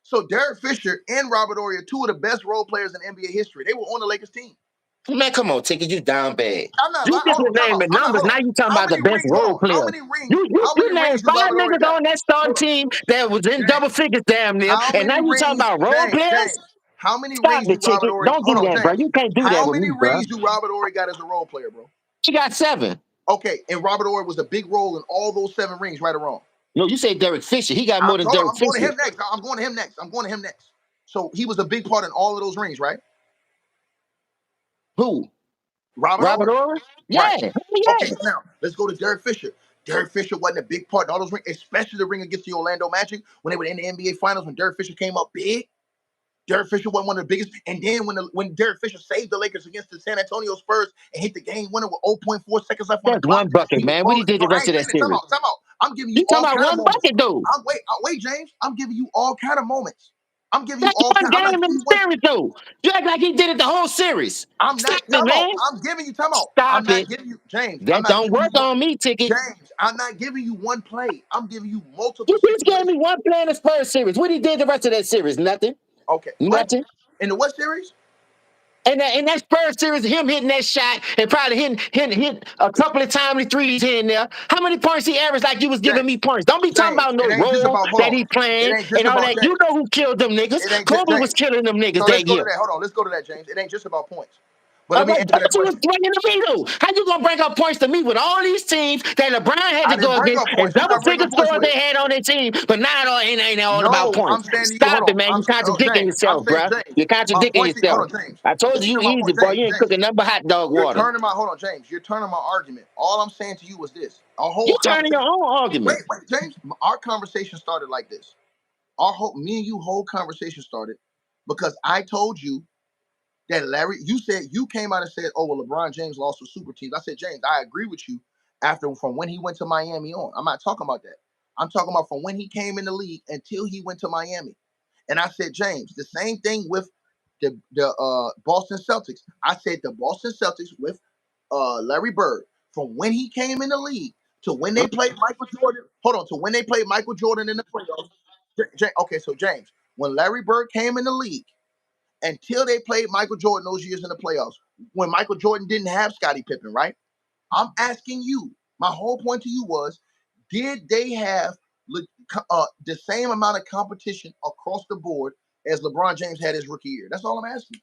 So Derek Fisher and Robert Horry are two of the best role players in NBA history. They were on the Lakers team. Man, come on, Ticket, you down bad. I'm not You lying. just Hold on, time out. naming I'm not. numbers. Hold Now on. you talking How about the many best rings? Hold role on. How player. many rings? You How many named rings do five Robert Horry niggas got? on that starting Hold on, team that was in double James. figures damn near, How and now many you talking rings? about role James. players? James. How many Stop rings do it, Robert Ticket. Horry? Don't Hold do on, that, bro. James. You can't do that How with many me, bro. rings do Robert Horry got as a role player, bro? He got 7. Okay, and Robert Horry was a big role in all those 7 rings, right or wrong? No, you say Derek Fisher. He got more than Hold on, Derek I'm going to Fisher. him next. I'm going to him next. I'm going to him next. So he was a big part in all of those rings, right? Who? Robert Robert Horry. Ory? Right. Yeah. Okay, Yeah. so now let's go to Derek Fisher. Derek Fisher wasn't a big part in all those rings, especially the ring against the Orlando Magic when they were in the NBA Finals when Derek Fisher came up big. Derek Fisher wasn't one of the biggest. And then when Derek Fisher saved the Lakers against the San Antonio Spurs and hit the game winner with 0.4 seconds left on the That's clock, one bucket, he was man. What he balling. did No, the I rest ain't of that saying it. Time series? out. Time out. I'm giving you You talking all about kind of one moments. bucket, though? Wait, James. I'm giving you all kind of moments. I'm giving you That's all one kind. I'm game not in giving the you one. series, though. You act like he did it the whole series. I'm Stop not. it, Time out. man. I'm giving you time out. I'm Stop not it. giving you James. I'm That not don't giving you work one. on me, Ticket. James, I'm not giving you one play. I'm giving you multiple You just gave situations. me one play in the Spurs series. What he did the rest of that series? Nothing. Okay, what? Nothing. In the what series? And that Spurs series, him hitting that shot and probably hitting a couple of timely threes here and there. How many points he averaged like you was giving James, me points? Don't be talking James, about it no ain't just role about, hold that on. he It playing ain't just and all about that. You James. know who killed them niggas. It ain't just Kobe was James. killing them niggas So that let's go year. to that. Hold on, let's go to that, James. It ain't just about points. But All let me right, answer that that's what you was question. bringing to me though. How you gonna bring up points to me with all these teams that LeBron had I to didn't go bring against up and points. Who did double I bring figure up points scores with? they had on their team, but now it all ain't all about No, points. I'm saying to you, hold Stop it, on. man. You contradicting James, I'm yourself, saying, bruh. James, You're my contradicting point to you, hold yourself. on, James. I told Listen you to my easy, point, boy. James, You ain't James. cooking nothing but hot dog You're water. turning my, hold on, James. You're turning my argument. All I'm saying to you was this. Our You whole turning your conversation. own argument. Wait, James. Our conversation started like this. Me and you whole conversation started because I told you that Larry, you said, you came out and said, oh, well, LeBron James lost to super teams. I said, James, I agree with you from when he went to Miami on. I'm not talking about that. I'm talking about from when he came in the league until he went to Miami. And I said, James, the same thing with the Boston Celtics. I said the Boston Celtics with Larry Bird, from when he came in the league to when they played Michael Jordan. Hold on, to when they played Michael Jordan in the playoffs. Okay, so James, when Larry Bird came in the league until they played Michael Jordan those years in the playoffs, when Michael Jordan didn't have Scottie Pippen, right? I'm asking you, my whole point to you was, did they have the same amount of competition across the board as LeBron James had his rookie year? That's all I'm asking.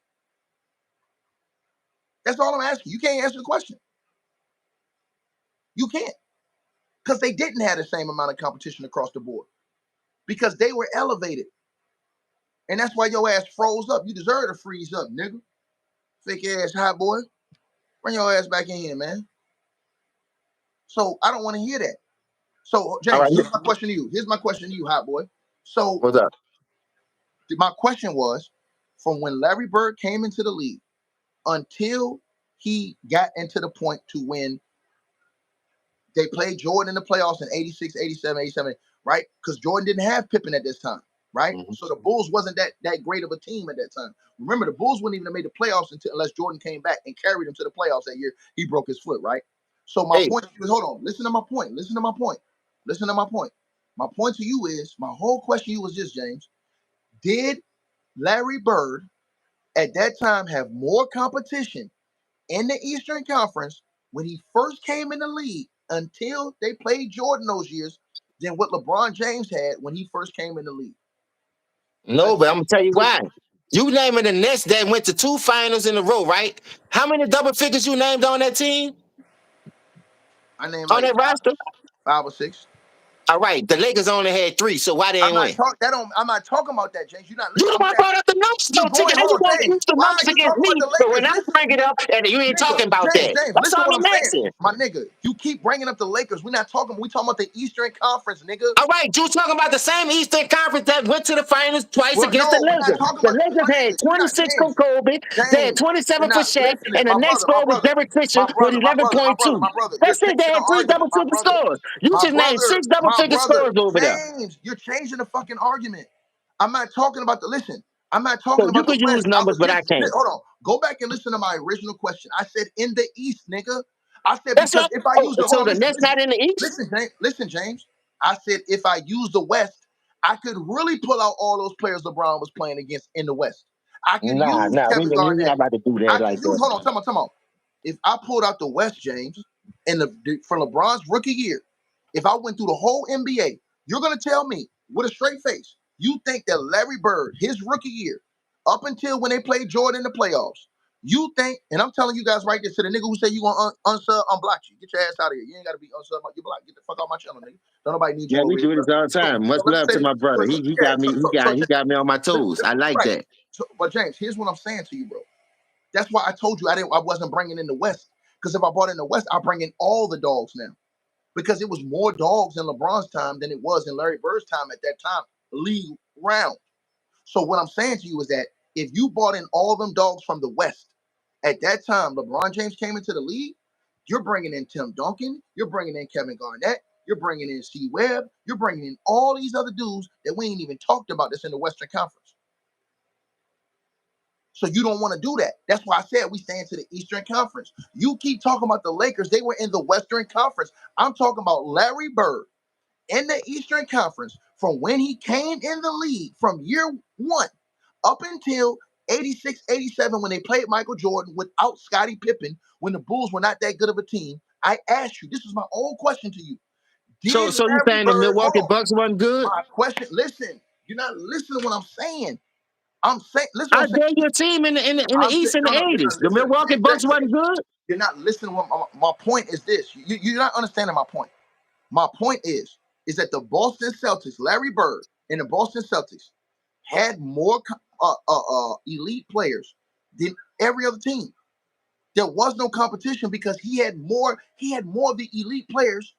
That's all I'm asking. You can't answer the question. You can't. Because they didn't have the same amount of competition across the board. Because they were elevated. And that's why your ass froze up. You deserve to freeze up, nigga. Fake ass hot boy. Bring your ass back in here, man. So I don't want to hear that. So, All James, right. here's my question to you. Here's my question to you, hot boy. So What's up? my question was, from when Larry Bird came into the league until he got into the point to when they played Jordan in the playoffs in 86, 87, 87, right? Because Jordan didn't have Pippen at this time, right? Mm-hmm. So the Bulls wasn't that great of a team at that time. Remember, the Bulls wouldn't even have made the playoffs unless Jordan came back and carried them to the playoffs that year. He broke his foot, right? So my Hey, point to you is, hold on, listen to my point. Listen to my point. Listen to my point. My point to you is, my whole question to you was this, James. Did Larry Bird at that time have more competition in the Eastern Conference when he first came in the league until they played Jordan those years than what LeBron James had when he first came in the league. No, but I'm gonna tell you why. You naming the Nets that went to 2 finals in a row, right? How many double figures you named on that team? I named On like that roster? 5 or 6. All right, the Lakers only had 3, so why they ain't win? I'm not talking about that, James. You're not You listening. the I'm one saying brought up the numbers, you though, going. Ticket. How Hold you on, gonna James. use the Why numbers are you against talking about me? the But when Lakers? I Listen, bring it up, and you ain't nigga. talking about that. James. That's Listen to all what I'm I'm saying, asking. my nigga. You keep bringing up the Lakers. We're not talking. We talking about the Eastern Conference, nigga. All right, you talking about the same Eastern Conference that went to the finals twice Well, against the no, we're not Lakers. talking The about Lakers my had nigga. You're not 26 from James. Kobe, they had James, you're 27 for not Shaq, listening. and the My next brother, score was Derek Fisher with 11.2. my brother. You're That's it. They changing the had 3 argument, double-figure scores. You just named 6 double-figure scores over there. James, you're changing the fucking argument. I'm not talking about the listen. I'm not talking So you about the could use West. I numbers, was but I just can't. hold on. Go back and listen to my original question. I said in the East, nigga. I said That's because what. if I Oh, use the hold so on, the listen, Nets not in the East? listen, James. I said if I use the West, I could really pull out all those players LeBron was playing against in the West. I could Nah, use nah. We Kevin not Garnett. about to do that I could like use that. hold on, come on. If I pulled out the West, James, and for LeBron's rookie year, if I went through the whole NBA, you're gonna tell me with a straight face, you think that Larry Bird, his rookie year, up until when they played Jordan in the playoffs, you think, and I'm telling you guys right there, to the nigga who say you gonna unsub, unblock you. Get your ass out of here. You ain't gotta be unsub, you block. Get the fuck out my channel, nigga. Don't nobody need you Yeah, we over here, do bro. this all the So, time. Much so let me love say to this. my brother. He got me. He got me on my toes. I like Right. that. So, but James, here's what I'm saying to you, bro. That's why I told you I wasn't bringing in the West. Because if I brought in the West, I bring in all the dogs now. Because it was more dogs in LeBron's time than it was in Larry Bird's time at that time, league round. So what I'm saying to you is that if you brought in all them dogs from the West, at that time LeBron James came into the league, you're bringing in Tim Duncan, you're bringing in Kevin Garnett, you're bringing in C. Webb, you're bringing in all these other dudes that we ain't even talked about that's in the Western Conference. So you don't want to do that. That's why I said we stay into the Eastern Conference. You keep talking about the Lakers. They were in the Western Conference. I'm talking about Larry Bird in the Eastern Conference from when he came in the league from year one up until 86, 87 when they played Michael Jordan without Scottie Pippen when the Bulls were not that good of a team. I asked you, this is my own question to you. So, Did you Larry saying the Bird, Milwaukee hold on, Bucks wasn't good? my question, listen, you're not listening to what I'm saying. I'm saying, listen what I I'm saying. gave you a team in the I'm saying, East in the no, you're '80s. not The listening. Milwaukee Bucks wasn't good. You're not listening. My point is this. You're not understanding my point. My point is that the Boston Celtics, Larry Bird, and the Boston Celtics had more elite players than every other team. There was no competition because he had more. He had more of the elite players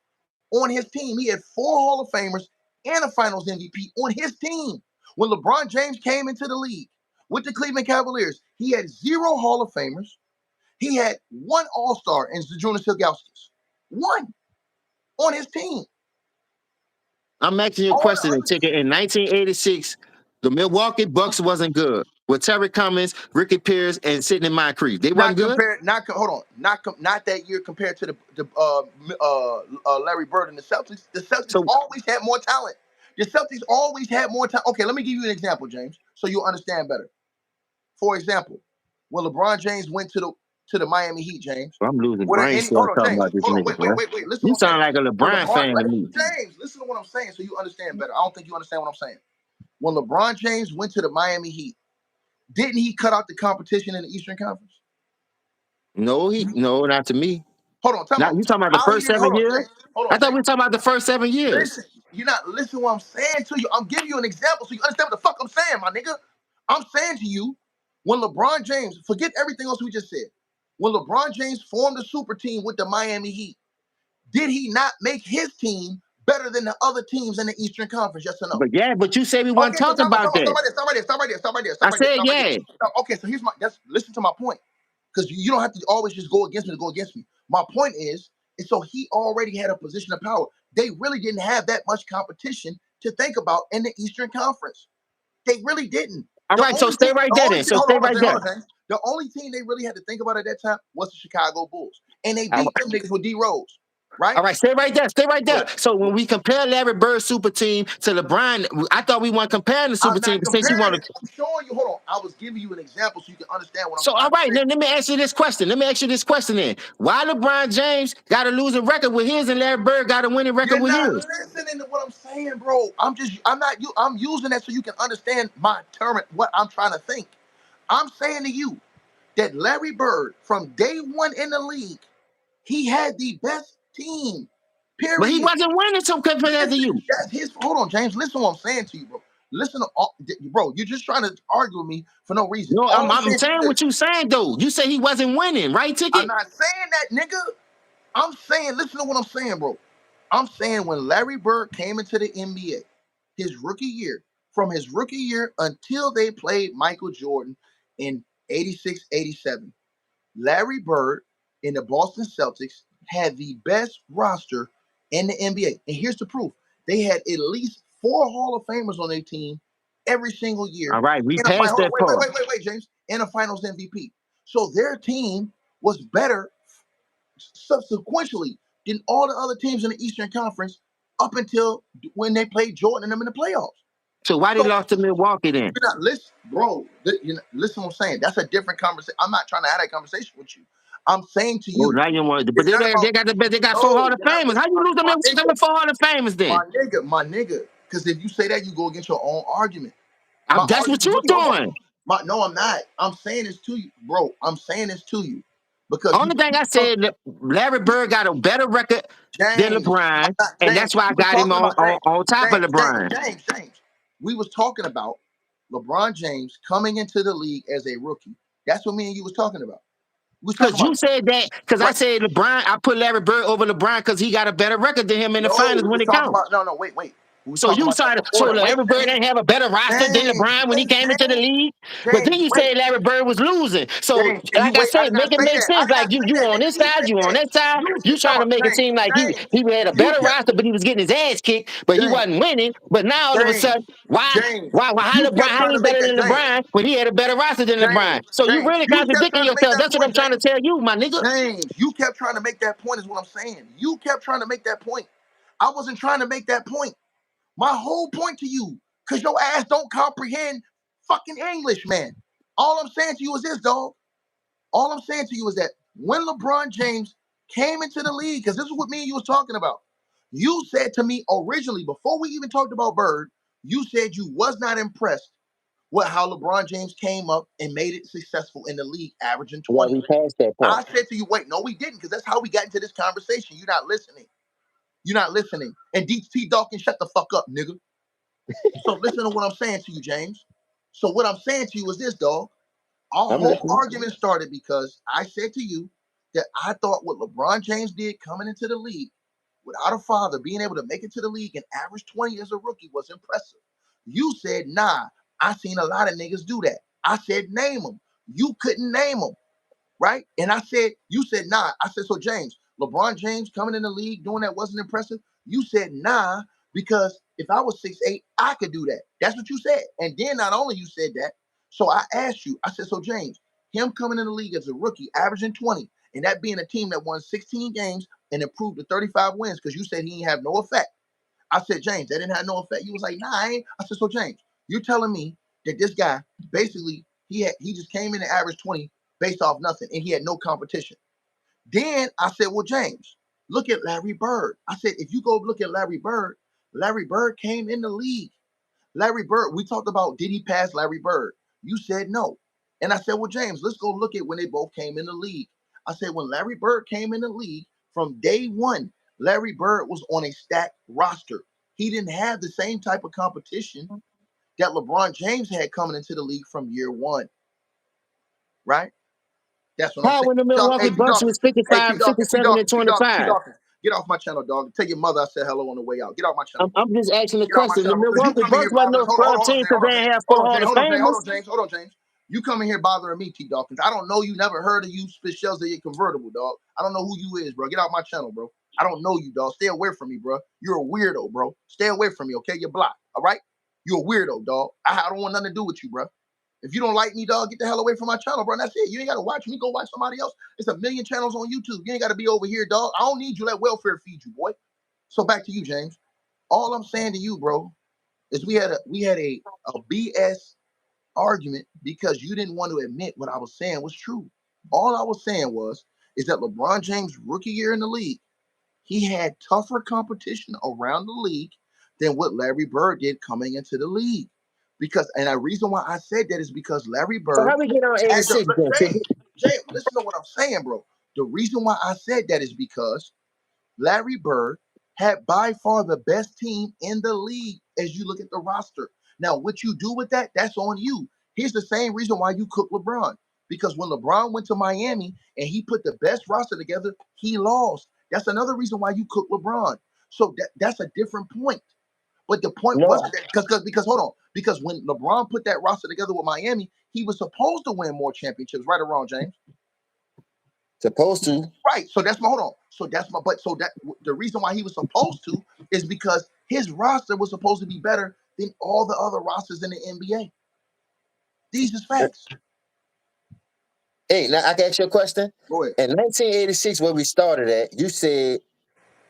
on his team. He had 4 Hall of Famers and a Finals MVP on his team. When LeBron James came into the league with the Cleveland Cavaliers, he had 0 Hall of Famers. He had 1 All-Star in Zydrunas Ilgauskas. One on his team. I'm asking you a All question. the And other ticket in teams, 1986, the Milwaukee Bucks wasn't good. With Terry Cummings, Ricky Pierce, and Sidney Moncrief, they wasn't not good. compared, hold on, not that year compared to the Larry Bird and the Celtics. The Celtics So always had more talent. The Celtics always had more talent. Okay, let me give you an example, James, so you'll understand better. For example, when LeBron James went to the Miami Heat, James, I'm losing were there brain any? cells Hold on, talking James. about this Hold on, nigga, bro. wait. Listen to You what I'm saying. sound like a When LeBron LeBron, fan to me. James, listen to what I'm saying, so you understand better. I don't think you understand what I'm saying. When LeBron James went to the Miami Heat, didn't he cut out the competition in the Eastern Conference? No, not to me. Hold on, tell me Now you talking about the how he first didn't. 7 Hold on, years? James. Hold I on, thought we James. were talking about the first 7 years. Listen, you're not listening to what I'm saying to you. I'm giving you an example so you understand what the fuck I'm saying, my nigga. I'm saying to you, when LeBron James, forget everything else we just said. When LeBron James formed a super team with the Miami Heat, did he not make his team better than the other teams in the Eastern Conference? Yes or no? But you said we weren't Okay, so talking stop about that. I said, right yeah. there. Okay, so here's listen to my point. Because you don't have to always just go against me to go against me. My point is so he already had a position of power. They really didn't have that much competition to think about in the Eastern Conference. They really didn't. All right, so stay right there then. So stay right there. James. The only team they really had to think about at that time was the Chicago Bulls. And they All beat them niggas with D Rose. right? All right, stay right there. Stay right there. So So when we compare Larry Bird's super team to LeBron, I thought we weren't comparing the super I'm team, not but since you comparing want it. to. I'm showing you. Hold on. I was giving you an example so you can understand what I'm So, all trying to right, say. let me ask you this question. Let me ask you this question then. Why LeBron James got a losing record with his and Larry Bird got a winning record You're with not his? listening to what I'm saying, bro. I'm using that so you can understand my term, what I'm trying to think. I'm saying to you that Larry Bird, from day one in the league, he had the best team. But he Period. wasn't winning so compared to Listen, you. that's his. Hold on, James. Listen to what I'm saying to you, bro. Listen to all, bro. You're just trying to argue with me for no reason. No, All I'm I'm saying to you saying is, what you saying though. You say he wasn't winning, right, I'm Ticket? not saying that, nigga. I'm saying, listen to what I'm saying, bro. I'm saying when Larry Bird came into the NBA, his rookie year, from his rookie year until they played Michael Jordan in 86, 87, Larry Bird in the Boston Celtics had the best roster in the NBA. And here's the proof. They had at least 4 Hall of Famers on their team every single year. All right, we In a final, passed hold on, that part. wait, James. And a finals MVP. So their team was better subsequently than all the other teams in the Eastern Conference up until when they played Jordan and them in the playoffs. So why they So lost to Milwaukee then? you're not listen, bro. Listen, what I'm saying. That's a different conversation. I'm not trying to have that conversation with you. I'm saying to Oh, you, now you want, but it's not about they got four no. Hall of You're not Famers. How listening, you lose to my Milwaukee nigga, with four Hall of Famers then? my nigga. Because if you say that, you go against your own argument. My That's what argument. you Hold on. doing. No, I'm not. I'm saying this to you, bro. I'm saying this to you because Only thing I you said, that Larry Bird got a better record than James, LeBron, and James, that's why I we was got him talking about James, on top of LeBron. James. We was talking about LeBron James coming into the league as a rookie. That's what me and you was talking about. We was talking Because about you said that, because I right. said LeBron, I put Larry Bird over LeBron because he got a better record than him in the No, finals we when was it talking counts. about no, wait. We was So talking you about that started, before so that. Wait, Larry Bird didn't have a better roster than LeBron when he came into the league. But then you Wait, said Larry Bird was losing. So and you like I wait. I said, did not make it say make that. I sense. did Like not say you that, on nigga. this You side, said you on that. that side. You You said talking trying to about make it seem like he had a You better kept roster, but he was getting his ass kicked, but he James, wasn't winning. But now all of a James, sudden, why James. how You LeBron kept how trying he to make better that than James. LeBron when he had a better roster than LeBron? So you really You kept contradicting trying to make yourself. that That's what point, I'm trying to James. tell you, my nigga. James, you kept trying to make that point, is what I'm saying. You kept trying to make that point. I wasn't trying to make that point. My whole point to you, because your ass don't comprehend fucking English, man. All I'm saying to you is this, dog. All I'm saying to you is that when LeBron James came into the league, because this is what me and you was talking about, you said to me originally, before we even talked about Bird, you said you was not impressed with how LeBron James came up and made it successful in the league, averaging Yeah, 20. we passed that part. I said to you, wait, no, we didn't, because that's how we got into this conversation. You're not listening. You're not listening. And DT Dawkins, shut the fuck up, nigga. So listen to what I'm saying to you, James. So what I'm saying to you is this, dog. Our I'm whole listening. argument started because I said to you that I thought what LeBron James did coming into the league without a father, being able to make it to the league and average 20 as a rookie was impressive. You said, nah, I seen a lot of niggas do that. I said, name them. You couldn't name them, right? And I said, you said, nah. I said, so James, LeBron James coming in the league doing that wasn't impressive? You said, nah, because if I was 6'8", I could do that. That's what you said. And then not only you said that, so I asked you, I said, so James, him coming in the league as a rookie, averaging 20, and that being a team that won 16 games and improved to 35 wins, because you said he didn't have no effect. I said, James, that didn't have no effect. You was like, nah, I ain't. I said, so James, you're telling me that this guy basically he just came in and averaged 20 based off nothing, and he had no competition. Then I said, well, James, look at Larry Bird. I said, if you go look at Larry Bird came in the league. Larry Bird, we talked about did he pass Larry Bird? You said no. And I said, well, James, let's go look at when they both came in the league. I said, when Larry Bird came in the league, from day one, Larry Bird was on a stacked roster. He didn't have the same type of competition that LeBron James had coming into the league from year one, right? That's what I'm How saying. when the Hey, Milwaukee T Bucks Dawkins. was Hey, T 55, Dawkins. T 57, and Dawkins. T Dawkins. T 25? Dawkins. Get off my channel, dog. Tell your mother I said hello on the way out. Get off my channel, bro. I'm just asking the Get off my question. The channel because you Milwaukee come in Bucks here wasn't bothering. no scrub team because they ain't have four Hall of Famers. Hold on, James. You come in here bothering me, T Dawkins. I don't know you. Never heard of you. Spit shells of your convertible, dog. I don't know who you is, bro. Get off my channel, bro. I don't know you, dog. Stay away from me, bro. You're a weirdo, bro. Stay away from me, okay? You're blocked, all right? You're a weirdo, dog. I don't want nothing to do with you, bro. If you don't like me, dog, get the hell away from my channel, bro. And that's it. You ain't got to watch me. Go watch somebody else. It's a million channels on YouTube. You ain't got to be over here, dog. I don't need you. Let welfare feed you, boy. So back to you, James. All I'm saying to you, bro, is we had a BS argument because you didn't want to admit what I was saying was true. All I was saying is that LeBron James' rookie year in the league, he had tougher competition around the league than what Larry Bird did coming into the league. Because, and the reason why I said that is because Larry So Bird how we get on had the, 86 then? Jay, listen to what I'm saying, bro. The reason why I said that is because Larry Bird had by far the best team in the league as you look at the roster. Now, what you do with that, that's on you. Here's the same reason why you cook LeBron. Because when LeBron went to Miami and he put the best roster together, he lost. That's another reason why you cook LeBron. So that's a different point. But the point No, wasn't that because hold on. Because when LeBron put that roster together with Miami, he was supposed to win more championships, right or wrong, James? supposed to. Right. So that's my hold on. So that's my but so that the reason why he was supposed to is because his roster was supposed to be better than all the other rosters in the NBA. These is facts. Hey, now I can ask you a question. Go ahead. In 1986, where we started at, you said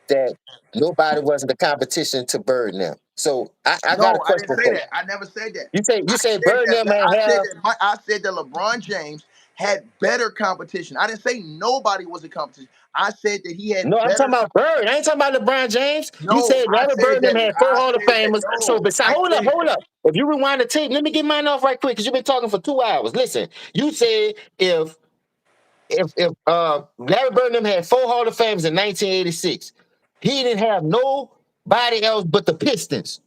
that nobody wasn't the competition to Bird now. So I got a No, I didn't question say for you. that. I never said that. You say Bird now man have. I said that LeBron James had better competition. I didn't say nobody was a competition. I said that he had No, I'm better. talking about Bird. I ain't talking about LeBron James. You No, said I Larry said Bird them that. had four I Hall of said that. Famers. So No, besides, I hold up, said hold up. If you rewind the tape, let me get mine off right quick because you've been talking for 2 hours. Listen, you said if Larry Bird them had four Hall of Famers in 1986, he didn't have nobody else but the Pistons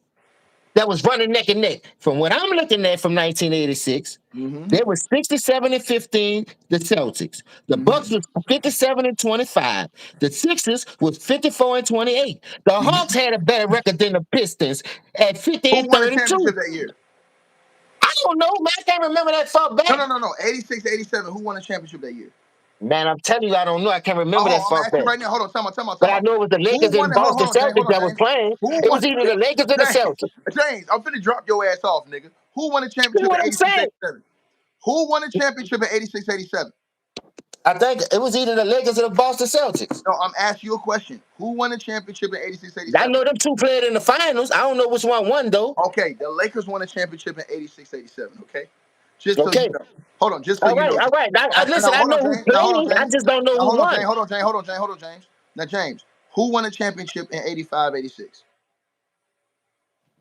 that was running neck and neck. From what I'm looking at from 1986, there was 67 and 15, the Celtics. The Bucks was 57 and 25. The Sixers was 54 and 28. The Hawks had a better record than the Pistons at 50 Who and won the 32. championship that year? I don't know, man. I can't remember that far back. No. 86, 87. Who won the championship that year? Man, I'm telling you, I don't know. I can't remember that I'm far asking back. you right now. Hold on, time But I out. know it was the Who Lakers won and it? Boston Celtics Hold on, that was James. playing. Who It won? was either the Lakers or the Celtics. James, I'm finna drop your ass off, nigga. Who won the You know championship what in I'm 86, saying? 87? Who won the championship in 86, 87? I think it was either the Lakers or the Boston Celtics. No, I'm asking you a question. Who won the championship in 86, I 87? know them two played in the finals. I don't know which one won though. Okay, the Lakers won the championship in 86, 87. Okay, just so you Okay. know. Hold on, just so All you right. know. All right. Listen, Now I hold know on, who James. Now hold on, played. I James. just don't know Now who hold on, won. James. Hold on, James. Now, James, who won the championship in 85, 86?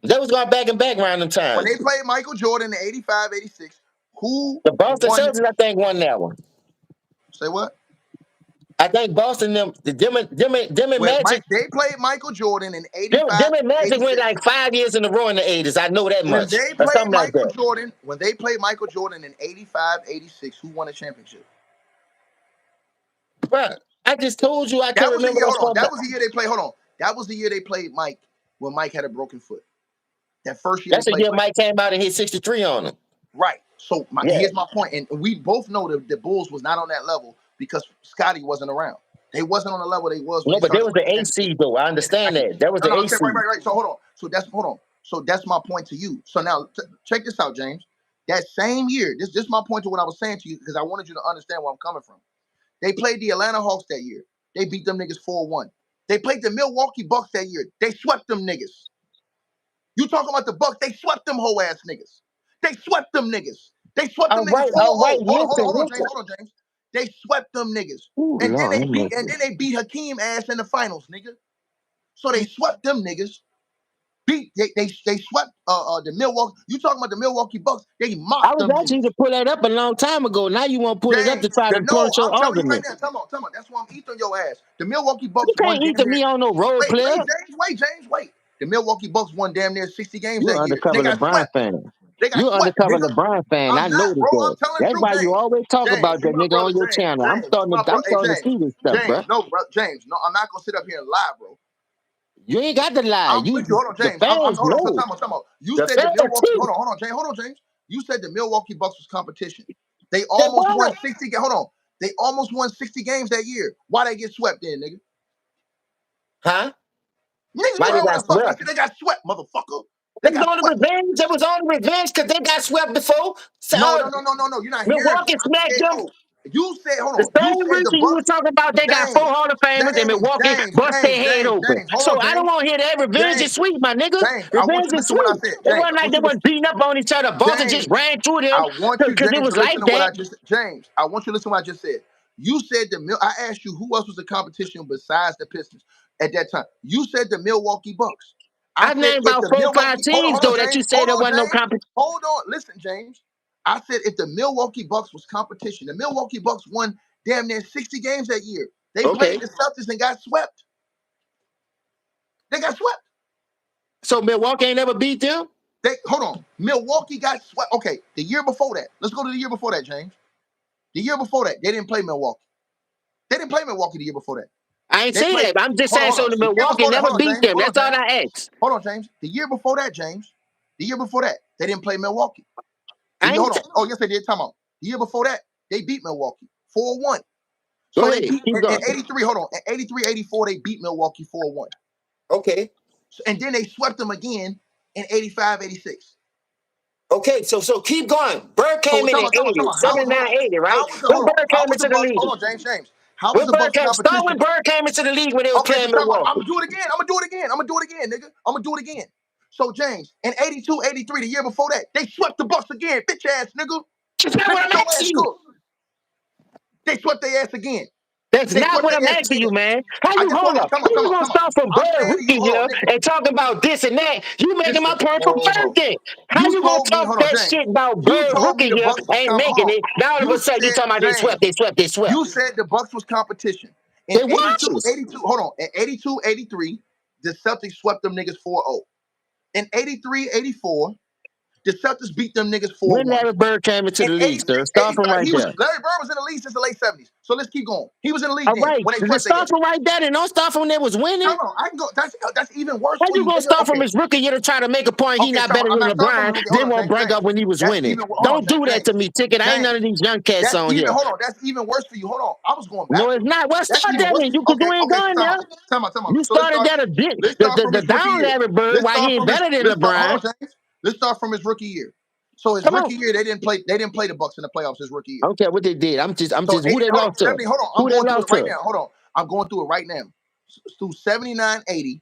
They was going back and back around them When they times. played Michael Jordan in 85, 86, who The Boston won? Celtics, I think, won that one. Say what? I think Boston them and When Magic They played Michael Jordan in them, 85, them and Magic went 86. like 5 years in a row in the 80s. I know that When much. they Or played something like Michael that. Jordan, in 85, 86, who won the championship? But I just told you I can't That was the remember year. that Hold on. far That back. was the year they played. Hold on. That was the year they played Mike when Mike had a broken foot. That first year they That's the played year Mike. Mike came out and hit 63 on him. Right. So Yeah. here's my point, and we both know that the Bulls was not on that level because Scotty wasn't around. They wasn't on the level they was when No, they but there started was winning the A championships. seed though. I understand Exactly. that. That was No, the no, I'm A saying seed. right. So hold on. Hold on. So that's my point to you. So now check this out, James. That same year, this is my point to what I was saying to you because I wanted you to understand where I'm coming from. They played the Atlanta Hawks that year. They beat them niggas 4-1. They played the Milwaukee Bucks that year. They swept them niggas. You talking about the Bucks? They swept them whole ass niggas. They swept them niggas. They swept them niggas 4-0. All right. Hold on, Listen. James. They swept them niggas. Ooh, And then Lord, they beat Hakeem ass in the finals, nigga. So they swept them niggas. They swept the Milwaukee. You talking about the Milwaukee Bucks? They I mopped was them asking you niggas. to pull that up a long time ago. Now you want to pull it up to try to No, point your I'm telling you right argument. now. Tell me. That's why I'm eating your ass. The Milwaukee You Bucks won can't eat damn to near. me on no role player. Wait. The Milwaukee Bucks won damn near 60 games You're that an year. And undercover they got LeBron swept. fan. They got You're an swept, undercover nigga. LeBron fan. I'm I not, noticed bro. that. I'm telling the That's truth, why you James. always talk James, about you that my nigga brother, on your James. channel. I'm James, you starting my to, I'm brother. Hey, starting to see this stuff, bro. No, bro. James, no, I'm not gonna sit up here and lie, bro. You ain't got to lie. I'm You with you. Hold on, the James. fans Hold on. So know. time out. You The said the fans Milwaukee. too. Hold on, James. You said the Milwaukee Bucks was competition. They They almost won won. 60. Hold on. They almost won 60 games that year. Why they get swept then, nigga? Huh? Nigga, you Why they heard what got the fuck I swept? said? They got swept, motherfucker. They It was got on the swept. revenge. It was on the revenge because they got swept before. So, No, no, no, no, no, no. You're not hearing me. Milwaukee I smacked said, them. oh, you said, hold The on. You same said the reason you were Bucks. talking about they got 4 James, Hall of Famers and Milwaukee bust their head open. Hold So on, I don't James. want to hear that. Revenge is James, sweet, my nigga. James, I want Revenge you to is listen to what I sweet. said. It James, wasn't I like want they you to wasn't beating up on each other. Boston just James, ran through them I want you, because it James, was to like listen to what that. I just said. James, I want you to listen to what I just said. You said I asked you who else was the competition besides the Pistons at that time. You said the Milwaukee Bucks. I I said named if about the 4 or 5 Milwaukee, teams, hold on, though, that you James, said there wasn't no competition. hold on, listen, James. I said if the Milwaukee Bucks was competition, the Milwaukee Bucks won damn near 60 games that year. They Okay. played the Celtics and got swept. They got swept. So Milwaukee ain't never beat them? Hold on. Milwaukee got swept. Okay, the year before that. Let's go to the year before that, James. The year before that, they didn't play Milwaukee. They didn't play Milwaukee the year before that. I ain't They say played. that. I'm just Hold on, saying hold so on. the The year Milwaukee before that, never hold on, beat James. them. Hold on, That's all James. I asked. Hold on, James. The year before that, James. The year before that, they didn't play Milwaukee. I Hold ain't on. Oh, yes, they did. Time out. The year before that, they beat Milwaukee 4-1. Go So they ahead. beat Keep in going. 83. Hold on. In 83, 84, they beat Milwaukee 4-1. Okay. And then they swept them again in 85, 86. Okay, so keep going. Bird So came in tell at me, tell me, tell 80, me. How was hold 79, on? 80, right? How was the When hold on? Bird How came was into the the Bucks? league? Hold on, James. How was When the Bird Bucks came, start when competition? Bird came into the league when they was Okay, so playing tell me. I'm Milwaukee. gonna do it again. I'm gonna do it again. I'm gonna do it again, nigga. I'm gonna do it again. So James, in 82, 83, the year before that, they swept the Bucks again. Bitch ass nigga. That's not what Bitch, I'm your asking ass you. cooked. They swept their ass again. That's They not swept what I'm their ass asking you, again. man. How I you just told hold you. up? Come How on, come you on, gonna come on. start from I'm Bird saying to you, rookie hold on, here nigga. and talk about this and that? You making my Listen, point from hold first on. thing. How You you gonna told me, talk hold on, that James. shit about You Bird told me rookie the here Bucks was ain't making hold on. it? Now all of a You sudden you said, talking about they James, swept, they swept, they swept. you said the Bucks was competition. In They 82, was. 82, hold on. In 82, 83, the Celtics swept them niggas 4-0. In 83, 84, the Celtics beat them niggas When 4-1. Larry Bird came into In the league, 83, sir. Start from 85, right there. Larry Bird was in the league since the late 70s. So let's keep going. He was in the league All then right. when they Let's swept their start ass. from right there and don't start from when they was winning. Come on, I can go. That's even worse How for you you, gonna nigga. start from Okay. his rookie year to try to make a point he Okay, not so better I'm than not starting from LeBron, his rookie. Hold then on, won't James. bring up when he was That's winning? even hold on, Don't do that James. to me, Ticket. I ain't James. none of these young cats That's on even here. hold on. That's even worse for you. Hold on. I was going No, it's backwards. not. Well, That's start even that worse then. for you. You cause Okay, you ain't okay. going there. Time out. You So let's started start. that a bit Let's start from the his rookie down year. Larry Bird Let's why start he ain't from his. better than Let's start. LeBron. Hold on, James. Let's start from his rookie year. So his Come on. rookie year, they didn't play. They didn't play the Bucks in the playoffs. His rookie I year. don't care what they did. I'm So just who 80. they Hold on. lost to. 70. Hold on. I'm Who they going through lost it right to. now. Hold on. I'm going through it right now. Through 79, 80.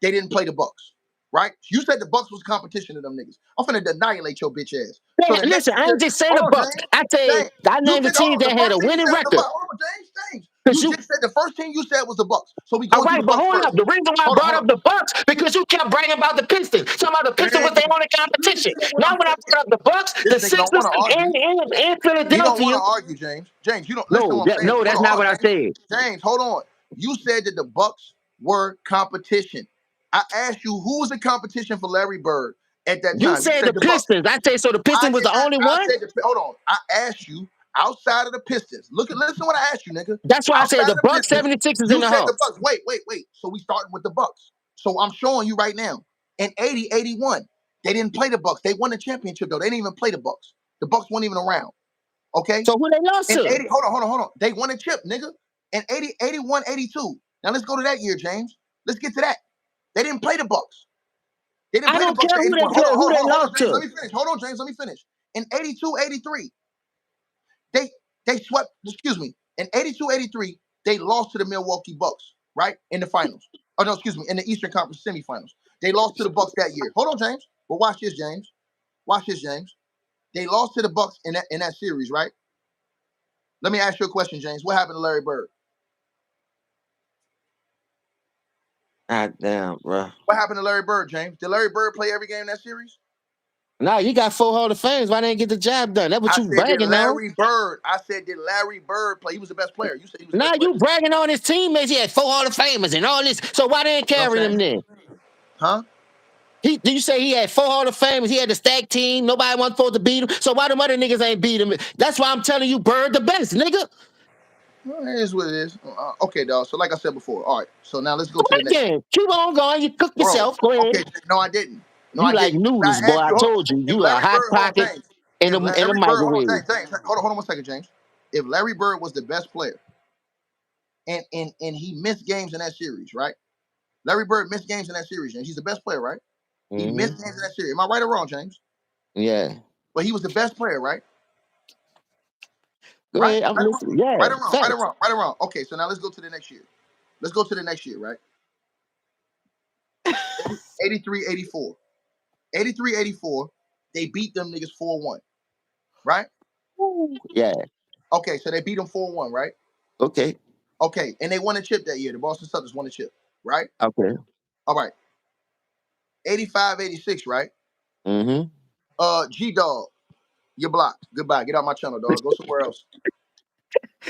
They didn't play the Bucks, right? You said the Bucks was competition to them niggas. I'm finna annihilate your bitch ass. So the next Listen, I year, ain't just say hold the on, Bucks. James. I say James, I you named the said hold teams on. The that had first a thing you winning said was the record. Bucks. Hold on, James. Cause You you just said the first thing you said was the Bucks. So we all going through right, the but Bucks hold up. first. The reason why I brought Hold up on. the Bucks because you kept bragging about the Pistons. Talking about the Pistons was James, their only you competition. understand what Now I'm when I saying? brought up the Bucks, This the nigga don't Sixers want to argue. in He don't want Philadelphia. to argue, James. James, you don't listen to No, what I'm saying. that's Hold not on, what I James. said. James, hold on. You said that the Bucks were competition. I asked you who was the competition for Larry Bird at that You time. You said said the the Bucks. Pistons. I say so the I Pistons was did the not. only I one. said hold on. I asked you outside of the Pistons. Listen to what I asked you, nigga. That's why I said Outside the of the Bucks, Pistons, 76ers, you in the said the Hawks. Bucks. Wait. So we starting with the Bucks. So I'm showing you right now. In 80, 81, they didn't play the Bucks. They won the championship though. They didn't even play the Bucks. The Bucks weren't even around. Okay. So who they lost In to? 80, hold on. They won a chip, nigga. In 80, 81, 82. Now let's go to that year, James. Let's get to that. They didn't play the Bucks. They didn't I play the don't Bucks care in who they 81. play, who they Hold on, lost James. Let to. me finish. Hold on, James. Let me finish. In 82, 83, they swept, excuse me. In 82, 83, they lost to the Milwaukee Bucks, right? In the finals. Oh, no, excuse me, in the Eastern Conference semifinals. They lost to the Bucks that year. Hold on, James. But watch this, James. Watch this, James. They lost to the Bucks in that series, right? Let me ask you a question, James. What happened to Larry Bird? God damn, bro. What happened to Larry Bird, James? Did Larry Bird play every game in that series? Nah, you got 4 Hall of Fames. Why didn't get the job done? That's what I you said, bragging on. did Larry Bird play? He was the best player. You said he was the Now best player. you bragging on his teammates. He had 4 Hall of Famers and all this. So why didn't You know what carry I'm him saying? then? Huh? Did you say he had 4 Hall of Famers? He had the stack team. Nobody wasn't supposed to beat him. So why them other niggas ain't beat him? That's why I'm telling you, Bird the best, nigga. Well, it is what it is. Okay, dog. So like I said before, all right. So now let's go to the Right next. then. Keep on going. You cook Bro, yourself. Go ahead. okay. No, I didn't. No, You I like didn't. noodles, I boy. asked I you, hold on. told you. If You a Larry hot Bird, hold on, pocket James. in If the Larry Bird, hold on, microwave. James. Hold on 1 second, James. If Larry Bird was the best player and he missed games in that series, right? Larry Bird missed games in that series, James. He's the best player, right? He missed games in that series. Am I right or wrong, James? Yeah. But he was the best player, right? Go Right? ahead. I'm Right or wrong? listening. Yeah. Right or wrong? Right or Facts. wrong? Right or wrong? Okay, so now let's go to the next year. Let's go to the next year, right? 83, 84. 83, 84. They beat them niggas 4-1. Right? Yeah. Okay, so they beat them 4-1, right? Okay. Okay, and they won a chip that year. The Boston Celtics won a chip, right? Okay. All right. 85, 86, right? G Dog, you're blocked. Goodbye. Get out my channel, dog. Go somewhere else.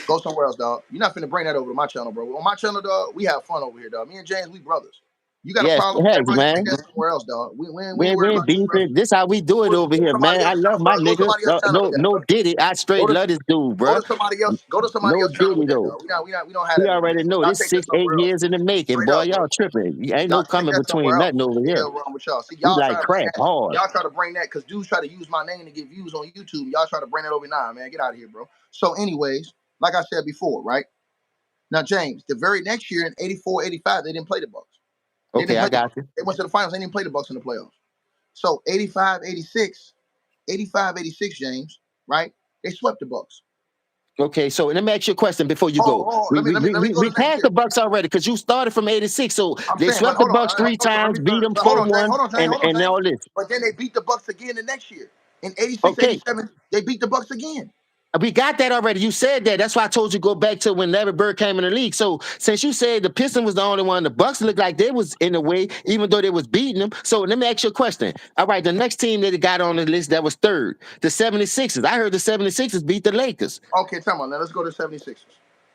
Go somewhere else, dog. You're not finna bring that over to my channel, bro. On my channel, dog, we have fun over here, dog. Me and James, we brothers. You got a Yes, problem with that, heck, bro? You take man. that somewhere else, dog. We ain't We worried ain't about you, bro. beefing. This how we do it Go over to here, somebody man. I else's love channel, my bro. Go to nigga. somebody else's channel with that, No bro. Diddy. I straight Go to love this dude, go bro. to somebody else. Go to somebody No else's channel Diddy with that, though. dog. We don't have We that over already here. know Y'all this take that 6, 8 somewhere else. years in the making, Straight boy. up, bro. Y'all tripping. Ain't no Y'all take coming that between somewhere else. nothing over The here. hell wrong with y'all? See, We y'all like try to bring crack that. hard. Y'all try to bring that because dudes try to use my name to get views on YouTube. Y'all try to bring that over. Nah, man, get out of here, bro. So, anyways, like I said before, right? Now, James, the very next year in 84, 85, they didn't play the Bucks. They didn't Okay, play I the got Bucks. you. They went to the finals. They didn't play the Bucks in the playoffs. So 85, 86, 85, 86, James, right? They swept the Bucks. Okay, so let me ask you a question before you go. Let me go We to next passed year. the Bucks already because you started from 86. So I'm they saying, but swept the hold on. Bucks 3 Let times, me, beat them hold on, James. 4-1, Hold on, and James. all this. But then they beat the Bucks again the next year. In 86, Okay, 87, they beat the Bucks again. we got that already. You said that. That's why I told you go back to when Larry Bird came in the league. So since you said the Pistons was the only one, the Bucks looked like they was in the way, even though they was beating them. So let me ask you a question. All right, the next team that got on the list that was third, the 76ers. I heard the 76ers beat the Lakers. Okay, come on. Now let's go to 76ers.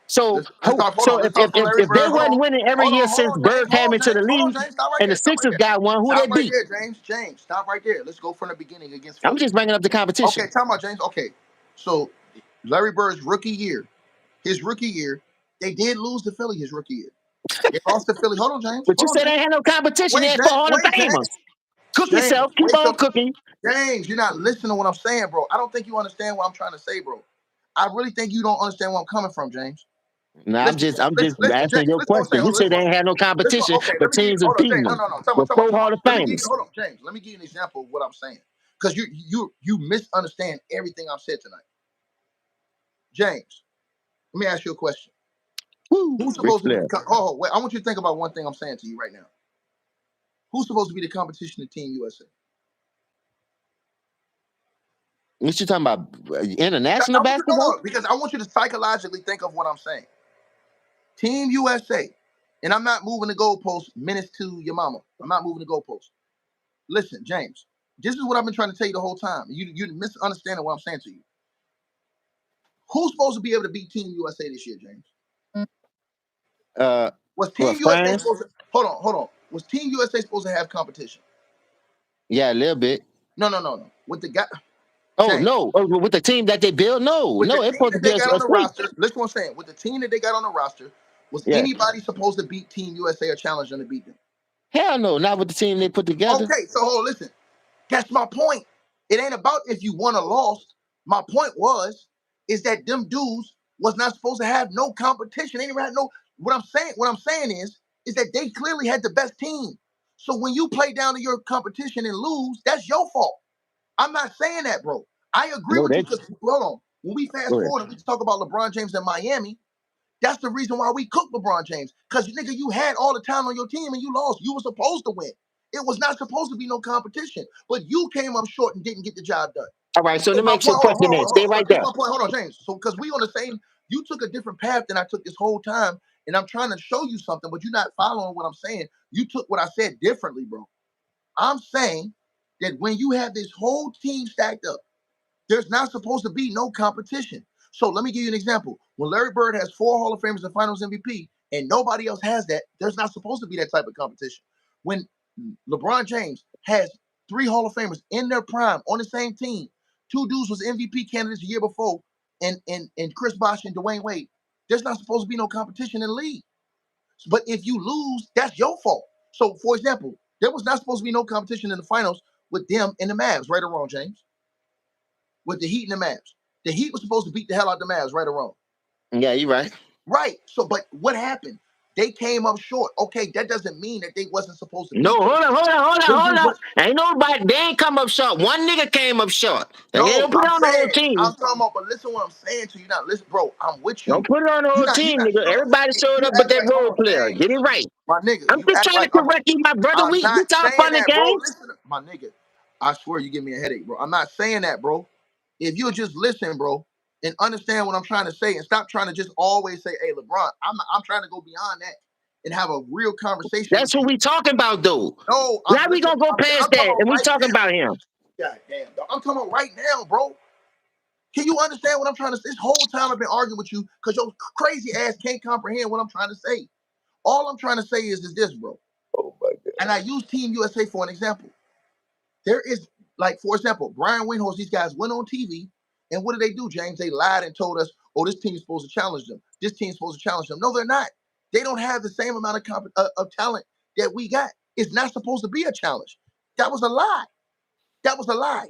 So, Hold on. Let's start from Larry if they Bird. wasn't winning every year Hold since on, Bird James. came into the Hold on, league, James. Stop right and the there. Stop right Sixers there. got one, who they Stop right beat? there, James. James, stop right there. Let's go from the beginning against I'm Philly. just bringing up the competition. Okay, time out, James. Okay, so Larry Bird's rookie year, they did lose to Philly his rookie year. They lost to Philly. Hold on, James. But you Hold on, said they James. ain't had no competition. They Wait, had 4 James. Hall of Wait, Famers. James. Cook James, yourself. Keep wait on till cooking. James, you're not listening to what I'm saying, bro. I don't think you understand what I'm trying to say, bro. I really think you don't understand where I'm coming from, James. No, I'm Listen, just James. asking your Listen what I'm saying. question. You said they ain't had no competition, Okay, let but me give you. teams was Hold on, beating James. them No. with 4 Hall of Let me give you. Famers. Hold on, James. Let me give you an example of what I'm saying, because you misunderstand everything I've said tonight, James. Let me ask you a question. Woo, Who's Ric supposed to be Flair. the? Wait. I want you to think about one thing I'm saying to you right now. Who's supposed to be the competition of Team USA? What you talking about? International I want you to basketball? know because I want you to psychologically think of what I'm saying. Team USA, and I'm not moving the goalposts minutes to your mama. I'm not moving the goalposts. Listen, James, this is what I've been trying to tell you the whole time. You're misunderstanding what I'm saying to you. Who's supposed to be able to beat Team USA this year, James? Was Team USA France? supposed to hold on? Was Team USA supposed to have competition? Yeah, a little bit. No. With the guy, Oh James, no, with the team that they built, no, with the it's team supposed to that be they a got on the sweep. roster, listen what I'm saying. With the team that they got on the roster, was Yeah, anybody supposed to beat Team USA or challenge them to beat them? hell no, not with the team they put together. Okay, so listen. That's my point. It ain't about if you won or lost. My point is that them dudes was not supposed to have no competition. They didn't have no. What I'm saying is that they clearly had the best team. So when you play down to your competition and lose, that's your fault. I'm not saying that, bro. I agree No, with you that because hold on. When we fast go ahead. forward and we talk about LeBron James in Miami, that's the reason why we cooked LeBron James. Because nigga, you had all the talent on your team and you lost. You were supposed to win. It was not supposed to be no competition. But you came up short and didn't get the job done. All right, so This is let me my ask you a point. question then. Stay right This is there. my point. Hold on, James. So because we on the same, you took a different path than I took this whole time. And I'm trying to show you something, but you're not following what I'm saying. You took what I said differently, bro. I'm saying that when you have this whole team stacked up, there's not supposed to be no competition. So let me give you an example. When Larry Bird has 4 Hall of Famers and Finals MVP, and nobody else has that, there's not supposed to be that type of competition. When LeBron James has 3 Hall of Famers in their prime on the same team, 2 dudes was MVP candidates the year before, and Chris Bosh and Dwayne Wade, there's not supposed to be no competition in the league. But if you lose, that's your fault. So, for example, there was not supposed to be no competition in the finals with them and the Mavs, right or wrong, James? With the Heat and the Mavs. The Heat was supposed to beat the hell out of the Mavs, right or wrong? Yeah, you're right. Right. So, but what happened? They came up short. Okay, that doesn't mean that they wasn't supposed to No, beat them. hold on. Ain't nobody, they ain't come up short. One nigga came up short. They No, don't put it I'm on the whole saying, team. I'm talking about, but listen what I'm saying to you now. Listen, bro, I'm with Don't you. put it on the whole You team, not, nigga. you know what Everybody I'm saying? showed You up but act that like, hold role on, player. James. Get it right. My nigga, I'm you just act trying to like correct you, my brother. I'm We not all saying fun and that, bro. games. Listen, my nigga. I swear you give me a headache, bro. I'm not saying that, bro. If you just listen, bro, and understand what I'm trying to say, and stop trying to just always say, "Hey, LeBron." I'm trying to go beyond that and have a real conversation with That's what you. we talking about, though. No, Now we listen. gonna go I'm past talking that, about and we right talking now. about him. God damn, dog. I'm talking about right now, bro. Can you understand what I'm trying to say? This whole time I've been arguing with you because your crazy ass can't comprehend what I'm trying to say. All I'm trying to say is this, bro. Oh my God. And I use Team USA for an example. There is, like, for example, Brian Windhorst, these guys went on TV, and what did they do, James? They lied and told us, oh, this team is supposed to challenge them. This team's supposed to challenge them. No, they're not. They don't have the same amount of talent that we got. It's not supposed to be a challenge. That was a lie. That was a lie.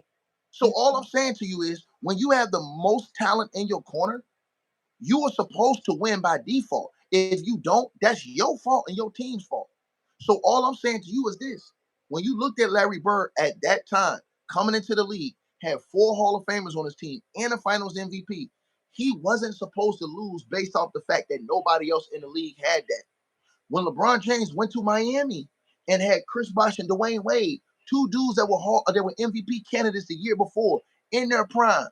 So all I'm saying to you is, when you have the most talent in your corner, you are supposed to win by default. If you don't, that's your fault and your team's fault. So all I'm saying to you is this. When you looked at Larry Bird at that time, coming into the league, had 4 Hall of Famers on his team and a Finals MVP, he wasn't supposed to lose based off the fact that nobody else in the league had that. When LeBron James went to Miami and had Chris Bosh and Dwayne Wade, 2 dudes that were MVP candidates the year before in their prime,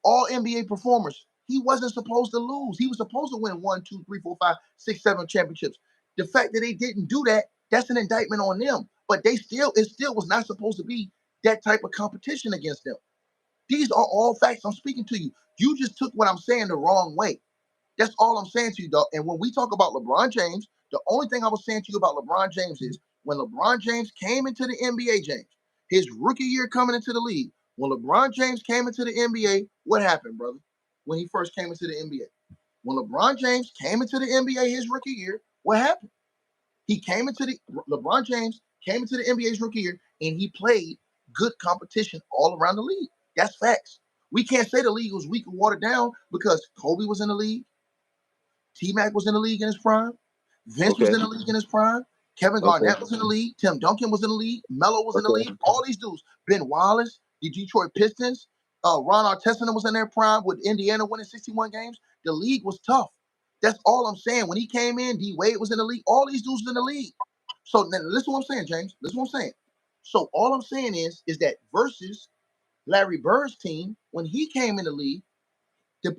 all NBA performers. He wasn't supposed to lose. He was supposed to win 1, 2, 3, 4, 5, 6, 7 championships. The fact that they didn't do that, that's an indictment on them. But it still was not supposed to be that type of competition against them. These are all facts. I'm speaking to you. You just took what I'm saying the wrong way. That's all I'm saying to you, dog. And when we talk about LeBron James, the only thing I was saying to you about LeBron James is when LeBron James came into the NBA, James, his rookie year coming into the league, when LeBron James came into the NBA, what happened, brother? When he first came into the NBA. When LeBron James came into the NBA his rookie year, what happened? He came into the LeBron James came into the NBA's rookie year and he played good competition all around the league. That's facts. We can't say the league was weak or watered down because Kobe was in the league. T-Mac was in the league in his prime. Vince was Okay. in the league in his prime. Kevin Okay. Garnett was in the league. Tim Duncan was in the league. Melo was in the Okay. league. All these dudes. Ben Wallace, the Detroit Pistons. Ron Artest was in their prime with Indiana winning 61 games. The league was tough. That's all I'm saying. When he came in, D Wade was in the league. All these dudes was in the league. So then listen what I'm saying, James. Listen what I'm saying. So all I'm saying is that versus Larry Bird's team, when he came in the league,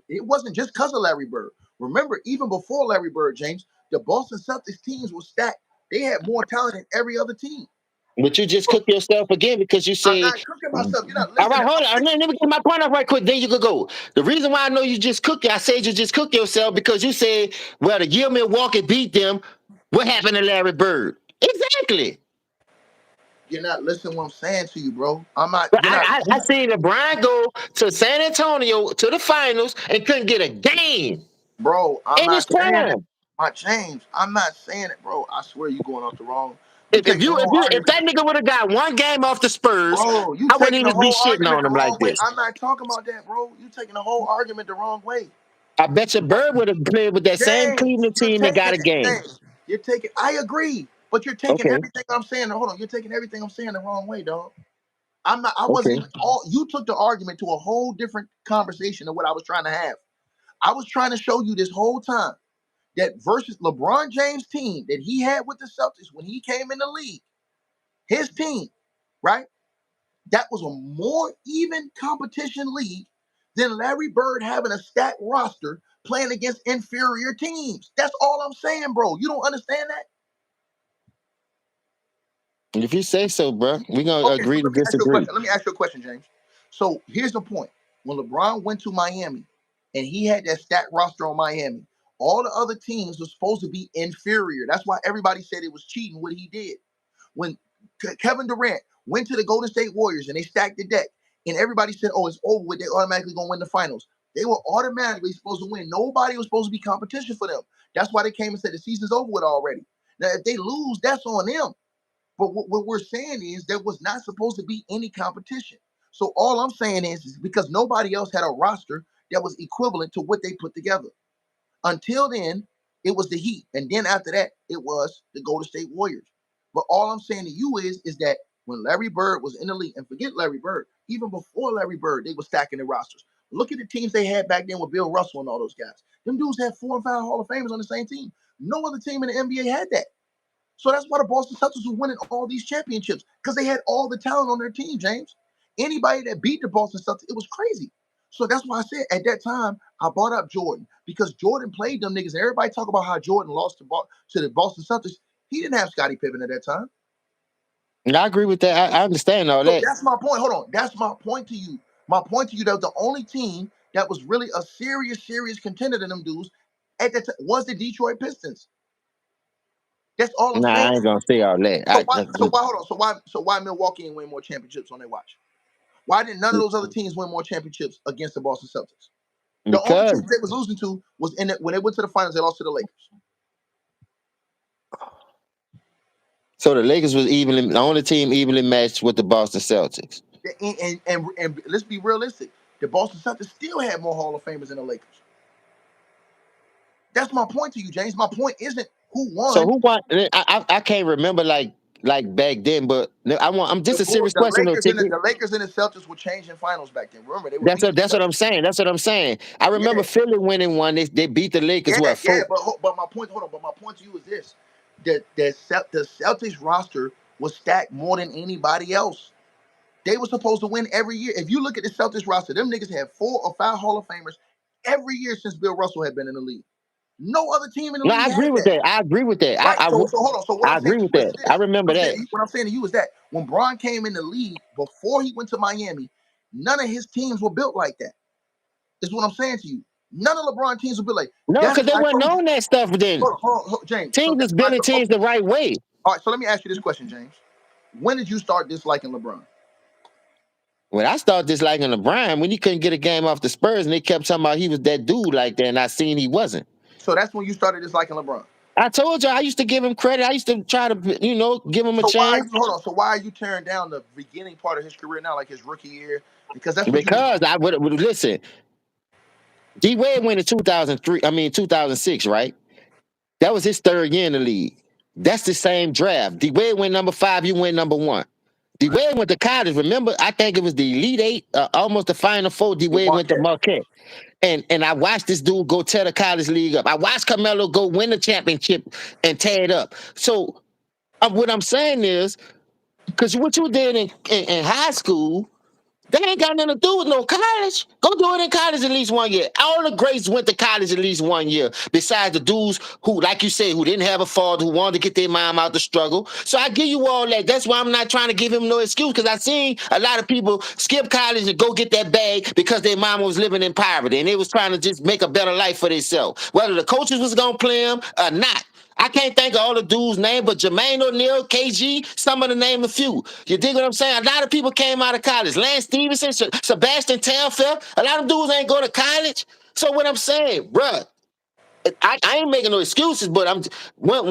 it wasn't just because of Larry Bird. Remember, even before Larry Bird, James, the Boston Celtics teams were stacked. They had more talent than every other team. But you just So cook yourself again because you I'm say, not cooking myself. You're not all right, listening. hold on. Let me get my point up right quick. Then you could go. The reason why I know you just cook, I said you just cook yourself because you said, well, the year Milwaukee beat them, what happened to Larry Bird? Exactly. You're not listening to what I'm saying to you, bro. I'm not. But You're not. I seen LeBron go to San Antonio to the finals and couldn't get a game Bro, I'm in his not saying that. prime. My James, I'm not saying it, bro. I swear you going off the wrong. You If taking the whole if argument, that nigga would have got one game off the Spurs, bro. You I wouldn't taking the even be whole shitting argument on the him like wrong way. this. I'm not talking about that, bro. You taking the whole argument the wrong way. I bet you Bird would have played with that same James, Cleveland you're team and taking got a it. game. James, you're taking. I agree, but you're taking Okay, everything I'm saying. Hold on, you're taking everything I'm saying the wrong way, dog. I'm not. I wasn't okay. even. All you took the argument to a whole different conversation than what I was trying to have. I was trying to show you this whole time that versus LeBron James' team that he had with the Celtics when he came in the league, his team, right? That was a more even competition league than Larry Bird having a stacked roster playing against inferior teams. That's all I'm saying, bro. You don't understand that? If you say so, bro, we gonna Okay, so agree to let me ask you a disagree. question. Let me ask you a question, James. So here's the point. When LeBron went to Miami and he had that stacked roster on Miami, all the other teams were supposed to be inferior. That's why everybody said it was cheating what he did. When Kevin Durant went to the Golden State Warriors and they stacked the deck, and everybody said, "Oh, it's over with. They automatically gonna win the finals." They were automatically supposed to win. Nobody was supposed to be competition for them. That's why they came and said the season's over with already. Now, if they lose, that's on them. But what we're saying is there was not supposed to be any competition. So all I'm saying is because nobody else had a roster that was equivalent to what they put together. Until then, it was the Heat, and then after that, it was the Golden State Warriors. But all I'm saying to you is that when Larry Bird was in the league, and forget Larry Bird, even before Larry Bird, they were stacking their rosters. Look at the teams they had back then with Bill Russell and all those guys. Them dudes had 4 and 5 Hall of Famers on the same team. No other team in the NBA had that. So that's why the Boston Celtics were winning all these championships, because they had all the talent on their team, James. Anybody that beat the Boston Celtics, it was crazy. So that's why I said at that time, I brought up Jordan, because Jordan played them niggas. Everybody talk about how Jordan lost to the Boston Celtics. He didn't have Scottie Pippen at that time. And I agree with that. I understand all So that. that's my point. Hold on. That's my point to you. My point to you that the only team that was really a serious contender to them dudes at that time was the Detroit Pistons. That's all I'm Nah, saying. I ain't gonna say all that. So why hold on? So why Milwaukee didn't win more championships on their watch? Why didn't none of those other teams win more championships against the Boston Celtics? The only Because team they was losing to was when they went to the finals, they lost to the Lakers. so the Lakers was evenly the only team evenly matched with the Boston Celtics. And let's be realistic. The Boston Celtics still had more Hall of Famers than the Lakers. That's my point to you, James. My point isn't who So won. who won? I can't remember like back then, but I'm just a serious The question though, Lakers and Ticket. the Lakers and the Celtics were changing finals back then. Remember, they would That's beat what, the that's what Celtics. I'm saying. That's what I'm saying. I remember Yeah, Philly winning one. They beat the Lakers yeah, what yeah. four? But my point, hold on. But my point to you is this: the Celtics roster was stacked more than anybody else. They were supposed to win every year. If you look at the Celtics roster, them niggas had 4 or 5 Hall of Famers every year since Bill Russell had been in the league. No other team in the No, I league had agree with that. that. I agree with that. Right. So hold on. So what I I'm saying agree to with you is that. I this. remember that. What I'm saying to you is that when Bron came in the league before he went to Miami, none of his teams were built like that. Is what I'm saying to you. None of LeBron teams were built like. No, That's because they why I wasn't told you. on that stuff then. Hold on, James. So Teams that's is why I building told. teams Okay. the right way. All right. So let me ask you this question, James. When did you start disliking LeBron? When I started disliking LeBron, when he couldn't get a game off the Spurs and they kept talking about he was that dude like that, and I seen he wasn't. So that's when you started disliking LeBron. I told you I used to give him credit. I used to try to, give him a So why are you chance hold on? So why are you tearing down the beginning part of his career now, like his rookie year? Because that's what you was because I would listen. D Wade went in 2003. I mean 2006, right? That was his third year in the league. That's the same draft. D Wade went number 5. You went number 1. D right. Wade went to college. Remember, I think it was the Elite Eight, almost the Final Four. D With Wade went to Marquette. Marquette, and I watched this dude go tear the college league up. I watched Carmelo go win the championship and tear it up. So what I'm saying is, because what you did in high school, that ain't got nothing to do with no college. Go do it in college at least 1 year. All the greats went to college at least 1 year. Besides the dudes who, like you say, who didn't have a father, who wanted to get their mom out the struggle. So I give you all that. That's why I'm not trying to give him no excuse, because I seen a lot of people skip college and go get that bag because their mama was living in poverty and they was trying to just make a better life for themselves. Whether the coaches was gonna play them or not. I can't think of all the dudes' names, but Jermaine O'Neal, KG, some of the name a few. You dig what I'm saying? A lot of people came out of college. Lance Stevenson, Sebastian Telfair, a lot of dudes ain't go to college. So what I'm saying, bruh, I ain't making no excuses, but I'm when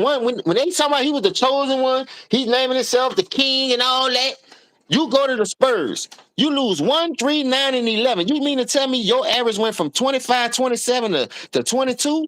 they talking about he was the chosen one, he's naming himself the king and all that. You go to the Spurs, you lose 1, 3, 9, and 11. You mean to tell me your average went from 25, 27 to 22?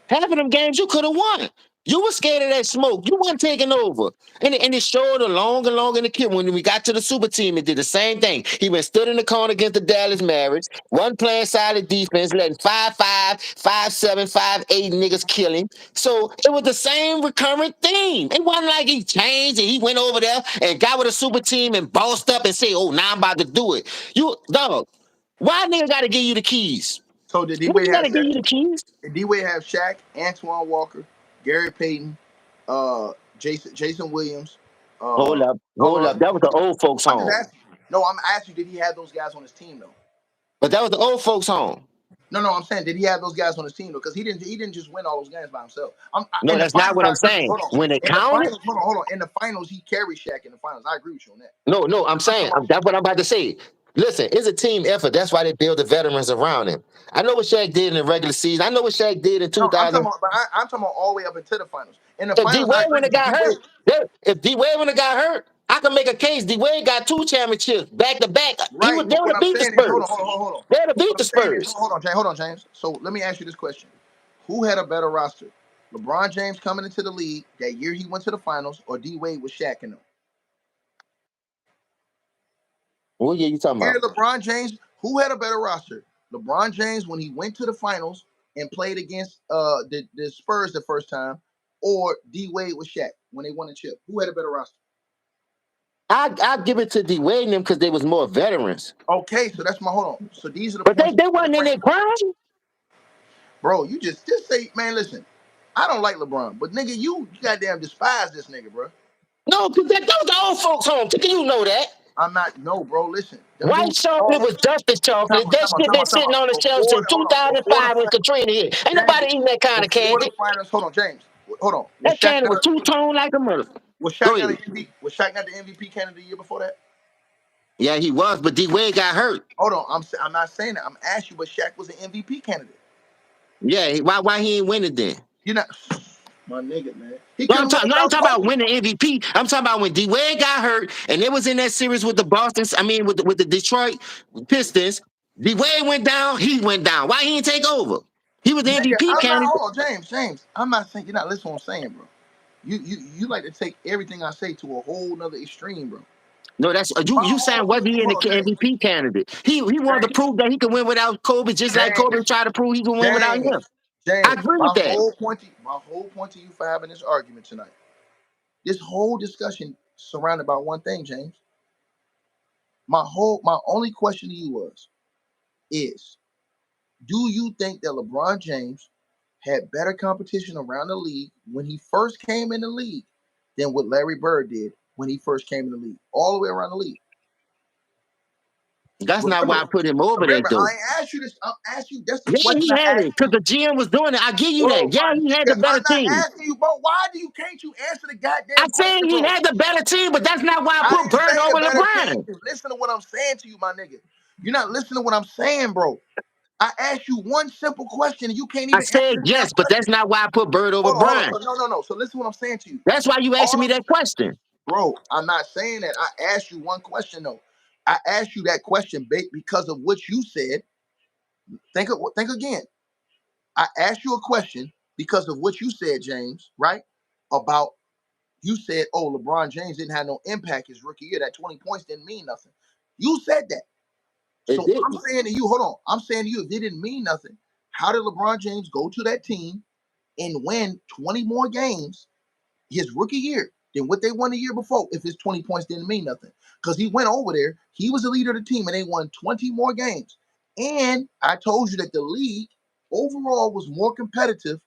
Half of them games you could have won. You were scared of that smoke. You weren't taking over. And it showed along and along in the kid. When we got to the super team, it did the same thing. He went stood in the corner against the Dallas Mavericks, one playing solid defense, letting 5'5", 5'7", 5'8" niggas kill him. So it was the same recurrent theme. It wasn't like he changed and he went over there and got with a super team and bossed up and say, oh, now I'm about to do it. You, dog, why nigga got to give you the keys? So did Why D-Wade you got have to give you Shaq? the keys? Did D-Wade have Shaq, Antoine Walker, Gary Payton, Jason Williams? Hold up, Hold hold up. on. That was the old folks' I'm just home. asking. No, I'm asking you, did he have those guys on his team though? But that was the old folks' home. No, I'm saying, did he have those guys on his team though? Because he didn't just win all those games by himself. No, In the that's not finals, what I I'm agree. saying. Hold on. When it In the counted, finals, hold on. In the finals, he carried Shaq in the finals. I agree with you on that. no, I'm I'm saying talking about, that's what I'm about to say. Listen, it's a team effort. That's why they build the veterans around him. I know what Shaq did in the regular season. I know what Shaq did in no, I'm talking 2000. about, I'm talking about all the way up into the finals. In the If D finals, I Wade agree when it with you. got D-Wade. hurt, if D Wade when it got hurt, I can make a case. D Wade got 2 championships back to back. Right, They but would what have I'm beat the saying is, hold on, Spurs. hold on, hold on. They would have beat What the I'm saying is, Spurs. hold on, James. So let me ask you this question: who had a better roster? LeBron James coming into the league that year he went to the finals, or D Wade with Shaq and them? What year you talking Here, about? LeBron James, who had a better roster? LeBron James when he went to the finals and played against the Spurs the first time, or D Wade with Shaq when they won the chip? Who had a better roster? I give it to D Wade and them because they was more veterans. Okay, so that's my hold on. So these are the But points. they wasn't in their prime. Bro, you just say, man, listen. I don't like LeBron, but nigga, you goddamn despise this nigga, bro. No, because those are old folks home. You know that. I'm not. No, bro. Listen, them White dudes. chocolate Oh, was dusty chocolate. That shit that's sitting on the shelves Before since the, hold on, before the 2005 when Katrina hit. Ain't nobody James, eating that kind of before candy. the finals. Hold on, James. Hold on. That candy was two-tone like a mother. Was Go Shaq not ahead. an MVP? Was Shaq not the MVP candidate the year before that? Yeah, he was, but D Wade got hurt. Hold on, I'm not saying that. I'm asking you, but Shaq was an MVP candidate. Yeah, why he ain't winning then? You're not, my nigga, man. He No, couldn't win I'm without talking about Kobe. winning MVP. I'm talking about when D Wade got hurt and it was in that series with the Boston. I mean, with the Detroit Pistons. D Wade went down. He went down. Why he didn't take over? He was the Nigga, MVP I'm not. candidate. Hold on, James. I'm not saying you're not listening to what I'm saying, bro. You like to take everything I say to a whole nother extreme, bro. No, that's you saying was he in the Hold on, James. MVP candidate? He wanted to prove that he could win without Kobe, just like Kobe James, tried to prove he could win without James, him. I James. agree with that. My whole point to you for having this argument tonight. This whole discussion surrounded by one thing, James. My only question to you is, do you think that LeBron James had better competition around the league when he first came in the league than what Larry Bird did when he first came in the league, all the way around the league? That's not why Remember, I put him over there, remember, though. I asked you this. I asked you. That's the Yeah, question he I had asked it because you, the GM was doing it. I give you bro. that. Yeah, My he had nigga, the better I'm not team. asking you, bro. Why can't you answer the I goddamn said question, he bro? had the better team, but that's not why I I put didn't Bird say the over better team. LeBron. Listen to what I'm saying to you, my nigga. You're not listening to what I'm saying, bro. I asked you one simple question and you can't I even answer said the damn yes, but that's question. not why I put Bird over Hold on. Bryant. So no. So listen to what I'm saying to you. That's why you asking All me I'm that question. Bro, I'm not saying that. I asked you one question though. I asked you that question because of what you said. Think again. I asked you a question because of what you said, James, right? About you said, oh, LeBron James didn't have no impact his rookie year. That 20 points didn't mean nothing. You said that. It So I'm didn't. saying to you, hold on. I'm saying to you, if it didn't mean nothing, how did LeBron James go to that team and win 20 more games his rookie year than what they won the year before if his 20 points didn't mean nothing? Because he went over there, he was the leader of the team, and they won 20 more games. And I told you that the league overall was more competitive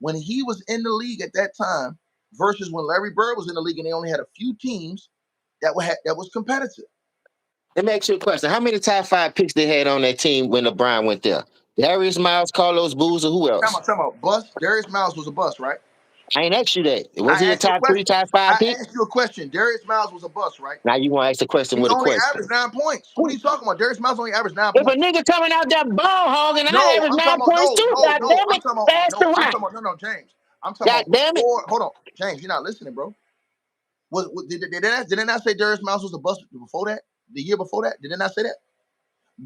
when he was in the league at that time versus when Larry Bird was in the league and they only had a few teams that was competitive. Let me ask you a question. How many top 5 picks they had on that team when LeBron went there? Darius Miles, Carlos Boozer, who else? Talking about bust. Darius Miles was a bust, right? I ain't asked you that. Was I he a asked you a top 3, question. top 5 I pick? asked you a question. Darius Miles was a bust, right? Now you want to ask the question He with a only question. averaged 9 points. What are you talking about? Darius Miles only averaged nine If a points. nigga coming out that ball hog and I No, average I'm talking 9 about points too, god damn it, pass the rock. no, James. I'm talking God about damn it. before. Hold on, James. You're not listening, bro. Did they not say Darius Miles was a bust before that? The year before that, did they not say that?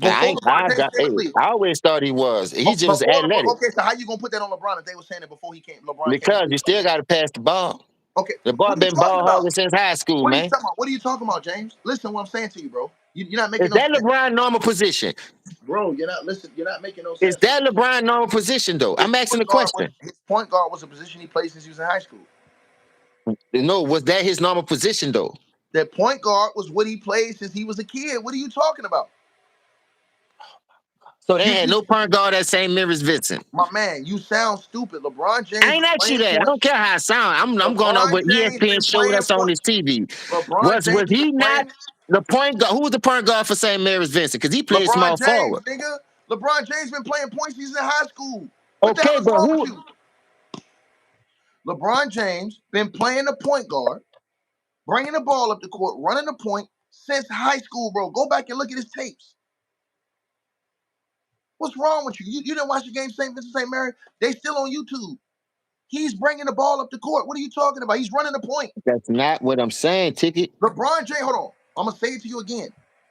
I Before ain't LeBron James came hey, in the league. I always thought he was. He just athletic. Okay, so how you gonna put that on LeBron if they were saying it before LeBron came in Because the you league? still gotta pass the ball. Okay, The what boy are you been talking ball about? hogging since high school, What are you man. talking about? What are you talking about, James? Listen to what I'm saying to you, bro. You're not Is making no that sense. LeBron normal position? Bro, you're not listening. You're not making no Is sense. that LeBron normal position though? I'm asking the question. His point guard was a position he played since he was in high school. No, was that his normal position though? That point guard was what he played since he was a kid. What are you talking about? So they You, had you no point guard at St. Mary's Vincent. my man, you sound stupid. LeBron I James ain't was asked you playing that. I points. don't care how I sound. I'm going over LeBron what James ESPN been showed playing us on his points. TV. LeBron Was James he been not playing. the point guard? Who was the point guard for St. Mary's Vincent? Because he played LeBron small James, forward. nigga. LeBron James been playing points since he's in high school. What the hell Okay, is but wrong with who? you? LeBron James been playing the point guard, bringing the ball up the court, running the point since high school, bro. Go back and look at his tapes. What's wrong with you? You didn't watch the game St. Vincent St. Mary? They still on YouTube. He's bringing the ball up the court. What are you talking about? He's running the point. That's not what I'm saying, Ticket. LeBron James, hold on. I'm going to say it to you again.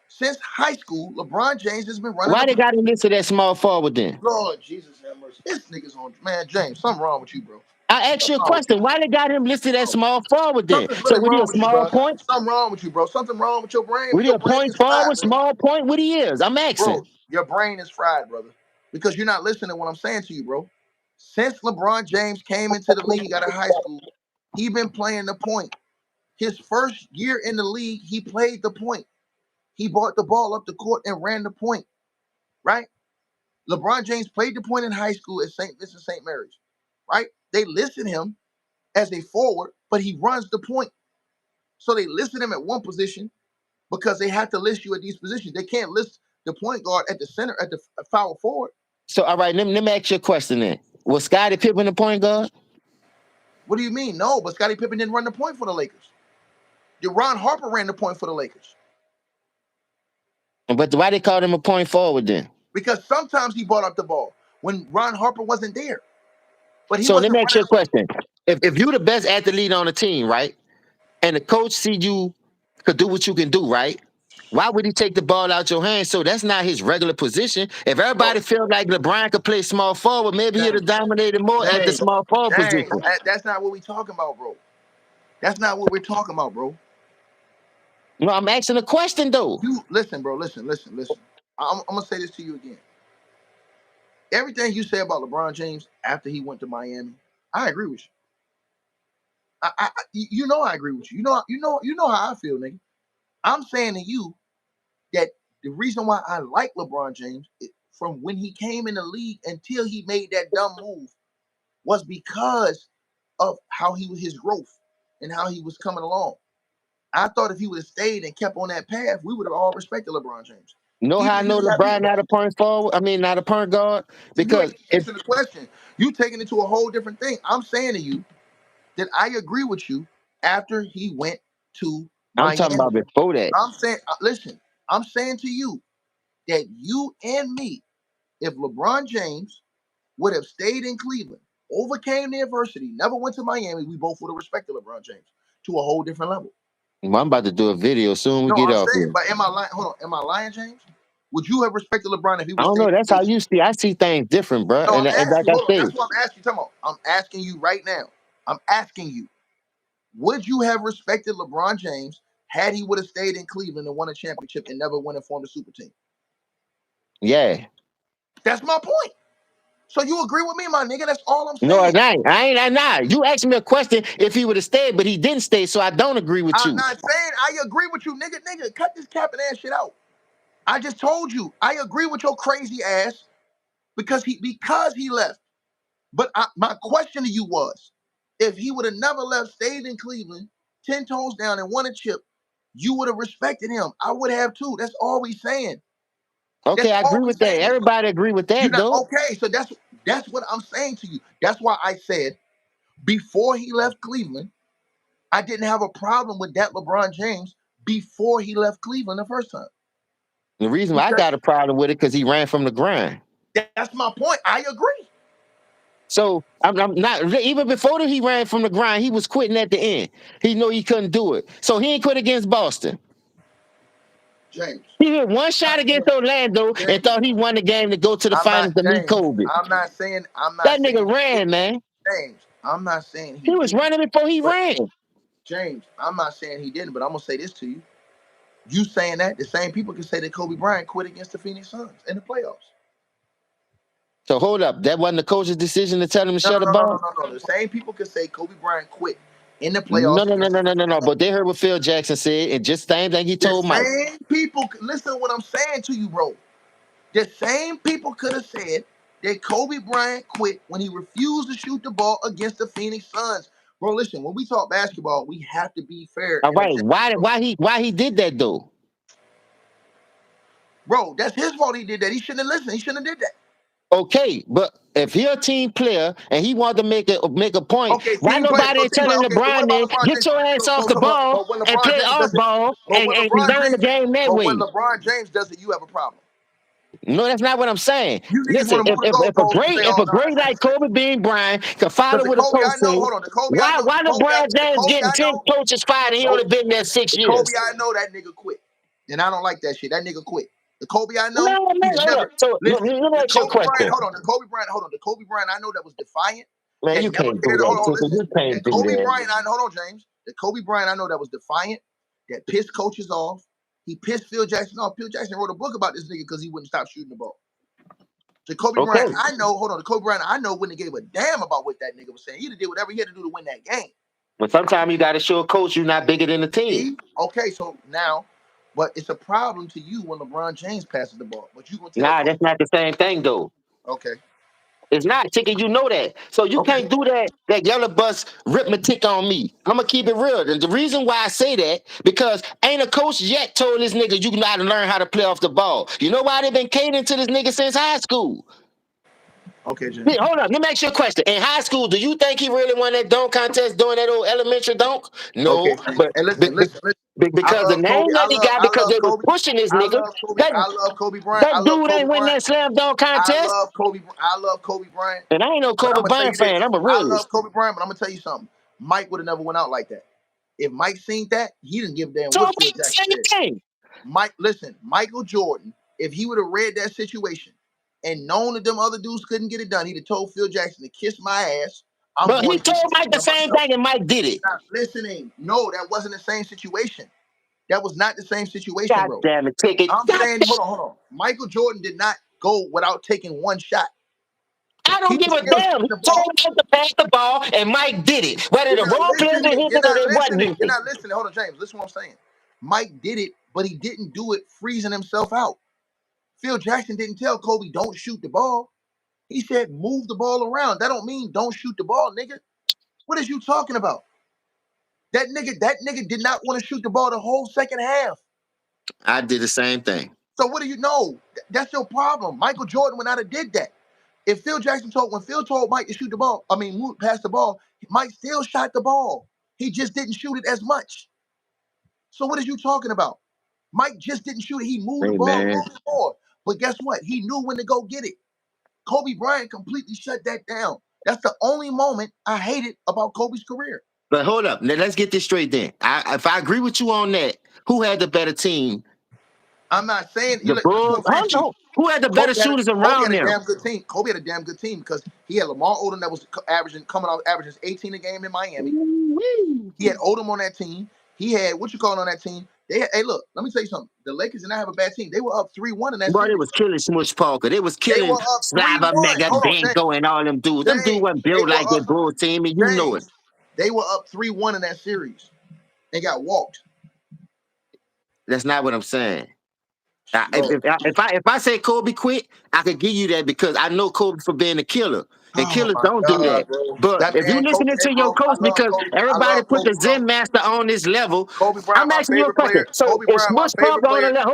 Since high school, LeBron James has been running Why the they point. got him listed as small forward then? Lord Jesus have mercy. This nigga's on, man, James, something wrong with you, bro. I asked you Something a wrong with you. question. Why they got him listed as small forward then? Something's So really was he wrong a with you, small bro. point? Something wrong with you, bro. Something wrong with your brain. Was he Your a brain point is fried, forward, bro. small point? What he is? I'm asking. Bro, your brain is fried, brother. Because you're not listening to what I'm saying to you, bro. Since LeBron James came into the league out of high school, he been playing the point. His first year in the league, he played the point. He brought the ball up the court and ran the point, right? LeBron James played the point in high school at St. Vincent St. Mary's, right? They listed him as a forward, but he runs the point. So they listed him at one position because they have to list you at these positions. They can't list the point guard at the center, at the power forward. So all right, let me ask you a question then. Was Scottie Pippen the point guard? What do you mean? No, but Scottie Pippen didn't run the point for the Lakers. Ron Harper ran the point for the Lakers. But why they called him a point forward then? Because sometimes he brought up the ball when Ron Harper wasn't there. But he So let wasn't me ask you a running. question. If you're the best athlete on the team, right? And the coach see you could do what you can do, right? Why would he take the ball out your hands? So that's not his regular position. If Bro, everybody felt like LeBron could play small forward, maybe he'd have James, dominated more at the James, small forward James, position. that's not what we talking about, bro. That's not what we're talking about, bro. No, I'm asking a question though. You listen, bro. Listen. I'm gonna say this to you again. Everything you say about LeBron James after he went to Miami, I agree with you. You know I agree with you. You know how I feel, nigga. I'm saying to you that the reason why I like LeBron James from when he came in the league until he made that dumb move was because of how he was his growth and how he was coming along. I thought if he would have stayed and kept on that path, we would have all respected LeBron James. You know how Even I if he know didn't have LeBron people. not a point forward? I mean, not a point guard? See, you ain't Because if answering the question. You taking it to a whole different thing. I'm saying to you that I agree with you after he went to I'm talking Miami. about before that. I'm saying, listen, I'm saying to you that you and me, if LeBron James would have stayed in Cleveland, overcame the adversity, never went to Miami, we both would have respected LeBron James to a whole different level. Well, I'm about to do a video soon we No, get I'm off saying, here. but am I lying? Hold on, am I lying, James? Would you have respected LeBron if he would I have don't stayed know. in That's how Cleveland? you see. I see things different, bro. No, And I'm like asking you. I Hold on, say, that's what I'm asking you. Talking about. I'm asking you right now. I'm asking you. Would you have respected LeBron James had he would have stayed in Cleveland and won a championship and never went and formed a super team? yeah. That's my point. So you agree with me, my nigga? That's all I'm No, saying. I'm not. You asked me a question if he would have stayed, but he didn't stay, so I don't agree with I'm you. not saying I agree with you, nigga. Nigga, cut this capping ass shit out. I just told you I agree with your crazy ass because he left. But my question to you was, if he would have never left, stayed in Cleveland, 10 toes down, and won a chip, you would have respected him. I would have too. That's all we saying. Okay, That's I all agree we with that. saying. Everybody agree with You're that, not though. okay. So that's what I'm saying to you. That's why I said before he left Cleveland, I didn't have a problem with that LeBron James before he left Cleveland the first time. The reason why I Because got a problem with it because he ran from the grind. that's my point. I agree. So I'm not even before he ran from the grind, he was quitting at the end. He knew he couldn't do it, so he ain't quit against Boston. James. He hit one shot against Orlando and James. thought he won the game to go to the I'm not finals to meet James. Kobe. I'm not That saying nigga he did. ran, man. James. I'm not saying he He was didn't. running before he But ran. James, I'm not saying he didn't, but I'm gonna say this to you. You saying that the same people can say that Kobe Bryant quit against the Phoenix Suns in the playoffs. So hold up, that wasn't the coach's decision to tell him to No, shut no, the no, no, no, ball. no, no. The same people can say Kobe Bryant quit in the No, playoffs no, no, against no, the no, no, Phoenix no. Suns. But they heard what Phil Jackson said, and just same thing he The told Mike. same people, listen to what I'm saying to you, bro. The same people could have said that Kobe Bryant quit when he refused to shoot the ball against the Phoenix Suns. Bro, listen, when we talk basketball, we have to be fair All and right, objective, bro. why he did that though? Bro, that's his fault he did that. He shouldn't have listened. He shouldn't have did that. Okay, but if he a team player and he wanted to make a point, Okay, why team play. nobody So ain't team play. telling Okay, so what LeBron about then LeBron get James? your ass So, off so, the so but, ball but when and LeBron play James off does it, ball but when and LeBron learn the James, game that but when way? LeBron James does it, you have a problem. No, that's not what I'm saying. You niggas Listen, want to move the if a goalposts and say, great if "Oh a no, great that's not the like same." Kobe Bean Bryant can Because follow the what a Kobe coach I know, say, hold on, why the Kobe LeBron the James Kobe getting I 10 know, coaches fired and he only been there the 6 Kobe years? I know that nigga quit. and I don't like that shit. That nigga quit. The Kobe I know, No, he'd man, have hold up. never So listen. let me The ask you a Kobe Bryant, question. hold on. The Kobe Bryant, hold on. The Kobe Bryant I know that was defiant, Man, that you never can't do cared. that, Hold on, Ticket. listen. You can't That do Kobe that. Bryant, I know. Hold on, James. The Kobe Bryant I know that was defiant, that pissed coaches off. He pissed Phil Jackson off. Phil Jackson wrote a book about this nigga because he wouldn't stop shooting the ball. The Kobe Okay. Bryant I know, hold on. The Kobe Bryant I know wouldn't have gave a damn about what that nigga was saying. He'd have did whatever he had to do to win that game. But sometimes you got to show a coach you're not bigger than the team. See? Okay, so now, but it's a problem to you when LeBron James passes the ball. But you gonna tell Nah, Kobe, that's not the same thing, though. okay, It's not, Ticket. You know that. So you okay, can't do that yellow bus arithmetic on me. I'm going to keep it real. And the reason why I say that, because ain't a coach yet told this nigga you got to learn how to play off the ball. You know why they been catering to this nigga since high school? okay, James. Hey, hold up, let me ask you a question. In high school, do you think he really won that dunk contest doing that old elementary dunk? Okay, No, James. but And listen. I because the love Kobe. name that he got I because love they was Kobe. pushing this I nigga. love Kobe. That I love Kobe Bryant. I that love dude Kobe ain't win Bryant. that slam dunk I contest. love Kobe. I love Kobe Bryant. And I ain't no But I'm Kobe gonna tell you Bryant fan. this. I'm a I love realist. Kobe Bryant, but I'm gonna tell you something. Mike would have never went out like that. If Mike seen that, he didn't give a damn So what I'm Phil Jackson saying said. thing. Mike, listen, Michael Jordan, if he would have read that situation and known that them other dudes couldn't get it done, he'd have told Phil Jackson to kiss my ass. I'm But going he to get told this Mike shit the done same myself. thing, and Mike did it. Not listening. No, that wasn't the same situation. That was not the same situation, God bro. damn it, Ticket. I'm God saying, damn. hold on. Michael Jordan did not go without taking one shot. I He don't give was a still damn. He shooting the told ball. Mike to pass the ball, and Mike did it. Whether You're the not wrong players listening. did hit You're it or not they wasn't listening. hit You're it. not listening. Hold on, James. Listen what I'm saying. Mike did it, but he didn't do it freezing himself out. Phil Jackson didn't tell Kobe, don't shoot the ball. He said, move the ball around. That don't mean don't shoot the ball, nigga. What is you talking about? That nigga did not want to shoot the ball the whole second half. I did the same thing. So what do you know? That's your problem. Michael Jordan would not have did that. If Phil Jackson when Phil told Mike to shoot the ball, pass the ball, Mike still shot the ball. He just didn't shoot it as much. So what are you talking about? Mike just didn't shoot it. He moved the Hey, ball a man. little bit more. But guess what? He knew when to go get it. Kobe Bryant completely shut that down. That's the only moment I hated about Kobe's career. But hold up. Now, let's get this straight then. If I agree with you on that, who had the better team? I'm not saying The this is what Bulls? I'm saying to you. Who had the better shooters Kobe had around a them? damn good team. Kobe had a damn good team because he had Lamar Odom that was averaging 18 a game in Miami. Ooh-wee. He had Odom on that team. He had what you calling on that team. They had, hey, look, let me tell you something. The Lakers did not have a bad team. They were up 3-1 in that Bro, they series. was killing Smush Parker. They was They killing were up Slava 3-1. Mega Hold on, James. Banco and all them dudes. Them dudes James, wasn't they built were like that up. Bull team, and you know it. James, they were up 3-1 in that series. They got walked, That's not what I'm saying. bro. If I say Kobe quit, I could give you that because I know Kobe for being a killer, and Oh killers my don't do that. God, bro. But That if you man, Kobe. listening Hey, to your bro. I coach love because Kobe. I everybody love put Kobe, the bro. Zen Master on this level, Kobe Bryant, I'm my asking you a favorite question. player. So Kobe if Bryant, my Smush favorite Parker on the player. level,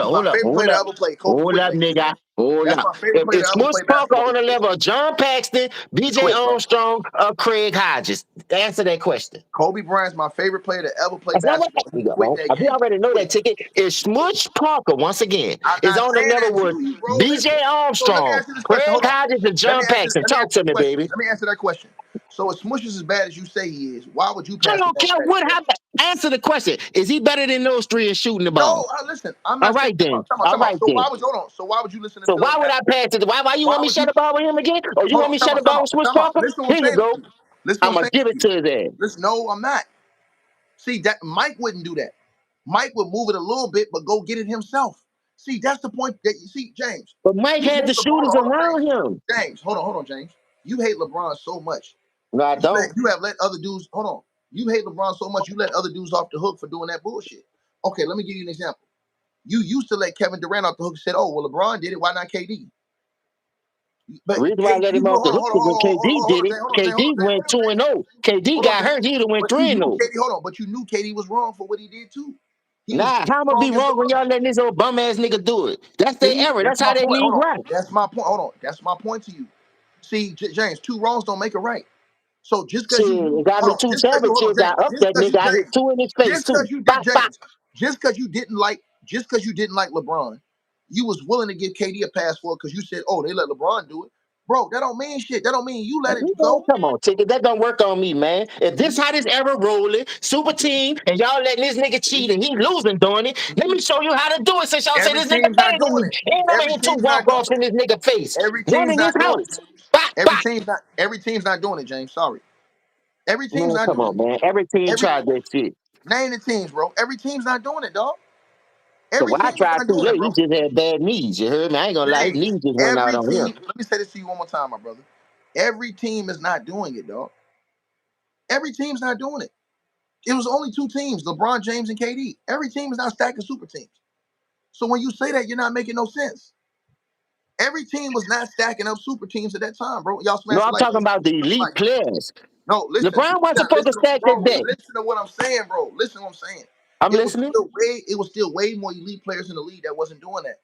He's my favorite player to ever play. Kobe hold quit, up, nigga. nigga, hold That's up. my favorite player If to ever Smush play Parker basketball. on the He quit. level of John Paxton, He BJ quit, bro. Armstrong, Craig Hodges, answer that question. Kobe Bryant's my favorite player to ever play That's not what basketball. He we got, quit man. that We game. already He know quit. that ticket. If Smush Parker, once again, I'm is not on the saying level that with to you, bro. BJ Listen. So let me Armstrong, ask you this question. Craig Hold on. Hodges, and John Paxton, Let me talk answer to this me, question. baby. Let me answer that question. So if Smush is as bad as you say he is, why would you I pass the don't ball care back what to him? happened. Answer the question. Is he better than those three in shooting the No, ball? listen. I'm All not saying. right then. All Time out. right So then. why would you hold on? So why would you listen to So Phil why would Jackson? I pass it? Why you Why want me to would you? shut the ball with him again? Or you Hold want on. me to shut the ball with Smush Time out. Parker? Listen to what I'm Here you saying go. to you. Listen to I'm what I'm gonna saying give to it you. to his ass. Listen, no, I'm not. See that Mike wouldn't do that. Mike would move it a little bit, but go get it himself. See, that's the point that you see, James. But Mike You had hate the LeBron. shooters Hold on, around James. him. James, hold on, James. You hate LeBron so much. No, I don't. You have let other dudes. Hold on. You hate LeBron so much. You let other dudes off the hook for doing that bullshit. Okay, let me give you an example. You used to let Kevin Durant off the hook and said, "Oh, well, LeBron did it. Why not KD?" The But reason why I let you him know, off the hook is when KD did it. KD James, went 2-0. KD hold on, got James. hurt. He'd have went But you 3 knew zero. KD. Hold on, but you knew KD was wrong for what he did too. He was Nah, just how am as I be wrong as wrong when LeBron. y'all letting this old bum ass nigga do it? That's their See, error. that's That's my how they point. Hold league on, right. that's my point. Hold on, that's my point to you. See, James, two wrongs don't make a right. So just because Shit, you it got me hold on, two just because you hold on, championships. I James, up that nigga. I hit James, two in his face just too. because you did Bop, bop. James, just because you didn't like LeBron, you was willing to give KD a pass for it because you said, oh, they let LeBron do it. bro. That don't mean shit. That don't mean you let it Man, go. come on, Ticket. That don't work on me, man. If this how this ever rolling, super team, and y'all letting this nigga cheat and he losing doing it, let me show you how to do it since y'all say Every this nigga team's not better than doing me. it. And I'm gonna Every hit two team's not doing walk-offs in it. this nigga face. Every One team's in his not doing it, house. James. Bop, Every bop. team's not. Every team's not doing it, James. Sorry. Every team's Man, not come doing on, it. man. Every team Every tried that shit. name the teams, bro. Every team's not doing it, dog. So Every when I team is tried not too doing it, late, bro. he just had bad knees. You heard me? I ain't gonna lie, his James, knees just went out every on him. team. Let me say this to you one more time, my brother. Every team is not doing it, dog. Every team's not doing it. It was only two teams, LeBron James and KD. Every team is not stacking super teams. So when you say that, you're not making no sense. Every team was not stacking up super teams at that time, bro. Y'all No, smashing I'm like talking about the elite like players. no. Listen, LeBron wasn't you gotta supposed to listen, stack that bro. deck. Listen to what I'm saying, bro. Listen to what I'm saying. I'm It was listening. still way. It was still way more elite players in the league that wasn't doing that.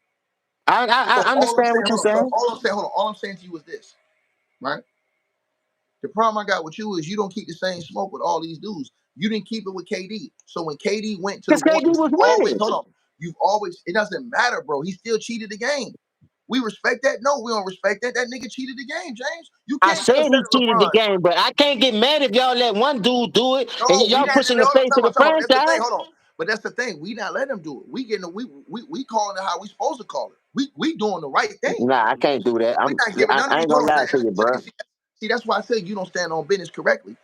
So I all I'm understand saying, what you're hold on. So saying. all I'm saying, hold on. All I'm saying to you is this, right? The problem I got with you is you don't keep the same smoke with all these dudes. You didn't keep it with KD. So when KD went to the Because KD Warriors, was you always winning. hold on. You've always it doesn't matter, bro. He still cheated the game. We respect that. No, we don't respect that. That nigga cheated the game, James. You I can't be said upset he at cheated the LeBron. game, but I can't get mad if y'all let one dude do it and No, we y'all not. pushing the Hold on, face of the talk about. That's the thing. franchise. Hold on. But that's the thing. We not letting them do it. We getting we calling it how we supposed to call it. We doing the right thing. Nah, I can't do that. We not giving none of I these. ain't Hold gonna on. lie to you, bro. See, that's why I said you don't stand on business correctly.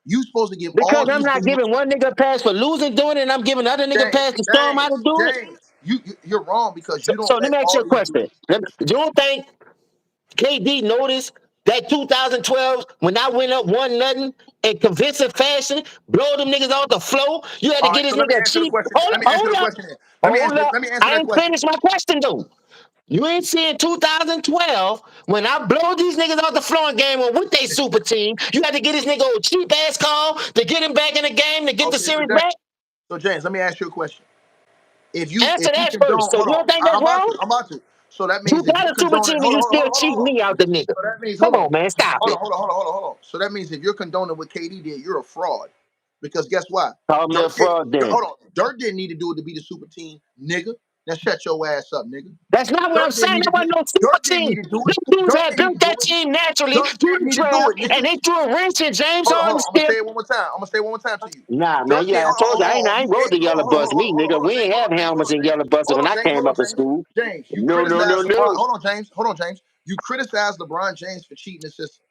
You supposed to give Because all I'm these not dudes. giving one nigga a pass for losing doing it, and I'm giving other nigga a James, pass to show him how to James, do it. James. You're wrong because So, you don't so let let me ask you all a these question. dudes. You don't think KD noticed that 2012 when I went up one nothing in convincing fashion, blow them niggas off the floor? You had to All get right, this so let me nigga a answer the cheap. question. Hold Let me up, answer hold the up, question. hold up. Let me answer I that ain't question. finished my question though. You ain't seeing 2012 when I blow these niggas off the floor in game one with they super team. You had to get this nigga a cheap ass call to get him back in the game to get the Okay, series back. So James, let me ask you a question. Answer If you that condone, first. So hold you on, don't think that's wrong? I'm about to. So that You means if got you're a super condoning, team and you still cheat hold on. me out the nigga. So that means, Come on, man, stop it. hold on. So that means if you're condoning what KD did, you're a fraud. Because guess what? Call me a fraud then. Hold on. Dirk didn't need to do it to be the super team, nigga. Now shut your ass up, nigga. That's not what I'm Dirk didn't saying. need to That do. wasn't no super Dirk didn't team. need to do it. Them dudes Dirk had didn't need built to do that it. team naturally Dirk through didn't the need to do draft, it, nigga. and they threw a wrench in James Hold Harden's on. I'm gonna step. say it one more time. To you. Nah, man, Dirk did. yeah, I told you, I You ain't rode gave. the yellow bus me, nigga. We James. ain't have helmets and yellow buses when I James. came up in school. James, you No, no, no, criticized LeBron. no. Hold on, James. You criticized LeBron James for cheating the system,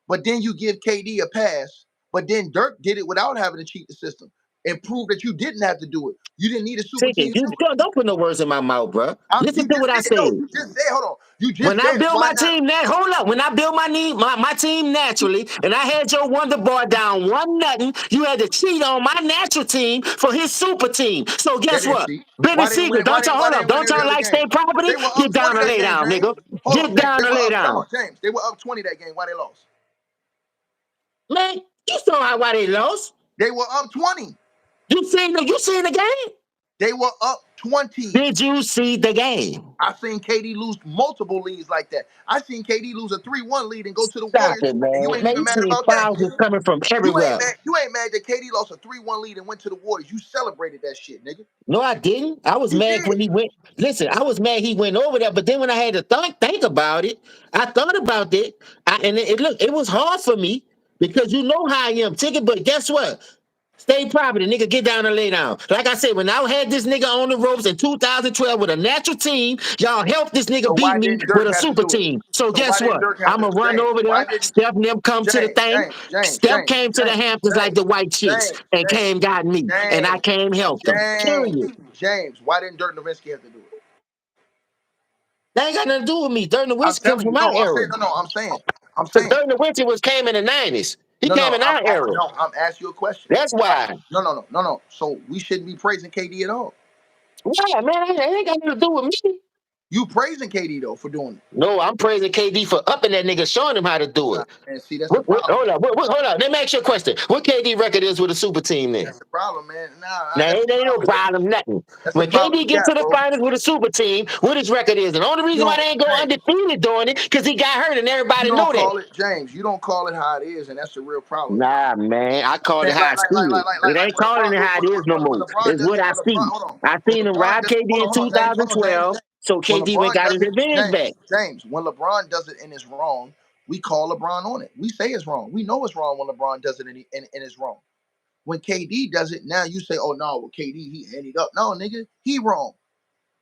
but then you give KD a pass. But then Dirk did it without having to cheat the system and prove that you didn't have to do it. You didn't need a super Ticket, team to you do it. don't put no words in my mouth, bro. Listen You to just what I said no. said. You just said hold on. You just When I said build why my not? team, hold up. When I build my team naturally, and I had your wonder boy down one nothing, you had to cheat on my natural team for his super team. So They guess didn't what? cheat. Benny Why didn't Siegel, win? Why don't y'all didn't Why hold up. didn't win Don't every y'all other like game? state property? They were Get up down 20 and that lay game, down, James. nigga. Hold on, Get James. down They and were lay up. Come down. on, James. They were up 20 that game. Why they lost? Man, you saw why they lost. They were up 20. You seen the game? They were up 20. Did you see the game? I seen KD lose multiple leads like that. I seen KD lose a 3-1 lead and go to the Stop Warriors, it, and you man. ain't Man, even you mad see about that, fouls is nigga. coming from everywhere. You ain't mad that KD lost a 3-1 lead and went to the Warriors. You celebrated that shit, nigga. No, I didn't. I was You mad did. when he went. Listen, I was mad he went over there. But then when I had to think about it, I thought about it. Look, it was hard for me because you know how I am, Ticket. But guess what? Stay property, nigga. Get down and lay down. Like I said, when I had this nigga on the ropes in 2012 with a natural team, y'all helped this nigga So beat why me didn't with Dirk a have to super do it? team. So So why guess didn't what? Dirk have I'm to? going to run James, over why there. didn't Steph and them come to the thing. Steph came to the Hamptons like the white chicks and came got me. And I came helped them. Period. James, why didn't Dirk Nowitzki have to do it? That ain't got nothing to do with me. Dirk I'm Nowitzki comes telling from you, my no, I'm era. saying, no, I'm Because saying, Dirk Nowitzki came in the 90s. He no, came no, in our era. I'm asking you a question. That's why. No. So we shouldn't be praising KD at all. Yeah, man, it ain't got nothing to do with me. You praising KD though for doing it. No, I'm praising KD for upping that nigga, showing him how to do it. And see, that's the What, problem. hold up. Hold up. Let me ask you a question. What KD record is with a super team then? That's the problem, man. Now, That's it the ain't no problem. problem, nothing. That's the When problem KD you get to got, the bro. finals with a super team, what his record is. And the only You reason why don't, they ain't go James. undefeated doing it, because he got hurt and You everybody don't know that. call it James. You don't call it how it is, and that's the real problem. Nah, man. I call it how I see it. It ain't calling it how it is no more. It's what I see. I seen him rob KD in Hold on, James. 2012. So When KD went LeBron got does his it, revenge back. James, when LeBron does it and it's wrong, we call LeBron on it. We say it's wrong. We know it's wrong when LeBron does it and it's wrong. When KD does it, now you say, oh no, well, KD, he ended up. No, nigga, he wrong.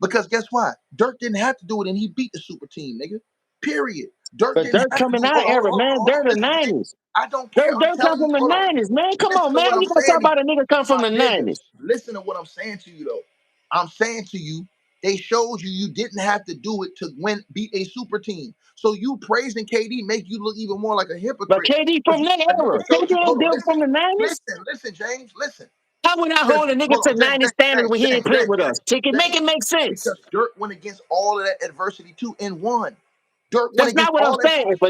Because guess what? Dirk didn't have to do it and he beat the super team, nigga. Period. Dirk But didn't Dirk have to coming do it. our era, man. Hold on. Dirk the Listen, James. 90s. I don't care. I'm Dirk come telling you. from the Hold on. 90s, man. Come Listen on, to man. what I'm You gonna talk saying to you. about a nigga come from My the nigga, 90s. listen to what I'm saying to you, though. I'm saying to you, they showed you didn't have to do it to beat a super team. So you praising KD make you look even more like a But hypocrite. KD Because from that a nigga era. showed KD you. Hold ain't on, built listen, from the 90s. listen, James, listen. How would I Because hold a nigga hold to on, 90 standards when he ain't played with us? Ticket, make James. it make sense. Because Dirk went against all of that adversity too and won. Dirk went That's against not what I'm all that saying. shit.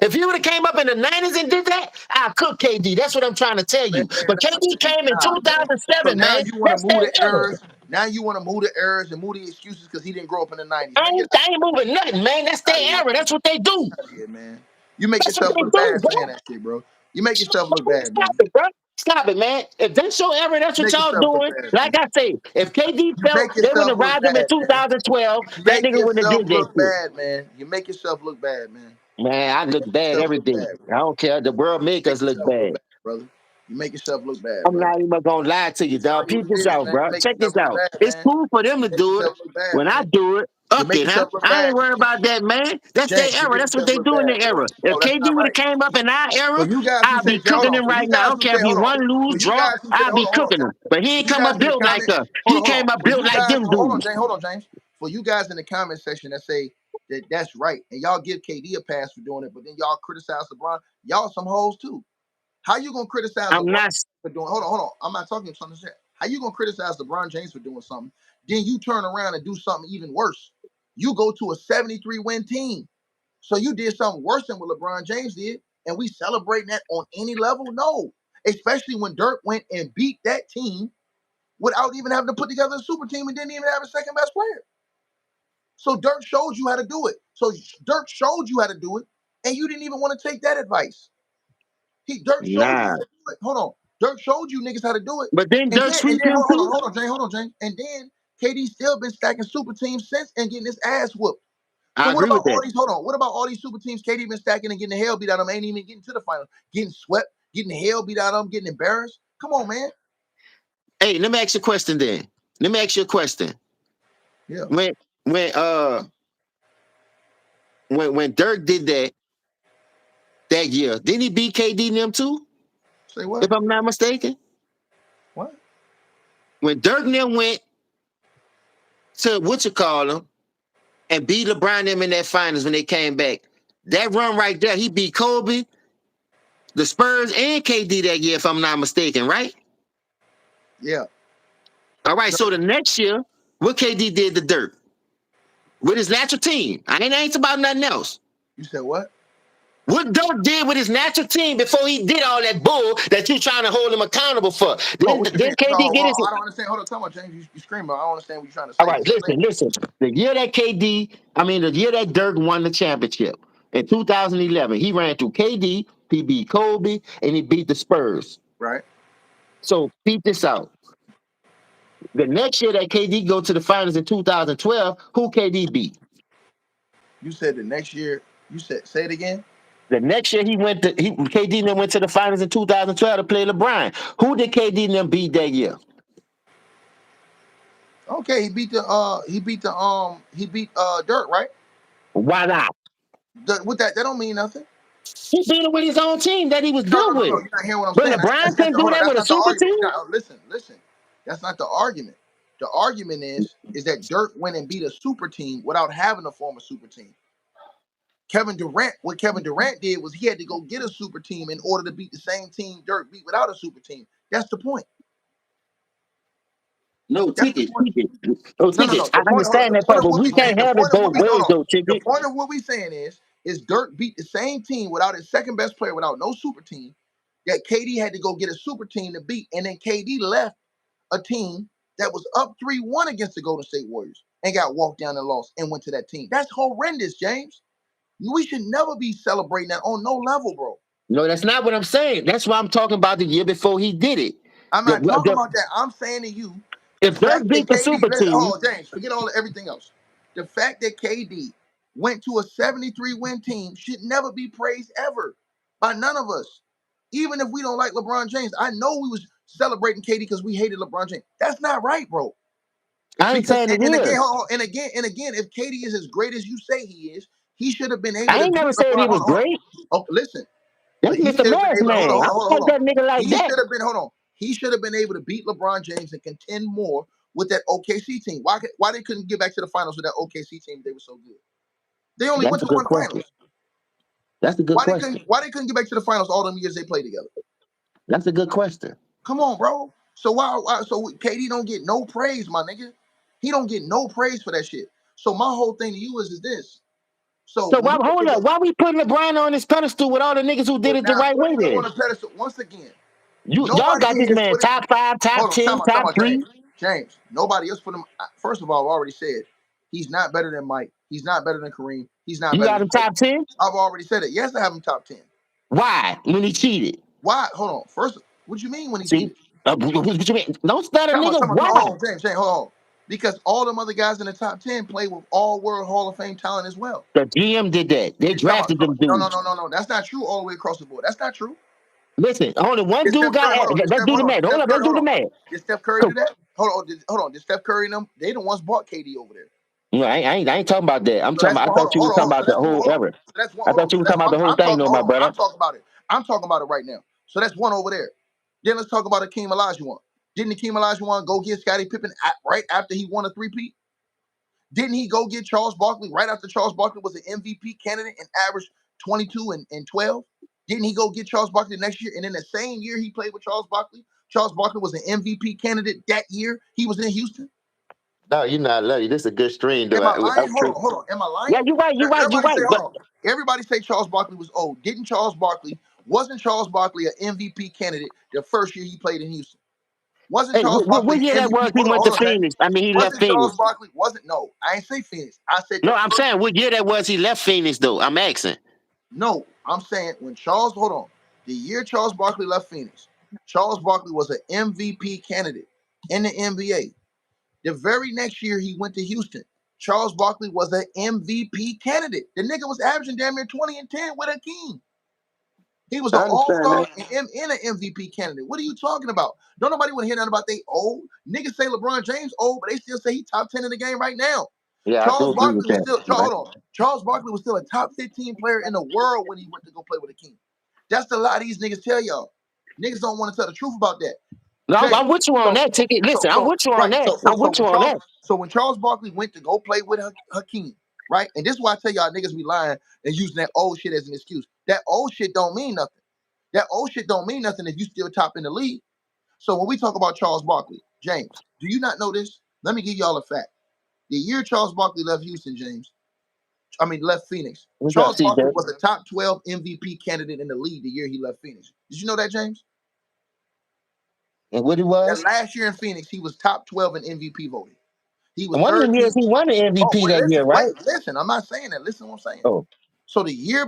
If you would have came up in the 90s and did that, I'll cook KD. That's what I'm trying to tell you. But KD came in Nah, man. So 2007, now man. you want to That's move that the era. errors. Now you want to move the errors and move the excuses because he didn't grow up in the 90s. Man, get I ain't moving nothing, man. That's their out of here. era. That's what they do. Out of here, man. You make That's what yourself they look do, bad bro. saying that shit, bro. You make yourself look bad, Stop man. it, bro. Stop it, man. If that's your era, that's what Make y'all yourself look doing. bad, man. Like I say, if KD You felt make they wouldn't yourself have look robbed him in bad, man. 2012, You that make nigga wouldn't have yourself did that look shit. bad, man. You make yourself look bad, man. Man, I look Make bad yourself every look day. bad, I bro. don't care. The world make Make us look yourself look bad. bad, brother. You make yourself look bad, I'm brother. not even gonna lie to you, It's all dog. you Peep this did, out, man. bro. You make Check this yourself look out. bad, It's man. cool for them to Make do it. yourself look bad, When I man. do it, You up make it, huh? yourself look I bad, ain't worried James. about that, man. That's their James, you era. make That's what yourself they look do in bad, their bro. era. If No, that's KD not would have right. came up in our For era, you guys who I'd say, be hold cooking on. him For you right now. I guys don't who care say, if he hold on. won, lose, For you draw. guys who say, I'd be hold on, cooking him. James. But he For ain't you come up guys in the built like comment, us. hold He on, hold on. came up For built you like guys, them hold on, dudes. James. Hold on, James. For you guys in the comment section that say that that's right, and y'all give KD a pass for doing it, but then y'all criticize LeBron. Y'all some hoes too. How you gonna criticize I'm LeBron not. for doing? Hold on. I'm not talking something. How you gonna criticize LeBron James for doing something? Then you turn around and do something even worse. You go to a 73 win team. So you did something worse than what LeBron James did, and we celebrating that on any level? No. Especially when Dirk went and beat that team without even having to put together a super team and didn't even have a second best player. So Dirk showed you how to do it. So Dirk showed you how to do it, and you didn't even want to take that advice. Dirk showed you Nah. how to do it. Hold on. Dirk showed you niggas how to do it. But then And Dirk then sweep him too. hold on, James. And then KD still been stacking super teams since and getting his ass whooped. So I what agree about with all that. these? Hold on. What about all these super teams KD been stacking and getting the hell beat out of them? Ain't even getting to the final. Getting swept, getting the hell beat out of them, getting embarrassed. Come on, man. Hey, let me ask you a question then. Let me ask you a question. Yeah. When when uh when Dirk did that year, didn't he beat KD and them too? Say what? If I'm not mistaken. What? When Dirk and them went to what you call them and beat LeBron and them in that finals when they came back, that run right there, he beat Kobe, the Spurs, and KD that year, if I'm not mistaken, right? Yeah. All right, so the next year, what KD did to Dirk with his natural team. I ain't about nothing else. You said what? What Dirk did with his natural team before he did all that bull that you trying to hold him accountable for. Oh, Then what you mean? No, KD get his. I don't understand. Hold on, tell me, James. You screaming. I don't understand what you're trying to All say. right, Explain. listen. The year that the year that Dirk won the championship in 2011, he ran through KD, he beat Kobe, and he beat the Spurs. Right. So beat this out. The next year that KD go to the finals in 2012, who KD beat? You said the next year. You said say it again. The next year KD and them went to the finals in 2012 to play LeBron. Who did KD and them beat that year? Okay, he beat Dirk, right? Why not? With that don't mean nothing. He beat him with his own team that he was built No. with. You're not hearing what I'm But saying. LeBron couldn't do Hold on. that That's with a not the super argument. team. Listen. That's not the argument. The argument is that Dirk went and beat a super team without having to form a super team. What Kevin Durant did was he had to go get a super team in order to beat the same team Dirk beat without a super team. That's the point. No That's the tickets, point. tickets. No No. tickets. I The point. Hold on. understand that part, but we can't have it both ways, though, The ticket. point of what we saying is Dirk beat the same team without his second best player, without no super team. That KD had to go get a super team to beat, and then KD left a team that was up 3-1 against the Golden State Warriors and got walked down and lost and went to that team. That's horrendous, James. We should never be celebrating that on no level, bro. No, that's not what I'm saying. That's why I'm talking about the year before he did it. I'm The, not talking the, about that. I'm saying to you, the if fact Dirk that beat the KD, super team, oh James, forget everything else. The fact that KD went to a 73-win team should never be praised ever by none of us. Even if we don't like LeBron James, I know we was celebrating KD because we hated LeBron James. That's not right, bro. I ain't Because saying it and again, is. and again, if KD is as great as you say he is, he should have been able I to ain't beat never said LeBron. he was great. Oh, listen. That's He Mr. should have been Last able to Man. I don't hold like on. that nigga like He that. should have been He should have been able to beat LeBron James and contend more with that OKC team. Why they couldn't get back to the finals with that OKC team? They were so good. They only That's went a to good one question. finals. That's a good question. Why they couldn't get back to the finals all them years they played together? That's a good question. Come on, bro. So so KD don't get no praise, my nigga. He don't get no praise for that shit. So my whole thing to you is this. So So when why we talk hold up? about Why we putting LeBron on this pedestal with all the niggas who did we're it the not right way putting him on then? a pedestal once again. Y'all Nobody got in this here is man putting. top 5, top Hold on, 10, top James. 3. James, nobody else put him. First of all, I've already said he's not better than Mike. He's not better than Kareem. He's not You better got than him Kobe. top 10? I've already said it. Yes, I have him top 10. Why? When he cheated. Why? Hold on. First, what you mean when he See? cheated? What you mean? Don't stutter, nigga. Why? Hold on, James, hold on. Because all them other guys in the top 10 play with all world Hall of Fame talent as well. The GM did that. They drafted them dudes. No. That's not true all the way across the board. That's not true. Listen, only one Did dude Steph got Curry, hold on, added. Let's do the math. Hold up, let's do the math. Did Steph Curry do that? Hold on. Did Steph Curry and them? They the ones bought KD over there. No, I ain't talking about that. I'm So talking that's about. I one. thought you were talking about So the that's one. whole era. So that's one. I thought you were So that's talking about one. the whole thing, though, my brother. I'm talking about it. I'm talking about it right now. So that's one over there. Then let's talk about Hakeem Olajuwon. Didn't Hakeem Olajuwon go get Scottie Pippen right after he won a three-peat? Didn't he go get Charles Barkley right after Charles Barkley was an MVP candidate and averaged 22 and 12? Didn't he go get Charles Barkley next year? And in the same year he played with Charles Barkley was an MVP candidate that year. He was in Houston. No, you're not lucky. This is a good stream, though. Am I lying? I'm true. Hold on. Am I lying? Yeah, you're right. Everybody say, But hold on. Everybody say Charles Barkley was old. Wasn't Charles Barkley an MVP candidate the first year he played in Houston? Wasn't hey, Charles Barkley what year an that was MVP? he went to Hold on, James. Phoenix? I mean, he left Wasn't Charles Phoenix. Barkley? No, I ain't say Phoenix. I said the No, I'm first. saying what year that was he left Phoenix, though. I'm asking. No, I'm saying hold on. The year Charles Barkley left Phoenix, Charles Barkley was an MVP candidate in the NBA. The very next year he went to Houston, Charles Barkley was an MVP candidate. The nigga was averaging damn near 20 and 10 with Hakeem. He was an I understand all-star that. and an MVP candidate. What are you talking about? Don't nobody want to hear nothing about they old. Niggas say LeBron James old, but they still say he top 10 in the game right now. Yeah, I do agree with that. Right. Hold on. Charles Barkley was still a top 15 player in the world when he went to go play with Hakeem. That's the lie these niggas tell y'all. Niggas don't want to tell the truth about that. No, James, I'm with you on that ticket. Listen, I'm with you on that. I'm with you on that. so when Charles Barkley went to go play with Hakeem, right? And this is why I tell y'all niggas be lying and using that old shit as an excuse. That old shit don't mean nothing. That old shit don't mean nothing if you still top in the league. So when we talk about Charles Barkley, James, do you not know this? Let me give y'all a fact. The year Charles Barkley left left Phoenix, We got Charles see Barkley that. was a top 12 MVP candidate in the league the year he left Phoenix. Did you know that, James? And what he That was? last year in Phoenix, he was top 12 in MVP voting. He was And one of third them years team. he won the Oh, MVP wait, that year, right? listen. I'm not saying that. Listen to what I'm saying. Oh, So the year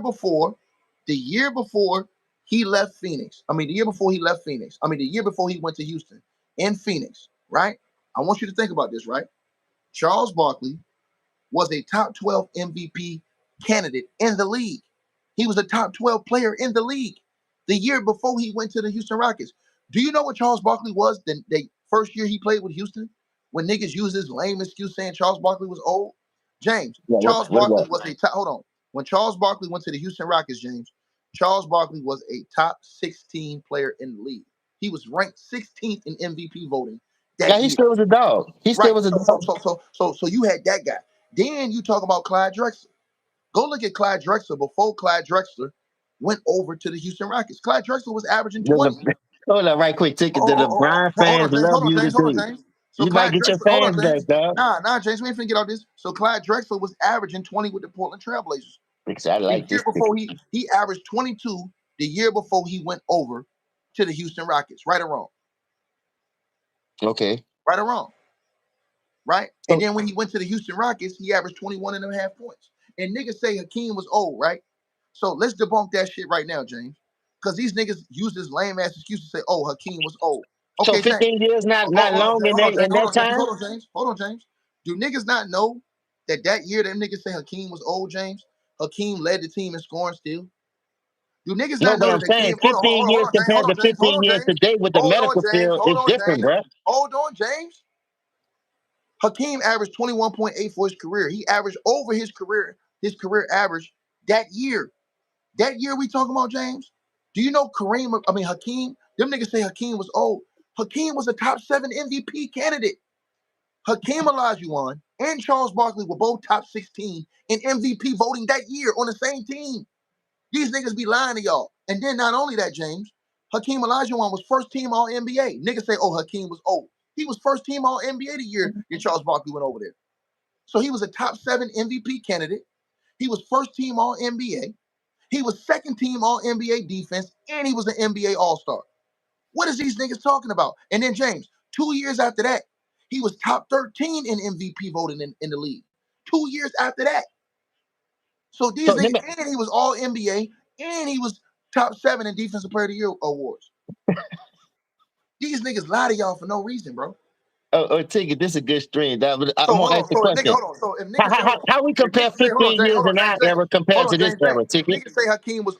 before he left Phoenix, the year before he left Phoenix, the year before he went to Houston, in Phoenix, right? I want you to think about this, right? Charles Barkley was a top 12 MVP candidate in the league. He was a top 12 player in the league the year before he went to the Houston Rockets. Do you know what Charles Barkley was the first year he played with Houston? When niggas use this lame excuse saying Charles Barkley was old? James, yeah. Charles What Barkley about? was a top, hold on. When Charles Barkley went to the Houston Rockets, James, Charles Barkley was a top 16 player in the league. He was ranked 16th in MVP voting Yeah, that he year. still was a dog. He still Right. was a dog. So you had that guy. Then you talk about Clyde Drexler. Go look at Clyde Drexler before Clyde Drexler went over to the Houston Rockets. Clyde Drexler was averaging 20. Hold on, right quick, ticket. The LeBron fans love you today. James. So You might Clyde get your Drexler, hold on, fans back, James. dog. James, we ain't finna get out this. So Clyde Drexler was averaging 20 with the Portland Trailblazers. Because I The like year this before ticket. he averaged 22 the year before he went over to the Houston Rockets. Right or wrong? Okay. Right or wrong? Right? And So, then when he went to the Houston Rockets, he averaged 21.5 points. And niggas say Hakeem was old, right? So let's debunk that shit right now, James. Because these niggas use this lame ass excuse to say, oh, Hakeem was old. so Okay, James. 15 years not long in that time. Hold on, James. Do niggas not know That year that niggas say Hakeem was old, James, Hakeem led the team in scoring still. Do niggas No, not but know I'm that saying Hakeem? 15 years Hold compared on, to James. Hold 15 on, years James. today with the Hold on, medical James. field Hold is on, different, James. bro. Hold on, James. Hakeem averaged 21.8 for his career. He averaged over his career average that year. That year we talking about, James? Do you know Hakeem? Them niggas say Hakeem was old. Hakeem was a top 7 MVP candidate. Hakeem Olajuwon and Charles Barkley were both top 16 in MVP voting that year on the same team. These niggas be lying to y'all. And then not only that, James, Hakeem Olajuwon was first team All NBA. Niggas say, oh, Hakeem was old. He was first team All NBA the year that Charles Barkley went over there. So he was a top 7 MVP candidate. He was first team All NBA. He was second team All NBA defense, and he was an NBA All Star. What is these niggas talking about? And then James, 2 years after that, he was top 13 in MVP voting in the league. 2 years after that. So these So niggas, and he was All NBA, and he was top 7 in Defensive Player of the Year awards. These niggas lie to y'all for no reason, bro. Ticket, this is a good stream. I'm So gonna hold ask on. the So if niggas, question. hold on. So if niggas say, How we compare hold on, 15 James, years in our James, era hold compared on, to this James, era, If Ticket? niggas say Hakeem was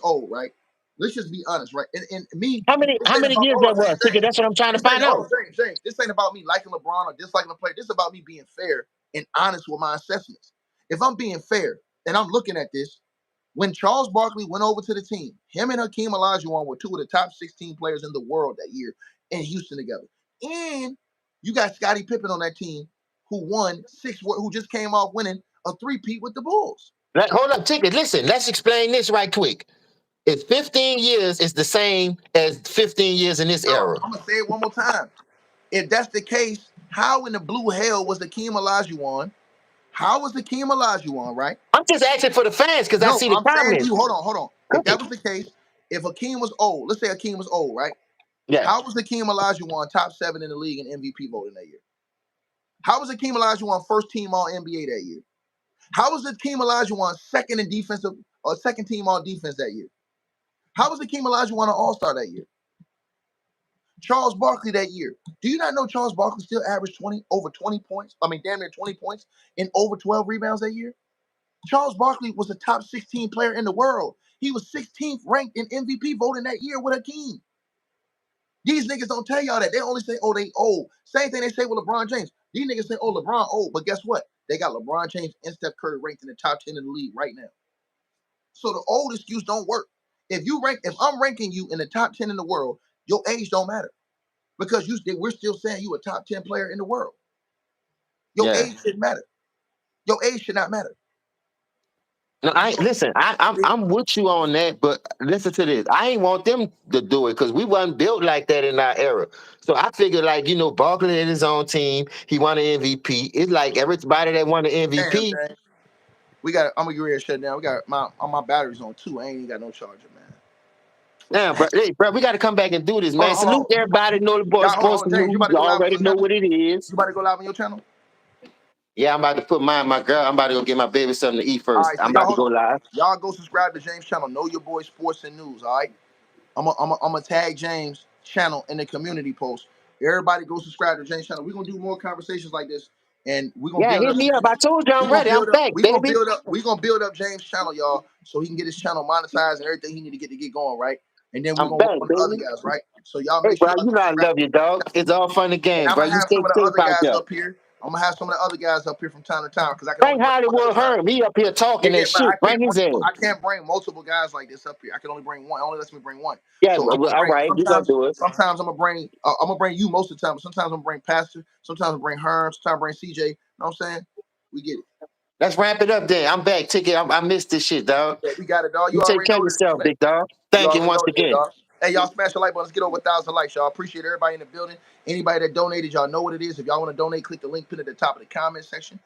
old, right? Let's just be honest, right? And me, How this how ain't many about, years hold that on, was, Ticket? That's what I'm trying to find out. James. This ain't about me liking LeBron or disliking the player. This is about me being fair and honest with my assessments. If I'm being fair and I'm looking at this, when Charles Barkley went over to the team, him and Hakeem Olajuwon were 2 of the top 16 players in the world that year in Houston together. And you got Scottie Pippen on that team who just came off winning a three-peat with the Bulls. Hold up, Ticket. Listen, let's explain this right quick. If 15 years is the same as 15 years in this Bro, era. I'm gonna say it one more time. If that's the case, how in the blue hell was Hakeem Olajuwon? How was Hakeem Olajuwon, right? I'm just asking for the fans because I No, see the I'm saying to comments. you, hold on. If that Cookie. was the case, if Hakeem was old, let's say Hakeem was old, right? Yeah. How was Hakeem Olajuwon top 7 in the league in MVP voting that year? How was Hakeem Olajuwon first team All NBA that year? How was Hakeem Olajuwon second in defensive or second team All Defense that year? How was Hakeem Olajuwon an All Star that year? Charles Barkley that year. Do you not know Charles Barkley still averaged over 20 points? I mean, damn near 20 points and over 12 rebounds that year. Charles Barkley was a top 16 player in the world. He was 16th ranked in MVP voting that year with Hakeem. These niggas don't tell y'all that. They only say, oh, they old. Same thing they say with LeBron James. These niggas say, oh, LeBron old. But guess what? They got LeBron James and Steph Curry ranked in the top 10 in the league right now. So the old excuse don't work. If I'm ranking you in the top 10 in the world, your age don't matter. Because we're still saying you a top 10 player in the world. Your age shouldn't matter. Your age should not matter. No, I'm with you on that, but listen to this. I ain't want them to do it because we wasn't built like that in our era. So I figured, like, Barkley had his own team. He won an MVP. It's like everybody that won an MVP. Damn, I'm gonna get ready to shut down. We got my batteries on 2. I ain't even got no charger, man. Damn, bro, hey, bro, we got to come back and do this, Hold man. on, hold Salute on. everybody. Know the boy Y'all, hold sports on, James. You news. about to You go live on already your know channel? what it is. You about to go live on your channel? Yeah, I'm about to put my girl. I'm about to go get my baby something to eat All first. right, so I'm y'all about to hold go on. live. Y'all go subscribe to James' channel. Know your boy sports and news. All right. I'm gonna tag James' channel in the community post. Everybody go subscribe to James' channel. We're gonna do more conversations like this, and we're gonna Yeah, build hit up me up. James. I told you We're I'm gonna ready. I'm build up. back, We're gonna baby. build up. We're gonna build up James' channel, y'all, so he can get his channel monetized and everything he need to get going, right? And then we're I'm gonna work back, on the other baby. guys, right? So y'all Hey, make sure bro, y'all you go know I subscribe love to you, James' dog. channel. It's all fun and And games, I'm bro. gonna You have stay some of the safe other out guys there. up here. I'm gonna have some of the other guys up here from time to time because I can Bring only bring one at a Hollywood time. Herb. He up here talking Yeah, that but shit. Bring his ass. I can't bring multiple guys like this up here. I can only bring one. It only lets me bring one. Yeah, So I'm well, gonna all bring right. We gonna do it. sometimes I'm gonna bring you most of the time. But sometimes I'm gonna bring Pastor. Sometimes I bring Herm. Sometimes I bring CJ. You know what I'm saying? We get it. Let's ramp it up then. I'm back. Ticket. I missed this shit, dog. Yeah, we got it, dog. You You take already care of know what it is, yourself, man. big dog. You Thank you already know once what it is, again. dog. Hey, y'all smash the like button. Let's get over 1,000 likes, y'all. Appreciate everybody in the building. Anybody that donated, y'all know what it is. If y'all want to donate, click the link pinned at the top of the comment section.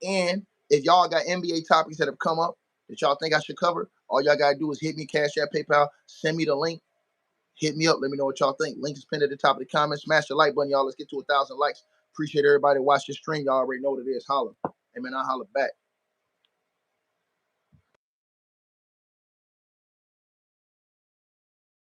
And if y'all got NBA topics that have come up that y'all think I should cover, all y'all gotta do is hit me, Cash App, PayPal, send me the link. Hit me up. Let me know what y'all think. Link is pinned at the top of the comments. Smash the like button, y'all. Let's get to 1,000 likes. Appreciate everybody watch this stream. Y'all already know what it is. Holla. Hey, man, I'll holla back.